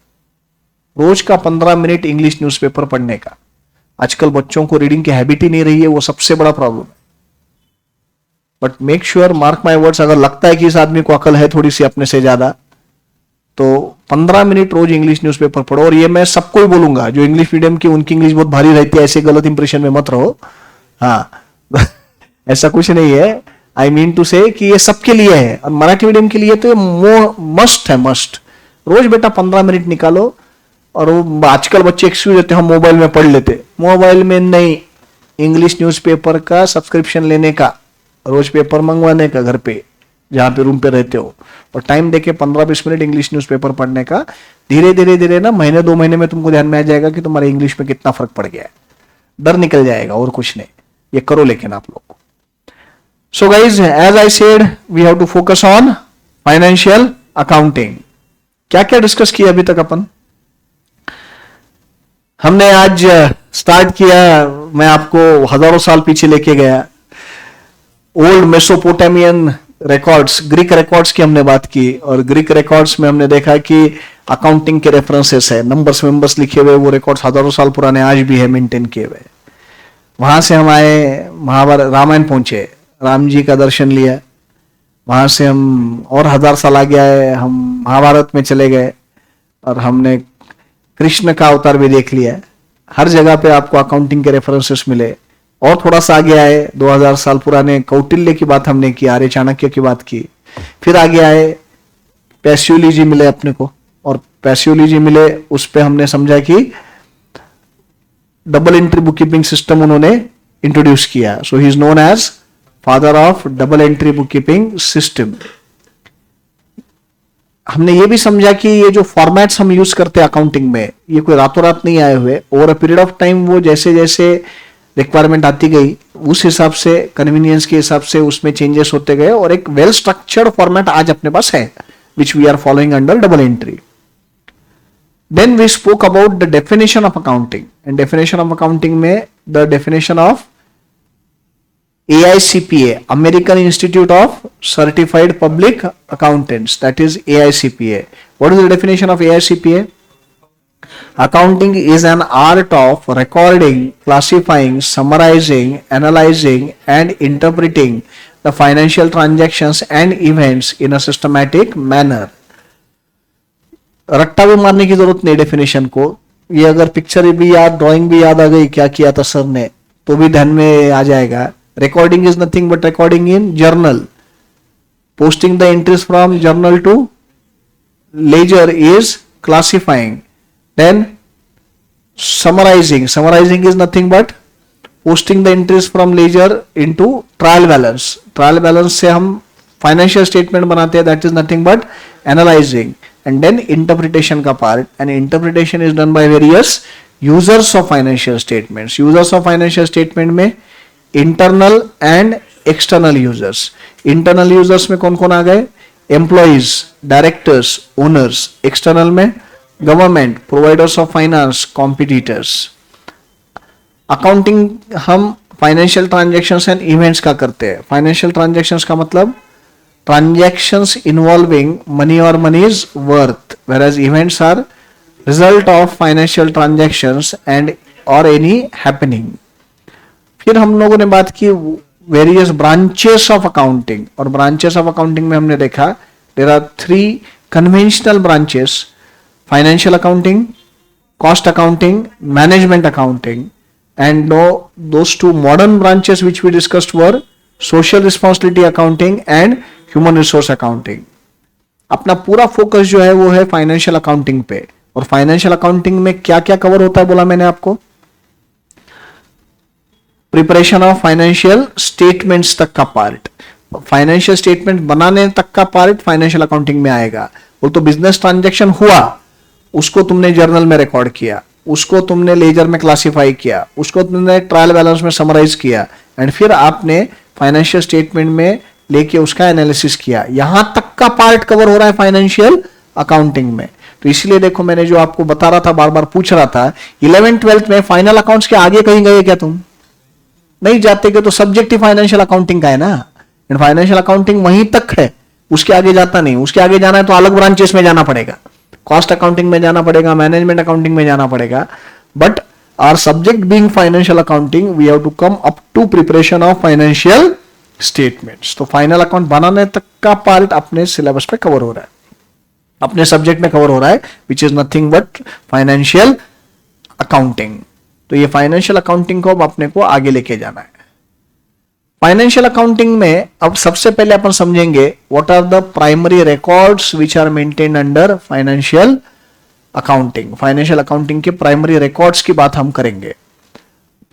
रोज का 15 मिनट इंग्लिश न्यूज़पेपर पढ़ने का। आजकल बच्चों को रीडिंग की हैबिट ही नहीं रही है, वो सबसे बड़ा प्रॉब्लम है। But make sure, mark my words, अगर लगता है कि इस आदमी को अकल है थोड़ी सी अपने से ज्यादा, तो 15 मिनट रोज इंग्लिश न्यूज़पेपर पढ़ो। और ये मैं सबको ही बोलूंगा, जो इंग्लिश मीडियम की उनकी इंग्लिश बहुत भारी रहती है, ऐसे गलत इंप्रेशन में मत रहो। हाँ ऐसा कुछ नहीं है, आई मीन टू से कि ये सबके लिए है, और मराठी मीडियम के लिए तो ये मस्ट है, मस्ट। रोज बेटा 15 मिनट निकालो। और वो आजकल बच्चे एक्सक्यूज देते हैं, हम मोबाइल में पढ़ लेते। मोबाइल में नहीं, इंग्लिश न्यूज़पेपर का सब्सक्रिप्शन लेने का, रोज पेपर मंगवाने का घर पे, जहां पे रूम पे रहते हो, और टाइम देके 15-20 मिनट इंग्लिश न्यूज़पेपर पढ़ने का। धीरे धीरे धीरे ना, महीने 2 महीने में तुमको ध्यान में आ जाएगा कि तुम्हारे इंग्लिश में कितना फर्क पड़ गया है। डर निकल जाएगा और कुछ नहीं। ये करो लेकिन आप लोग। So guys, as I said, we have to focus on financial accounting. क्या क्या डिस्कस किया अभी तक अपन? हमने आज स्टार्ट किया, मैं आपको हजारों साल पीछे लेके गया। Old Mesopotamian records, Greek records की हमने बात की, और ग्रीक रिकॉर्ड्स में हमने देखा कि अकाउंटिंग के रेफरेंसेस है, नंबर्स लिखे हुए, वो रिकॉर्ड्स हजारों साल पुराने आज भी है मेंटेन किए हुए। वहां से हम आए महाभारत, रामायण पहुंचे, राम जी का दर्शन लिया। वहां से हम और 1000 साल आगे आए, हम महाभारत में चले गए, और हमने कृष्ण का अवतार भी देख लिया। हर जगह पे आपको अकाउंटिंग के रेफरेंसेस मिले। और थोड़ा सा आगे आए, 2000 साल पुराने कौटिल्य की बात हमने की, आर्य चाणक्य की बात की। फिर आगे आए, पैसियोली जी मिले अपने को, और पैसियोली जी मिले, उस पे हमने समझा कि double entry book keeping system उन्होंने इंट्रोड्यूस किया। So he is known as father of double entry book keeping system. हमने ये भी समझा कि ये जो फॉर्मेट्स हम यूज करते हैं अकाउंटिंग में, ये कोई रातों रात नहीं आए हुए। Over a period of time वो जैसे जैसे रिक्वायरमेंट आती गई, उस हिसाब से, कन्वीनियंस के हिसाब से उसमें चेंजेस होते गए, और एक वेल स्ट्रक्चर्ड फॉर्मेट आज अपने पास है, which we are following under double entry. Then we spoke about the definition of accounting, and definition of accounting में the definition of AICPA, American Institute of Certified Public Accountants, that is AICPA. What is the definition of AICPA? Accounting is an art of recording, classifying, summarizing, analyzing, and interpreting the financial transactions and events in a systematic manner. रट्टा भी मारने की जरूरत नहीं definition को। ये अगर picture भी याद, ड्राइंग भी याद आ गई क्या किया था सर ने, तो भी ध्यान में आ जाएगा। Recording is nothing but recording in journal. Posting the entries from journal to ledger is classifying. Then summarizing is nothing but posting the entries from ledger into trial balance. Trial balance से हम financial statement बनाते हैं, that is nothing but analyzing. And then interpretation का part, and interpretation is done by various users of financial statements. Users of financial statement में internal and external users. Internal users में कौन कौन आ गए? Employees, directors, owners. External में government, providers of finance, competitors. Accounting हम financial transactions and events का करते हैं। फाइनेंशियल ट्रांजैक्शंस का मतलब ट्रांजैक्शंस इन्वॉल्विंग मनी और money's worth, whereas events are result of financial transactions and और एनी हैपनिंग। फिर हम लोगों ने बात की वेरियस ब्रांचेस ऑफ अकाउंटिंग, और ब्रांचेस ऑफ अकाउंटिंग में हमने देखा there are 3 conventional branches: financial accounting, cost accounting, management accounting. And those 2 modern branches which we discussed were social responsibility accounting and human resource accounting. अपना पूरा focus जो है वो है फाइनेंशियल अकाउंटिंग पे। और फाइनेंशियल अकाउंटिंग में क्या क्या कवर होता है बोला मैंने आपको? प्रिपरेशन ऑफ फाइनेंशियल स्टेटमेंट्स तक का पार्ट, फाइनेंशियल स्टेटमेंट बनाने तक का पार्ट फाइनेंशियल अकाउंटिंग में आएगा। वो तो बिजनेस ट्रांजैक्शन हुआ, उसको तुमने जर्नल में रिकॉर्ड किया, उसको तुमने लेजर में क्लासिफाई किया, उसको तुमने ट्रायल बैलेंस में समराइज किया, एंड फिर आपने फाइनेंशियल स्टेटमेंट में लेके उसका एनालिसिस किया। यहां तक का पार्ट कवर हो रहा है फाइनेंशियल अकाउंटिंग में। तो इसलिए देखो, मैंने जो आपको बता रहा था, बार बार पूछ रहा था, 11th-12th में फाइनल अकाउंट्स के आगे कहीं गए क्या तुम? नहीं जाते कि तो सब्जेक्ट ही फाइनेंशियल अकाउंटिंग का है ना, एंड फाइनेंशियल अकाउंटिंग वहीं तक है, उसके आगे जाता नहीं। उसके आगे जाना है तो अलग ब्रांचेस में जाना पड़ेगा, कॉस्ट अकाउंटिंग में जाना पड़ेगा, मैनेजमेंट अकाउंटिंग में जाना पड़ेगा। But our subject being financial accounting, we have to come up to preparation of financial statements. तो फाइनल अकाउंट बनाने तक का पार्ट अपने सिलेबस पे कवर हो रहा है, अपने सब्जेक्ट में कवर हो रहा है, which is nothing but financial accounting. तो ये फाइनेंशियल अकाउंटिंग को अब अपने को आगे लेके जाना है। फाइनेंशियल अकाउंटिंग में अब सबसे पहले अपन समझेंगे what are the primary records which are maintain under financial accounting. Financial accounting के प्राइमरी रिकॉर्ड्स की बात हम करेंगे।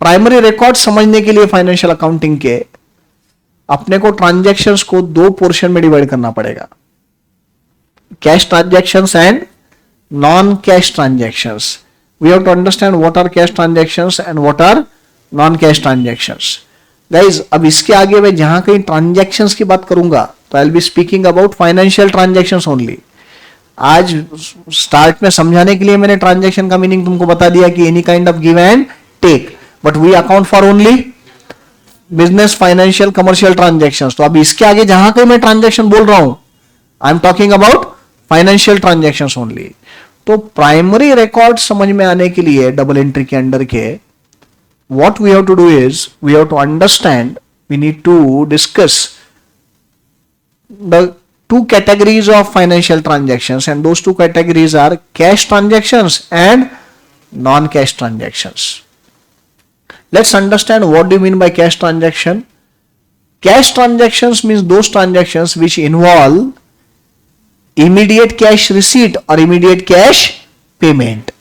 प्राइमरी रिकॉर्ड समझने के लिए फाइनेंशियल अकाउंटिंग के अपने को ट्रांजैक्शंस को दो पोर्शन में डिवाइड करना पड़ेगा, cash transactions and non cash transactions. We have to understand what are cash transactions and what are non cash transactions. Guys, अब इसके आगे मैं जहां कहीं ट्रांजैक्शंस की बात करूंगा तो आई will be speaking about financial transactions only. आज स्टार्ट में समझाने के लिए मैंने ट्रांजैक्शन का मीनिंग तुमको बता दिया कि any kind of give and take, but we account for only business, financial, commercial transactions. तो अब इसके आगे जहां कहीं मैं ट्रांजैक्शन बोल रहा हूं, I am talking about financial transactions only. तो प्राइमरी रिकॉर्ड समझ में आने के लिए डबल एंट्री के अंडर के what we have to do is we have to understand, we need to discuss the two categories of financial transactions, and those two categories are cash transactions and non cash transactions. Let's understand what do you mean by cash transaction. Cash transactions means those transactions which involve immediate cash receipt or immediate cash payment.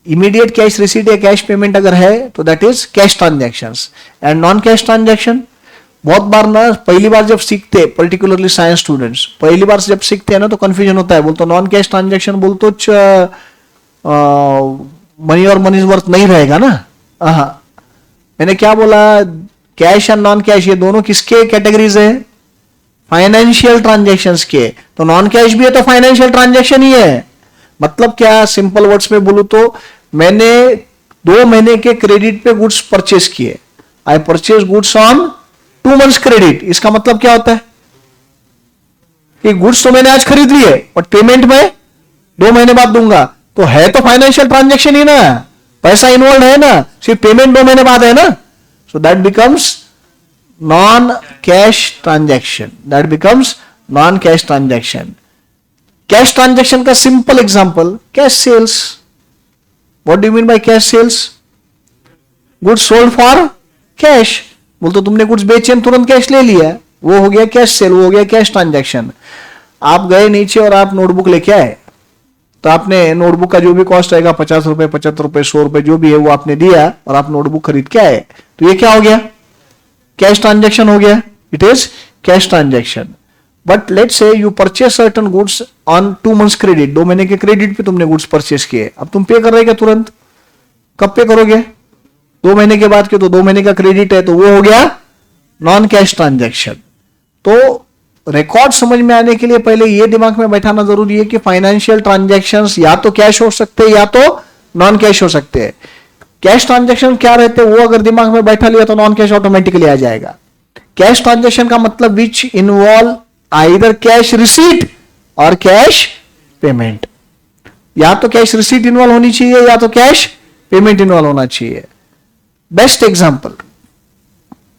Immediate cash receipt या cash payment अगर है तो that is cash transactions. And non cash transaction, बहुत बार ना पहली बार जब सीखते, particularly science students पहली बार जब सीखते हैं ना तो कंफ्यूजन होता है, बोलते नॉन कैश ट्रांजैक्शन बोलते मनी और मनी वर्थ नहीं रहेगा ना। हाँ, मैंने क्या बोला, कैश एंड नॉन कैश ये दोनों किसके कैटेगरीज है? फाइनेंशियल ट्रांजैक्शंस के। तो नॉन कैश भी है तो फाइनेंशियल ट्रांजैक्शन ही है। मतलब क्या, सिंपल वर्ड्स में बोलूं तो मैंने 2 महीने के क्रेडिट पे गुड्स परचेस किए, I purchase goods on 2 months credit. इसका मतलब क्या होता है कि गुड्स तो मैंने आज खरीद लिए बट पेमेंट मैं 2 महीने बाद दूंगा, तो है तो फाइनेंशियल ट्रांजैक्शन ही ना, पैसा इन्वॉल्व है ना, सिर्फ पेमेंट 2 महीने बाद है ना। So that becomes non cash transaction, that becomes non cash transaction. Cash transaction का simple example, cash sales. What do you mean by cash sales? Goods sold for cash. बोल तो तुमने गुड्स बेचे, तुरंत कैश ले लिया, वो हो गया कैश सेल, वो हो गया कैश ट्रांजैक्शन। आप गए नीचे और आप नोटबुक लेके आए, तो आपने नोटबुक का जो भी कॉस्ट आएगा 50 रुपए, 75 रुपए, 100 रुपए जो भी है वो आपने दिया और आप नोटबुक खरीद के आए, तो ये क्या हो गया? कैश ट्रांजैक्शन हो गया। It is cash transaction. But let's say you purchase certain goods on 2 months credit, 2 महीने के क्रेडिट पे तुमने गुड्स परचेस किए। अब तुम पे कर रहे क्या तुरंत? कब पे करोगे? 2 महीने के बाद के, तो 2 महीने का क्रेडिट है तो वो हो गया नॉन कैश ट्रांजैक्शन। तो रिकॉर्ड समझ में आने के लिए पहले ये दिमाग में बैठाना जरूरी है कि फाइनेंशियल ट्रांजैक्शंस या तो कैश हो सकते हैं या तो नॉन कैश हो सकते हैं। कैश ट्रांजैक्शन क्या रहते हैं वो अगर दिमाग में बैठा लिया तो नॉन कैश ऑटोमेटिकली आ जाएगा। कैश ट्रांजैक्शन का मतलब which involve either cash receipt और कैश पेमेंट। या तो कैश रिसीट इन्वॉल्व होनी चाहिए या तो कैश पेमेंट इन्वॉल्व होना चाहिए। बेस्ट एग्जांपल,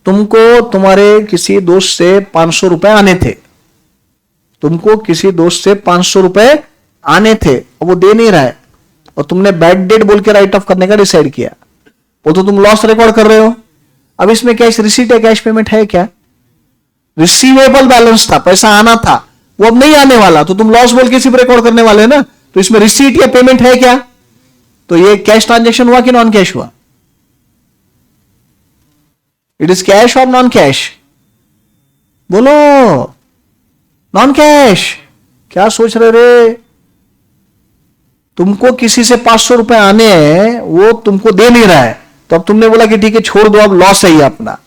तुमको तुम्हारे किसी दोस्त से 500 रुपए आने थे, तुमको किसी दोस्त से 500 रुपए आने थे और वो दे नहीं रहा है और तुमने बैड डेट बोल के राइट ऑफ करने का डिसाइड किया, वो तो तुम लॉस रिकॉर्ड कर रहे हो। अब इसमें कैश रिसीट है, कैश पेमेंट है क्या? रिसीवेबल बैलेंस था, पैसा आना था, वो अब नहीं आने वाला, तो तुम लॉस बोल के सिर्फ रिकॉर्ड करने वाले ना। तो इसमें रिसीट या पेमेंट है क्या? तो ये कैश ट्रांजैक्शन हुआ कि नॉन कैश हुआ? इट इज कैश और नॉन कैश? बोलो, नॉन कैश। क्या सोच रहे रे? तुमको किसी से 500 रुपए आने हैं, वो तुमको दे नहीं रहा है, तो अब तुमने बोला कि ठीक है छोड़ दो, अब लॉस है ये अपना।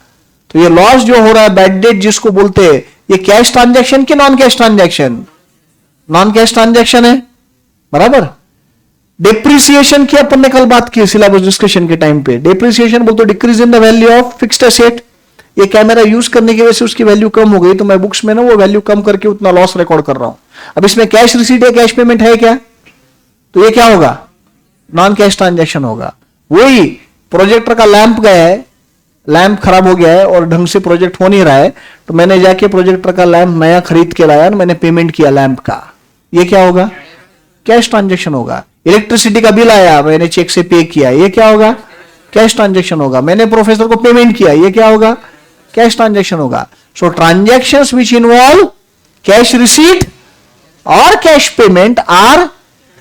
तो ये लॉस जो हो रहा है, बैड डेट जिसको बोलते हैं, ये कैश ट्रांजैक्शन कि non cash transaction? Non cash transaction है, बराबर। डेप्रिसिएशन की अपन ने कल बात की सिलेबस डिस्कशन के टाइम पे। डेप्रिसिएशन बोलते decrease in the value of fixed asset. ये कैमरा यूज करने की वजह से उसकी वैल्यू कम हो गई, तो मैं बुक्स में ना वो वैल्यू कम करके उतना लॉस रिकॉर्ड कर रहा हूं। अब इसमें कैश रिसीट है, कैश पेमेंट है क्या? तो ये क्या होगा? नॉन कैश ट्रांजैक्शन होगा। वही प्रोजेक्टर का लैंप गया है, लैंप खराब हो गया है और ढंग से प्रोजेक्ट हो नहीं रहा है, तो मैंने जाके प्रोजेक्टर का लैंप नया खरीद के लाया, मैंने पेमेंट किया लैंप का, ये क्या होगा? कैश ट्रांजैक्शन होगा। इलेक्ट्रिसिटी का बिल आया, मैंने चेक से पे किया, ये क्या होगा? कैश ट्रांजैक्शन होगा। मैंने प्रोफेसर को पेमेंट किया, ये क्या होगा? कैश ट्रांजैक्शन होगा। So transactions which involve cash receipt और cash payment are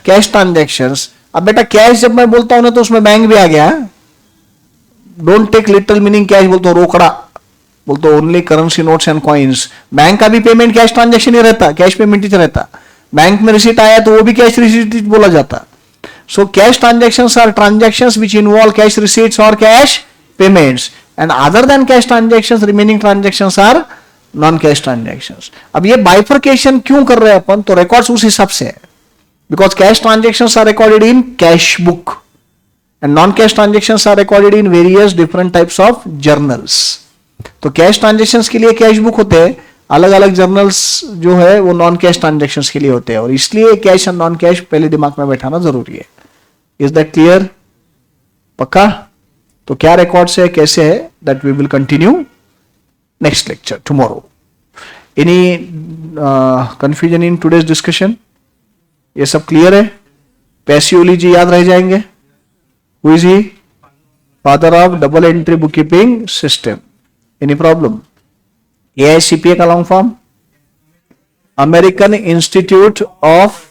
cash transactions. अब बेटा कैश जब मैं बोलता हूं ना, तो उसमें बैंक भी आ गया। Don't take little meaning cash बोलते हो रोकड़ा, बोलते हो only currency notes and coins. Bank का भी पेमेंट कैश ट्रांजैक्शन ही रहता, कैश पेमेंट ही रहता। बैंक में रिसीट आया तो वो भी कैश रिसीट बोला जाता। So cash transactions are transactions which involve cash receipts और cash payments, and other than cash transactions remaining transactions are non cash transactions. अब ये बाइफर्केशन क्यों कर रहे हैं अपन? तो रिकॉर्ड्स उस हिसाब से है, because cash transactions are recorded in cash book and non-cash transactions are recorded in various different types of journals. तो कैश ट्रांजेक्शंस के लिए कैश बुक होते हैं, अलग अलग जर्नल्स जो है वो नॉन कैश ट्रांजेक्शंस के लिए होते हैं, और इसलिए कैश और नॉन कैश पहले दिमाग में बैठाना जरूरी है। Is that clear? पक्का? तो क्या रिकॉर्ड्स है, कैसे है, that we will continue next lecture tomorrow. Any confusion in today's discussion? ये सब क्लियर है? पैसियोली जी याद रह जाएंगे? Who is he? Father of double entry bookkeeping system. Any problem? AICPA का long form? American Institute of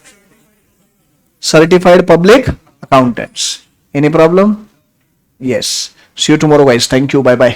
Certified Public Accountants. Any problem? Yes. See you tomorrow guys. Thank you. Bye bye.